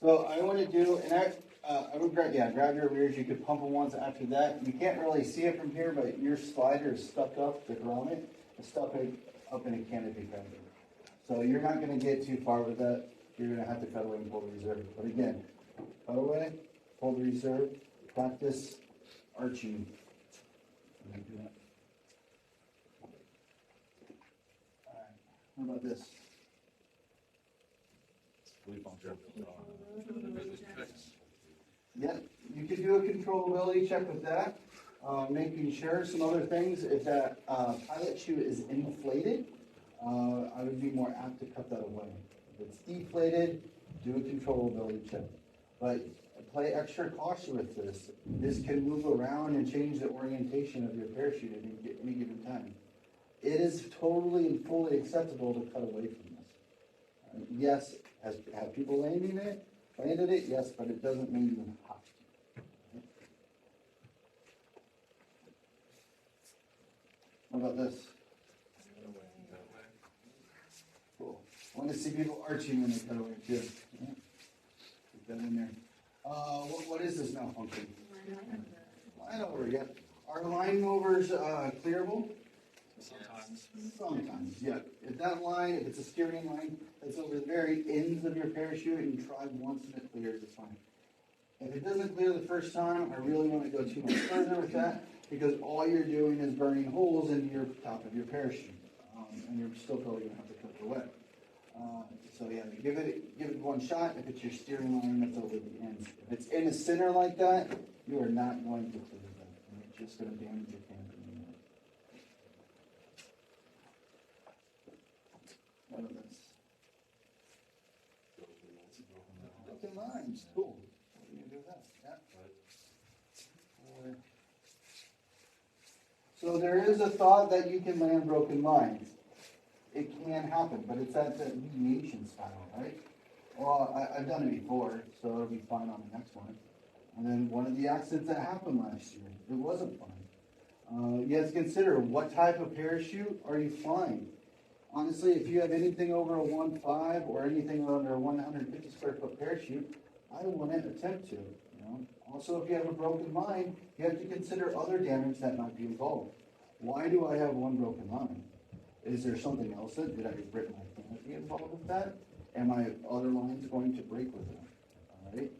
So I want to do, and I would grab your rears. You could pump them once after that. You can't really see it from here, but your slider is stuck up, the grommet is stuck up in a canopy cover. So you're not going to get too far with that. You're going to have to cut away and pull the reserve. But again, cut away, pull the reserve, practice arching. All right. What about this? Yeah, you could do a controllability check with that. Making sure some other things, if that pilot chute is inflated, I would be more apt to cut that away. If it's deflated, do a controllability check. But play extra caution with this. This can move around and change the orientation of your parachute at any given time. It is totally and fully acceptable to cut away from this. Yes, have people landed it? Yes, but it doesn't mean you have to. What about this? Cool. I want to see people arching when they cut away too. Yeah. Put that in there. What is this malfunction? Line over, yeah. Are line movers clearable? Sometimes, yeah. If that line, if it's a steering line that's over the very ends of your parachute and you try once and it clears, it's fine. If it doesn't clear the first time, I really want to go too much further with that because all you're doing is burning holes into your top of your parachute. And you're still probably going to have to cut it away. So yeah, give it one shot. If it's your steering line that's over the ends. If it's in the center like that, you are not going to clear that. And you're just going to damage your canopy. What are this? Broken lines. Cool. What are you going to do with that? Yeah. So there is a thought that you can land broken lines. It can happen, but it's at the mediation style, right? Well, I've done it before, so it'll be fine on the next one. And then one of the accidents that happened last year, it wasn't fun. You have to consider what type of parachute are you flying. Honestly, if you have anything over a 1.5 or anything under a 150 square foot parachute, I wouldn't attempt to. You know? Also, if you have a broken line, you have to consider other damage that might be involved. Why do I have one broken line? Is there something else that did I rip my canopy involved with that? And my other lines going to break with it? All right.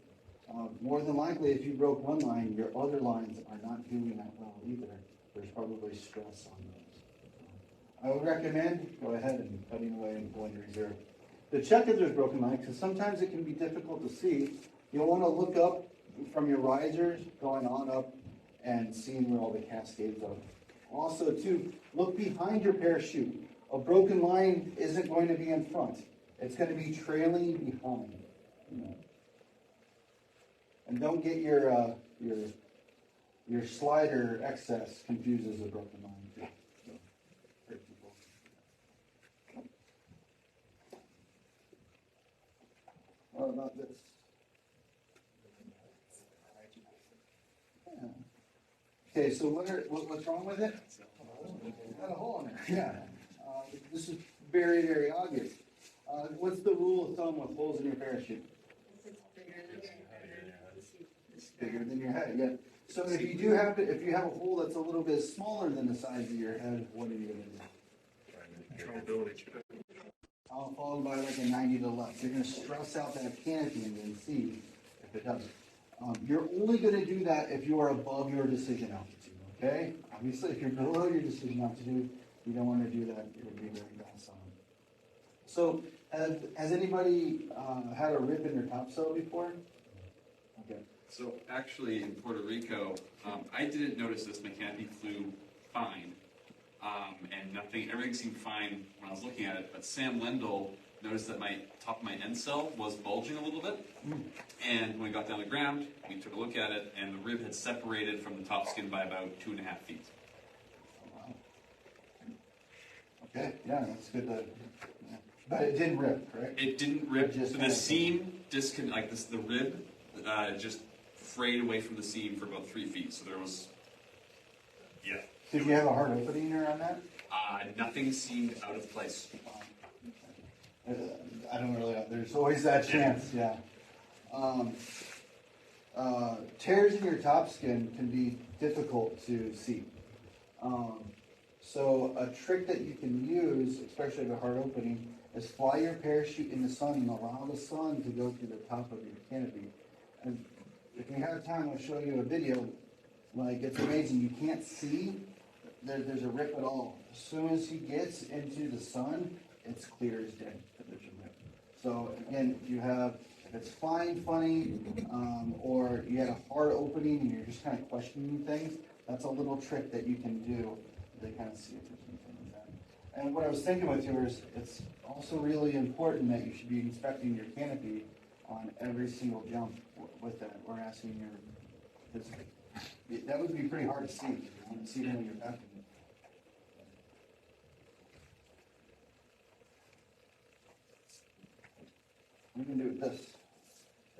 More than likely, if you broke one line, your other lines are not doing that well either. There's probably stress on those. I would recommend go ahead and cutting away and pulling your reserve. To check if there's broken lines, because sometimes it can be difficult to see. You'll want to look up from your risers, going on up, and seeing where all the cascades are. Also, too, look behind your parachute. A broken line isn't going to be in front. It's going to be trailing behind. You know. And don't get your slider excess confused as a broken line. What about this? Yeah. Okay, so what's wrong with it? Got a hole in it. Yeah. This is very, very obvious. What's the rule of thumb with holes in your parachute? It's bigger than your head. Yeah. So if you have a hole that's a little bit smaller than the size of your head, what are you going to do? Controllability. Followed by like a 90 to the left. You're going to stress out that canopy and then see if it does. You're only going to do that if you are above your decision altitude, okay? Obviously, if you're below your decision altitude, you don't want to do that. It would be very fast on. So, has anybody had a rip in their topsail before? Okay. So actually, in Puerto Rico, I didn't notice this. My canopy flew fine. And everything seemed fine when I was looking at it, but Sam Lendl noticed that my top of my end cell was bulging a little bit, and when we got down to the ground, we took a look at it, and the rib had separated from the top skin by about 2.5 feet. Wow. Okay, yeah, that's good. Yeah. But it didn't rip, correct? It didn't rip. Just So the seam the rib just frayed away from the seam for about 3 feet. So there was, yeah. Did you have a hard opening around that? Nothing seemed out of place. I don't really know. There's always that chance, yeah. Tears in your top skin can be difficult to see. So a trick that you can use, especially with a hard opening, is fly your parachute in the sun and allow the sun to go through the top of your canopy. And if we have time, I'll show you a video. Like, it's amazing. You can't see there's a rip at all. As soon as he gets into the sun, it's clear as day that there's a rip. So again, if it's fine, funny, or you had a hard opening and you're just kind of questioning things, that's a little trick that you can do to kind of see if there's anything like that. And what I was thinking with you is, it's also really important that you should be inspecting your canopy on every single jump with that. We're asking that would be pretty hard to see. You want to see it when you're back. We can do this.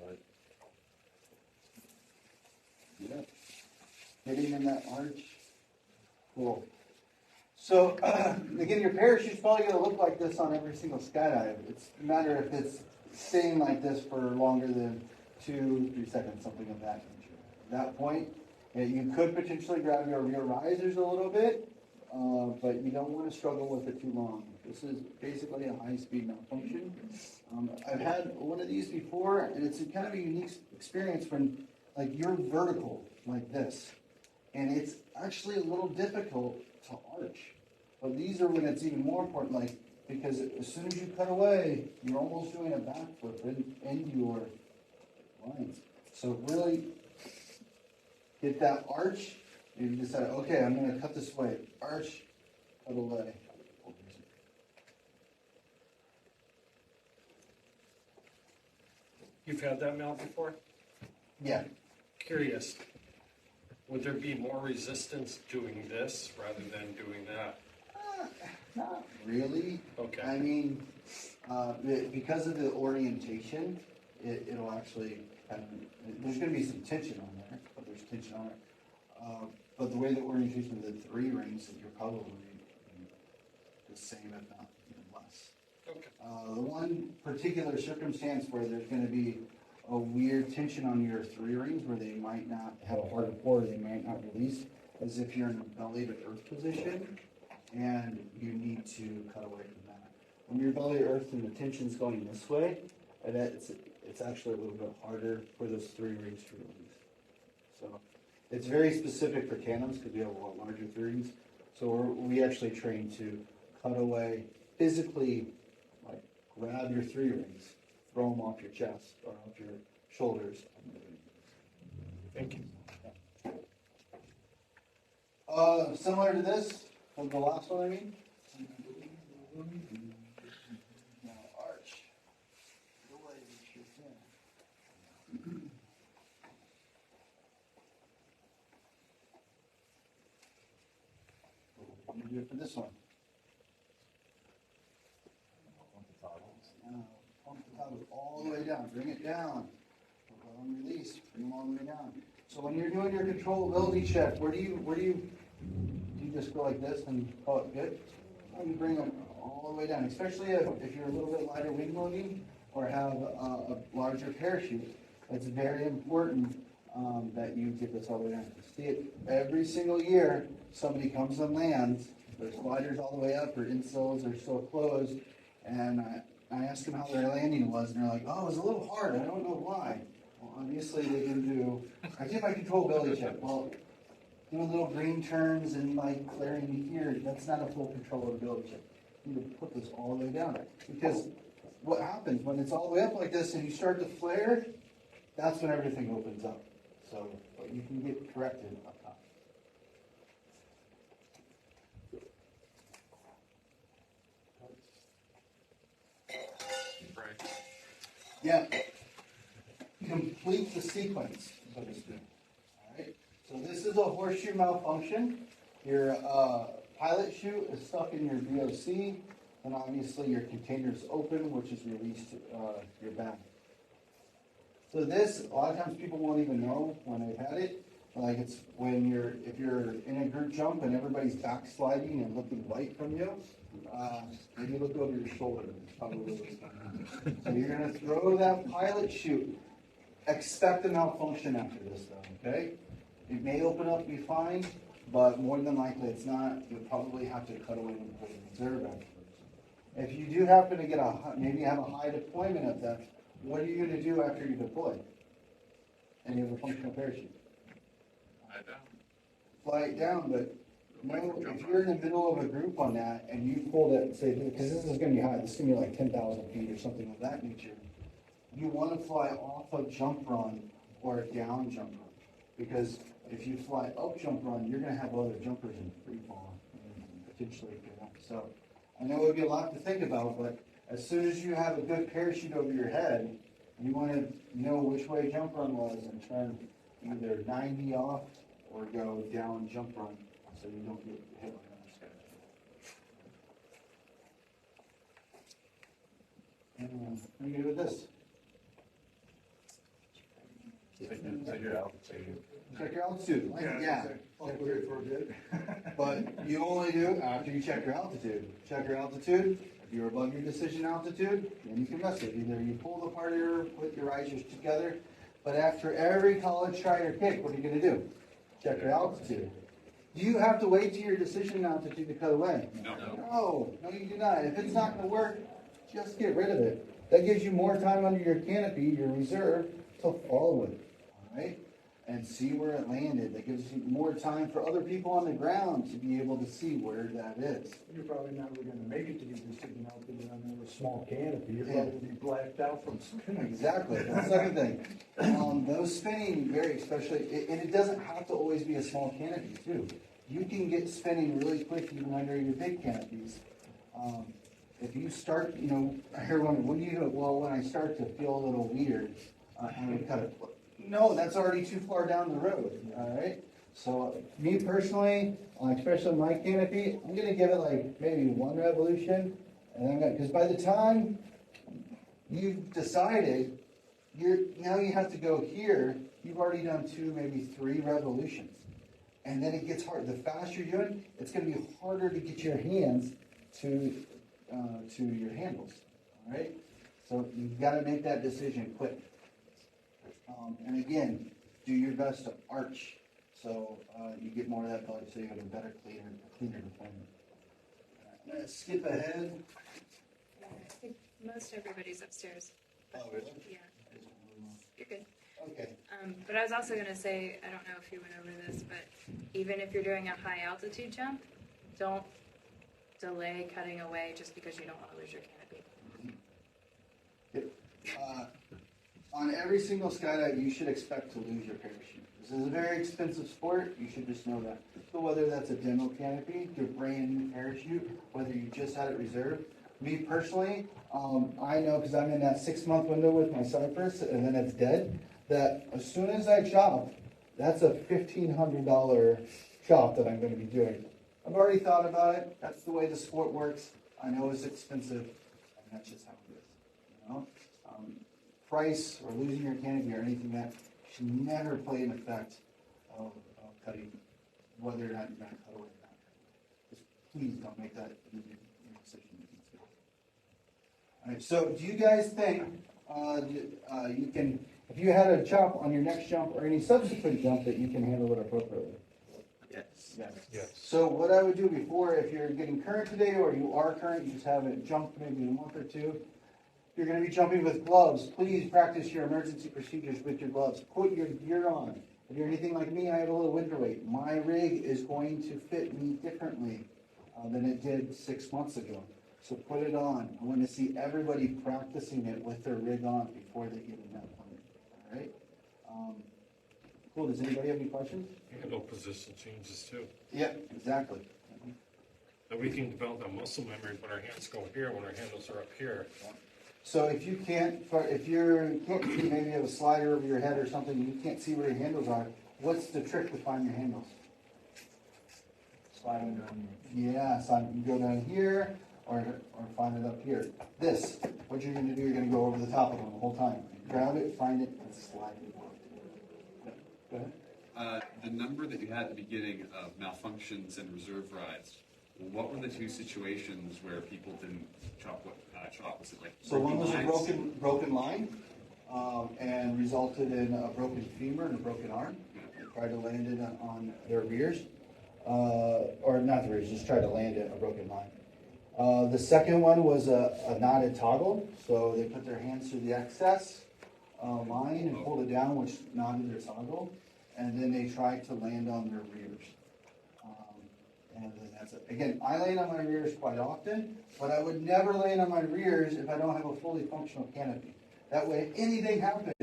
Right. Yeah. Hitting in that arch. Cool. So, again, your parachute's probably going to look like this on every single skydive. It's a matter if it's staying like this for longer than 2-3 seconds, something of that nature. At that point, you could potentially grab your rear risers a little bit, but you don't want to struggle with it too long. This is basically a high-speed malfunction. I've had one of these before, and it's kind of a unique experience when, like, you're vertical like this, and it's actually a little difficult to arch. But these are when it's even more important, like, because as soon as you cut away, you're almost doing a backflip in your lines. So really get that arch, and you decide, okay, I'm going to cut this way. Arch, cut away. You've had that mount before? Yeah. Curious. Would there be more resistance doing this rather than doing that? Not really. Okay. I mean, because of the orientation, it'll actually kind of, there's going to be some tension on there, but there's tension on it. But the way the orientation of the three rings, that you're probably the same, if not even less. Okay. The one particular circumstance where there's going to be a weird tension on your three rings where they might not have a hard core, they might not release, is if you're in a belly to earth position and you need to cut away from that. When you're belly to earth and the tension's going this way, and it's actually a little bit harder for those three rings to release. So it's very specific for tandems because we have a lot larger three rings. So we actually train to cut away physically, like grab your three rings, throw them off your chest or off your shoulders. Thank you. Similar to this, from the last one, I mean. Now arch. The leg is your fin. What do you do for this one? Now, pump the toggles all the way down. Bring it down. Release. Bring them all the way down. So when you're doing your controllability check, where do you just go like this and call it good? Or you bring them all the way down, especially if you're a little bit lighter wing loading or have a larger parachute. It's very important that you get this all the way down. See it every single year. Somebody comes and lands. Their sliders all the way up, or insoles are still closed, and I asked them how their landing was, and they're like, "Oh, it was a little hard. I don't know why." Well, obviously they didn't do. I did my controllability check. Well, doing little green turns and like clearing here, that's not a full controllability check. You need to put this all the way down, because what happens when it's all the way up like this and you start to flare, that's when everything opens up. So, but you can get corrected up top. Right. Yeah. Complete the sequence, so to speak. All right. So this is a horseshoe malfunction. Your pilot chute is stuck in your VOC, and obviously your container is open, which is released your bag. So this, a lot of times people won't even know when they've had it. Like it's when if you're in a group jump and everybody's backsliding and looking white from you, maybe look over your shoulder. It's probably so you're gonna throw that pilot chute. Expect a malfunction after this though, okay? It may open up and be fine, but more than likely it's not. You'll probably have to cut away and put a reserve afterwards. If you do happen to get maybe have a high deployment of that, what are you going to do after you deploy? And you have a functional parachute? Fly it down, but if you're in the middle of a group on that and you pull that, say, because this is going to be high, this is going to be like 10,000 feet or something of that nature, you want to fly off of jump run or down jump run. Because if you fly up jump run, you're going to have other jumpers in free fall and potentially get up. So I know it would be a lot to think about, but as soon as you have a good parachute over your head, you want to know which way jump run was and turn either 90 off or go down jump run so you don't get hit by another sky. And what are you going to do with this? Check your altitude. Check your altitude. Yeah. But you only do after you check your altitude. Check your altitude. If you're above your decision altitude, then you can mess it. Either you pull the parter, put your risers together. But after every college try or kick, what are you going to do? Check your altitude. Do you have to wait till your decision altitude to cut away? No, you do not. If it's not going to work, just get rid of it. That gives you more time under your canopy, your reserve, to follow it. All right? And see where it landed. That gives you more time for other people on the ground to be able to see where that is. You're probably never going to make it to your decision altitude on a small canopy. You're probably going to be blacked out from spinning. Exactly. That's the second thing. Those spinning vary, especially, and it doesn't have to always be a small canopy, too. You can get spinning really quick even under your big canopies. If you start, I hear one, what do you do? Well, when I start to feel a little weird, I'm going to cut it. No, that's already too far down the road, all right? So me personally, especially my canopy, I'm gonna give it like maybe one revolution, and I'm gonna, because by the time you've decided, now you have to go here, you've already done 2, maybe 3 revolutions. And then it gets hard. The faster you're doing, it's gonna be harder to get your hands to your handles, all right? So you've gotta make that decision quick. And again, do your best to arch, so you get more of that belly, so you have a better, cleaner deployment. I'm gonna skip ahead. I think most everybody's upstairs. Oh, really? Yeah, you're good. Okay. But I was also going to say, I don't know if you went over this, but even if you're doing a high altitude jump, don't delay cutting away just because you don't want to lose your canopy. On every single skydive, you should expect to lose your parachute. This is a very expensive sport. You should just know that. So whether that's a demo canopy, your brand new parachute, whether you just had it reserved. Me personally, I know because I'm in that 6-month window with my Cypress, and then it's dead, that as soon as I chop, that's a $1,500 chop that I'm going to be doing. I've already thought about it. That's the way the sport works. I know it's expensive, and that's just how it is. You know? Price or losing your canopy or anything that should never play an effect of cutting, whether or not you're going to cut away or not. Just please don't make that decision. All right, so do you guys think you can, if you had a chop on your next jump or any subsequent jump, that you can handle it appropriately? Yes. Yes. So what I would do before, if you're getting current today or you are current, you just haven't jumped maybe in a month or two, you're going to be jumping with gloves. Please practice your emergency procedures with your gloves. Put your gear on. If you're anything like me, I have a little winter weight. My rig is going to fit me differently than it did 6 months ago. So put it on. I want to see everybody practicing it with their rig on before they get in that plane. All right? Cool. Does anybody have any questions? Handle position changes too. Yeah, exactly. And we can develop that muscle memory when our hands go here, when our handles are up here. So if you can't see, maybe you have a slider over your head or something, and you can't see where your handles are, what's the trick to find your handles? Slide them down Yeah, so you can go down here or find it up here. This, what you're going to do, you're going to go over the top of them the whole time. Grab it, find it, and slide it. Go ahead. The number that you had at the beginning of malfunctions and reserve rides, what were the 2 situations where people didn't chop? Was it like So one was lines? a broken line, and resulted in a broken femur and a broken arm. They tried to land it on their rears, or not the rears, just tried to land it a broken line. The second one was a knotted toggle, so they put their hands through the excess line and pulled it down, which knotted their toggle, and then they tried to land on their rears. And then that's it. Again, I land on my rears quite often, but I would never land on my rears if I don't have a fully functional canopy. That way, if anything happens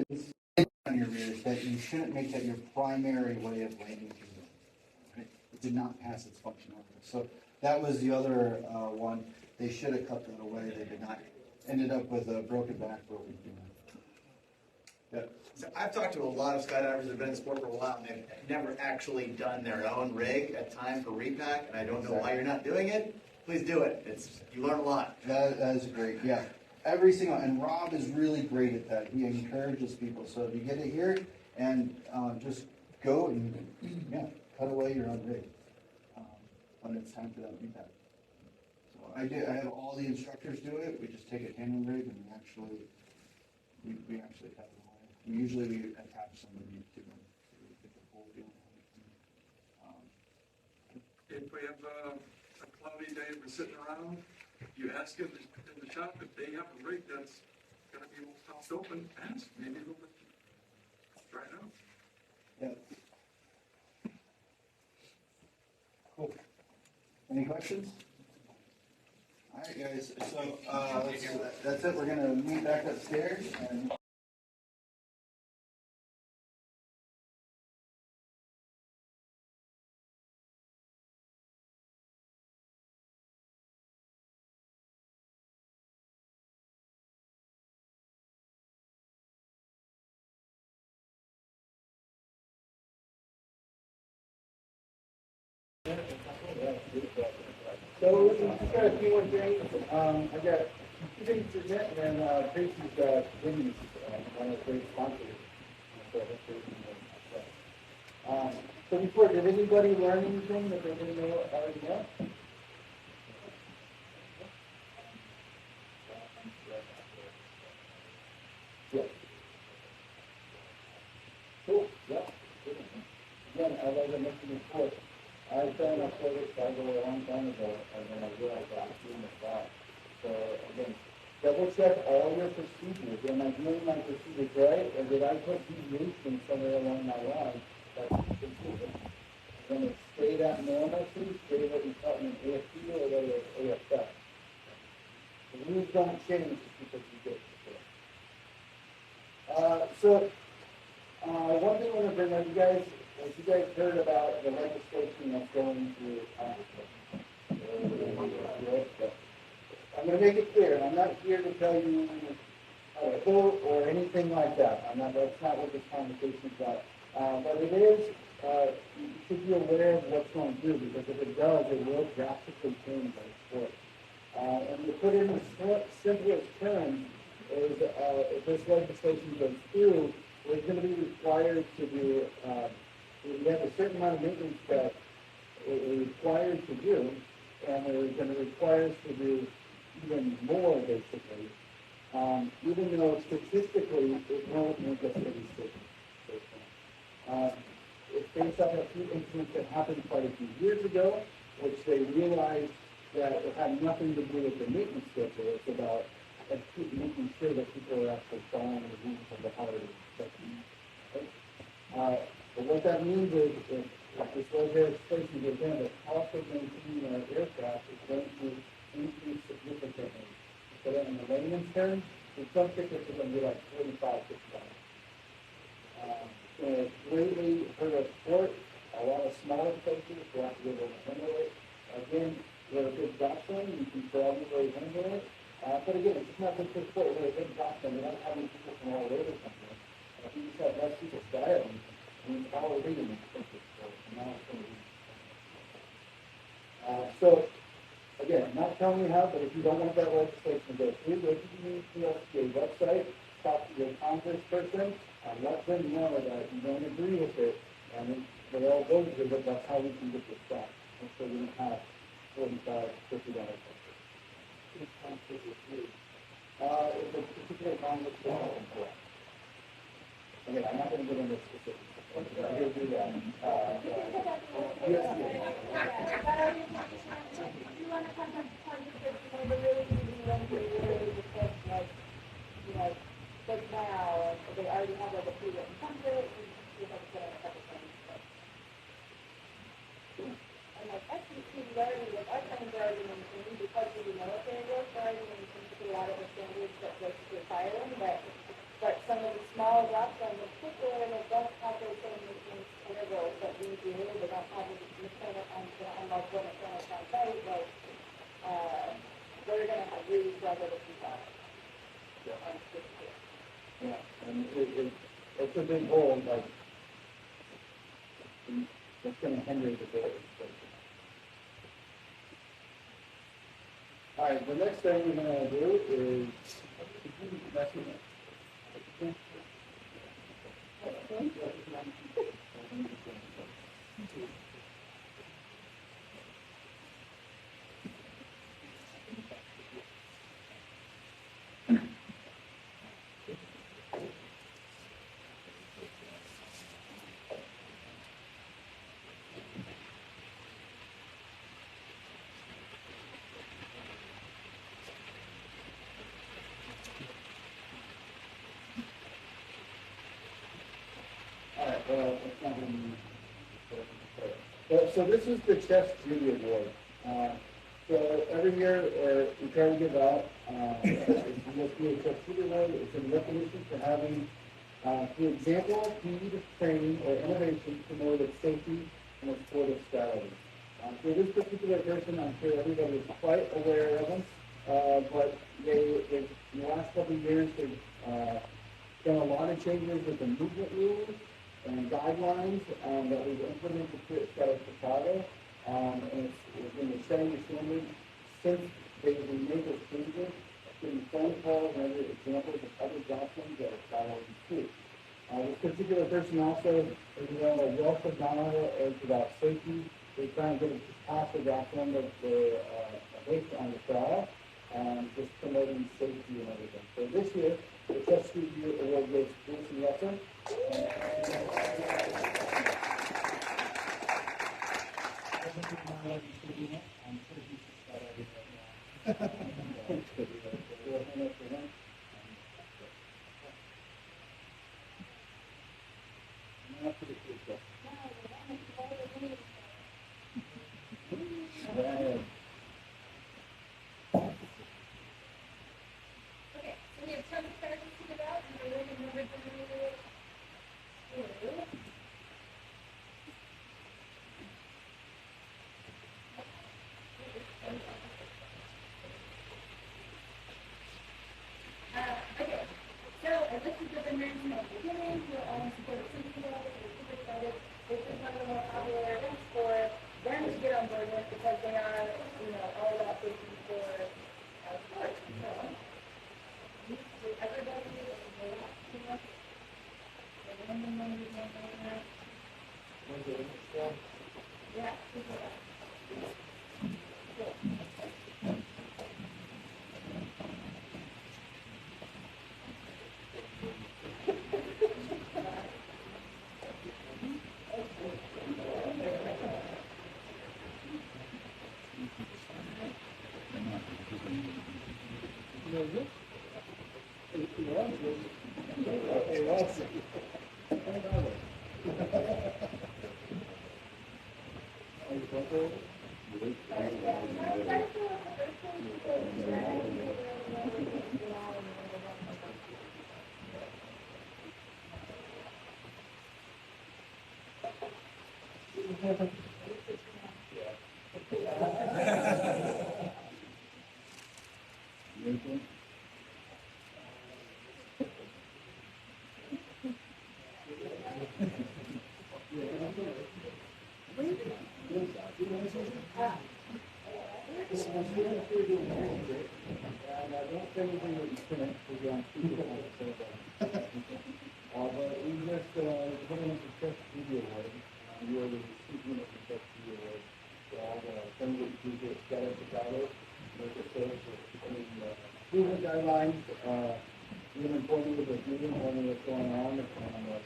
on your rears, that you shouldn't make that your primary way of landing. Right? It did not pass its functionality. So that was the other one. They should have cut that away. They did not. Ended up with a broken back, broken femur. Yeah. So I've talked to a lot of skydivers that have been in the sport for a while, and they've never actually done their own rig at time for repack, and I don't know why you're not doing it. Please do it. You learn a lot. That is great, yeah. Every single, and Rob is really great at that. He encourages people. So if you get it here, and just go and, cut away your own rig when it's time for that repack. So I have all the instructors do it. We just take a tandem rig and we actually cut it away. Usually we attach somebody to them so we get the full feeling. If we have a cloudy day and we're sitting around, you ask them in the shop if they have a rig that's gonna be tossed open, ask, maybe they'll let you try it out. Yeah. Cool. Any questions? All right, guys. So that's it. We're gonna meet back upstairs and. So we just got a few more things. I got two things to present, and then Tracy's got Jimmy's, one of the great sponsors. So hopefully we can, so before, did anybody learn anything that they didn't know already know? Yeah. Cool, yeah. Again, as I mentioned before, I signed up for this Skydive a long time ago, and then I realized I was doing this wrong. So again, double check all your procedures. Am I doing my procedures right? And did I put deviation somewhere along my line? That's consistent. Then it stay that normalcy, stay what you taught in AFP or whether it's AFF. The rules don't change just because you get it. So one thing I want to bring up, you guys, as you guys heard about the legislation that's going through Congress. I'm going to make it clear, I'm not here to tell you how to vote or anything like that. That's not what this conversation is about. But it is, you should be aware of what's going through, because if it does, it will drastically change our sport. And to put it in the simplest terms, is if this legislation goes through, we're going to be required to do, we have a certain amount of maintenance that we're required to do, and we're going to require us to do even more, basically, even though statistically it won't make a steady state. It's based off a few incidents that happened quite a few years ago, which they realized that it had nothing to do with the maintenance schedule. It's about making sure that people are actually following the rules of the holiday section. But what that means is, if this legislation gets in, the cost of maintaining our aircraft is going to increase significantly. So that in the layman's terms, some tickets are going to be like $45, $50. It's greatly hurt our sport. A lot of smaller places will have to be able to handle it. Again, we're a big doctrine, you can probably handle it. But again, it's not just for sport, we're a big doctrine. We're not having people from all over the country. If you just have less people skydiving, I mean, it's already an expensive sport. Now it's going to be. So, again, I'm not telling you how, but if you don't want that legislation to go through, go to the USDA website, talk to your congressperson, and let them know that you don't agree with it, and they all voted with it, that's how we can get this done. And so we don't have $45, $50. It's a particular congressperson for it. Again, I'm not going to get into specifics. I'm going to do that. But now, they already have like a pre-written template, you have to put in a couple things. And like SEC already, like our friends are already maintained because we do military work, they're already maintained to a lot of the standards that require them, but some of the small drops in particular, they don't have those same maintenance intervals that we do, they don't have the mechanic on like when it's on site, like, they're gonna have really struggle to keep up. Yeah, and it's a big hole, like, it's going to hinder the goal. All right, the next thing we're going to do is, so this is the Chess Judy Award. So every year we try to give out the Chess Judy Award. It's in recognition for having the example, speed, training, or innovation promoted safety in the sport of skydiving. So this particular person, I'm sure everybody is quite aware of them, but they in the last couple of years, they've done a lot of changes with the movement rules and guidelines that we've implemented here at Skydive Chicago. And it's in the setting the standard. Since they made those changes, getting phone calls and other examples of other doctrines that are following suit. This particular person also is a wealth of knowledge about safety. They're trying to get it past the doctrine of the based on the trial, just promoting safety and everything. So this year, the Trust Studio Award goes to Jason Lesser. Okay, so we have tons of cards to think about, and we're going to number them through. Okay, so I listed the vendors in the beginning, who are all in support of safety laws, we're super excited. This is one of the more popular events for them to get on board with because they are, all about safety for sports. So, everybody is yeah. But we just put in the Trust Studio Award. You are the recipient of the Trust Studio Award. So all the things that you do get at Chicago, like I said, movement guidelines, being informed with the meeting, telling what's going on, and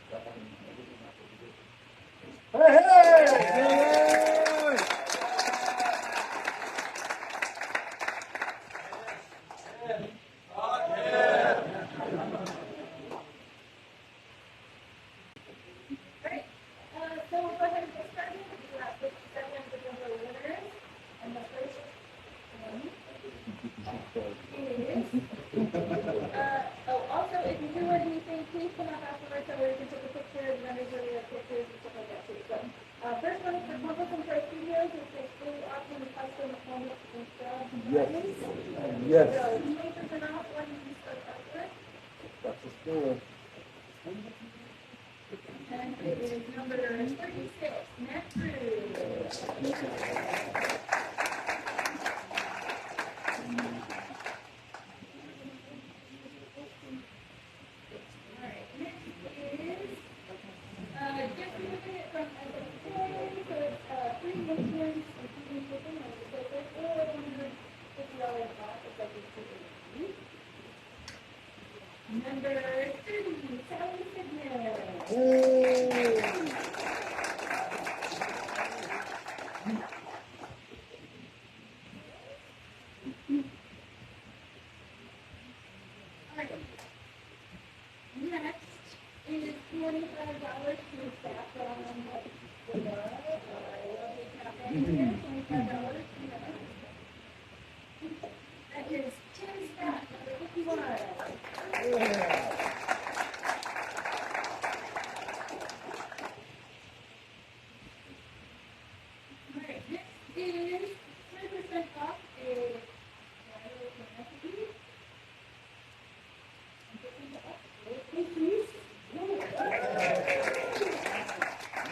stuff, and everything else that we do. Hey! Great. So we'll go ahead and get started. We have 50 seconds to go for winners. And the first one is. Also, if you do win anything, please come up afterwards so we can take a picture. The vendors really have pictures and stuff like that too. So, first one is for Compass and Pro Studios. It's a fully awesome custom helmet and stuff. Yes. So, 20% off when you start artwork. That's the score. And it is number 36, Matt Cruz. Alright, next is, just moving it from SSK, so it's 3 maintenance, including shipping, like the filter, or $150 off, it's like it's $280. Number 30, Sally Signet. Alright. Next is $45 to staff on the lovely cafe here. $25 That is Tim Scott, number 51. Alright, next is 10% off a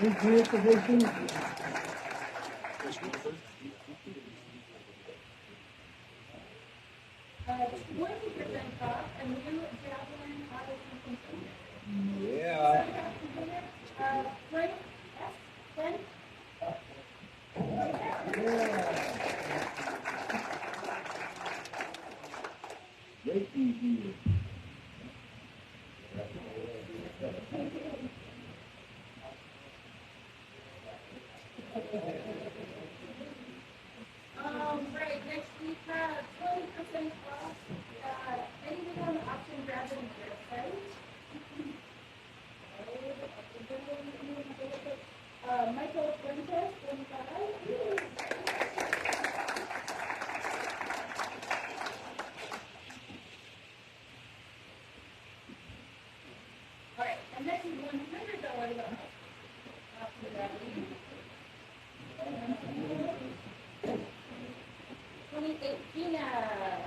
New position. 20% off a new Javelin Odyssey container. Yeah. Container, Frank S. Ken. Great review. Right, next we have 20% off anything on the option gravity website. Michael Fuentes, 25. Alright, and next is $100 off the gravity. 28, Gina.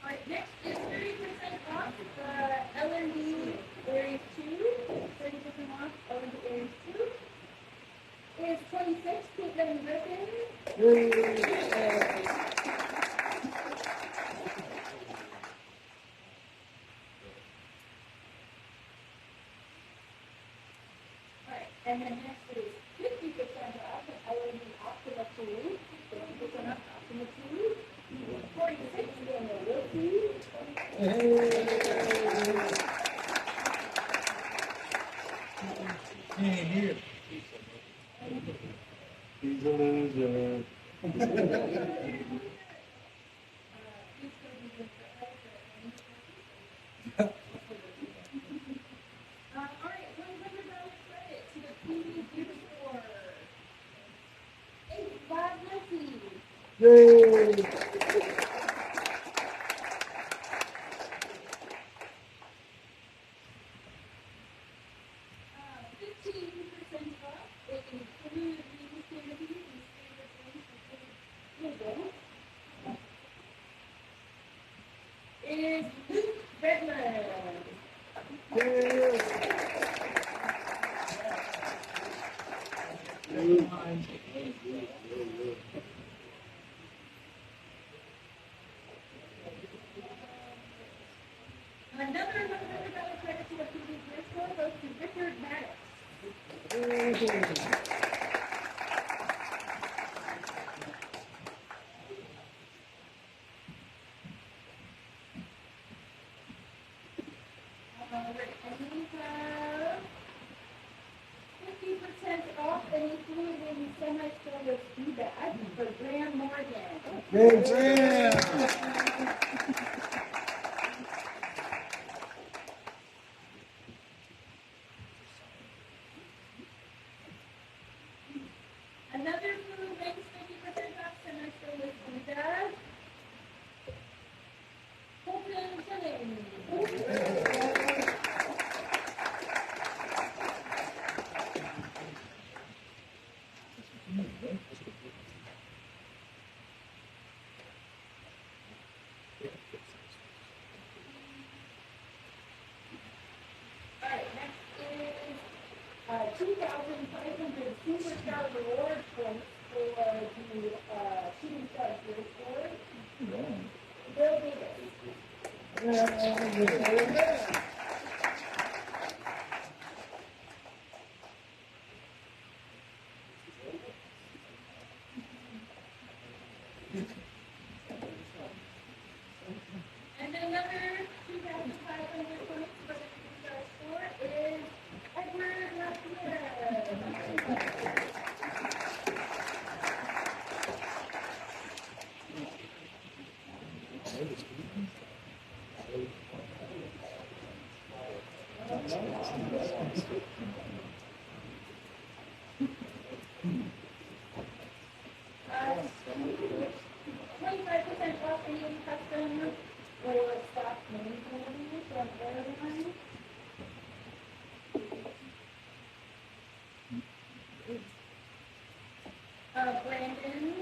Alright, next is 30% off L&D Aries 2. 30% off L&D Aries 2. Is 26, Caitlin Griffin. Alright, and then next is 50% off L&D Optima 2. 50% off Optima 2. 46, Daniel Wilkie. Here. He's a loser. Alright, $100 credit to the PV Gift Store. 85 Lucky. Yay! 15% off. It includes these canopies and standard things is Luke Redmond. Another $100 credit to the PV Gift Store goes to Richard Maddox. Alright, and we have 50% off any fluid in semi-stainless tea bag for Graham Morgan. Good Graham! Another fluid makes 50% off semi-stainless tea bag. Colton Tillings. Alright, next is 2,500 Superstar Reward points for the Shooting Star Gear Score. Bill Davis. And another 2,500 points for the Shooting Star Score is Edward Lafayette. Uh, 25% off any custom or stock mini candies from Airline. Brandon,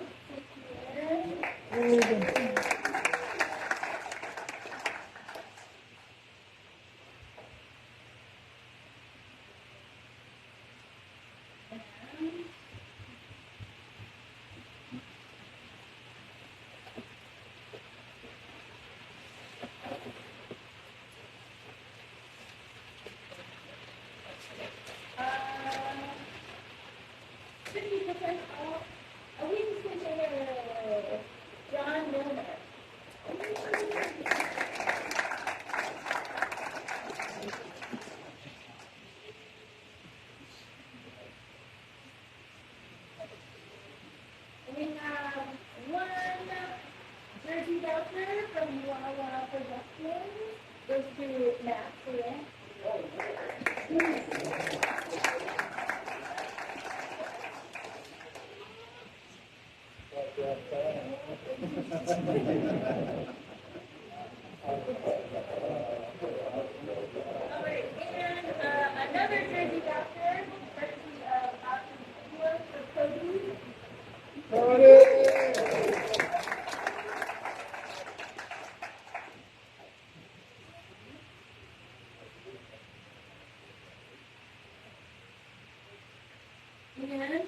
And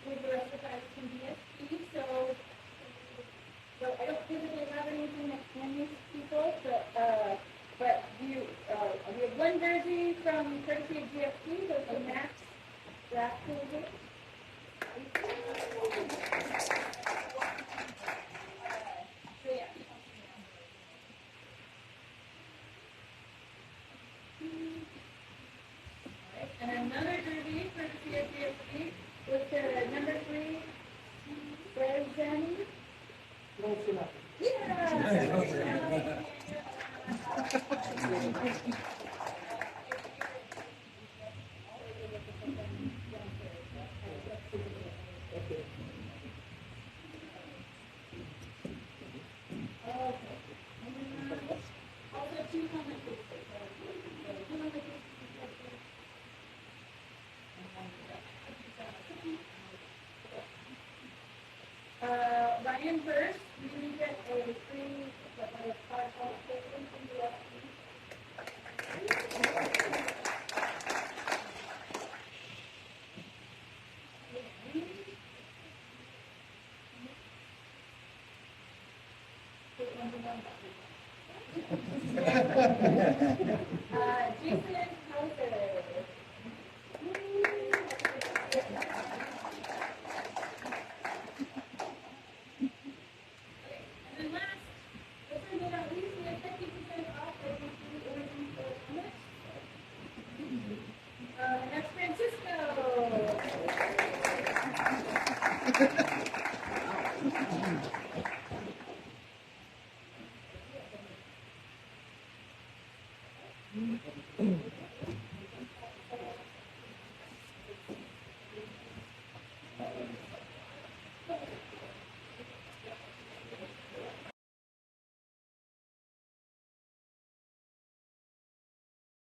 with the rest of the guys can DSP, so I don't typically have anything that can use people, but we have one jersey from courtesy of GFP, those are Max draft jerseys. So yeah. And another jersey courtesy of GFP with the number 3 Brezen. No for nothing. Yeah. Also, 2 helmet cases. Ryan first, you get a free cardboard statement from the Jason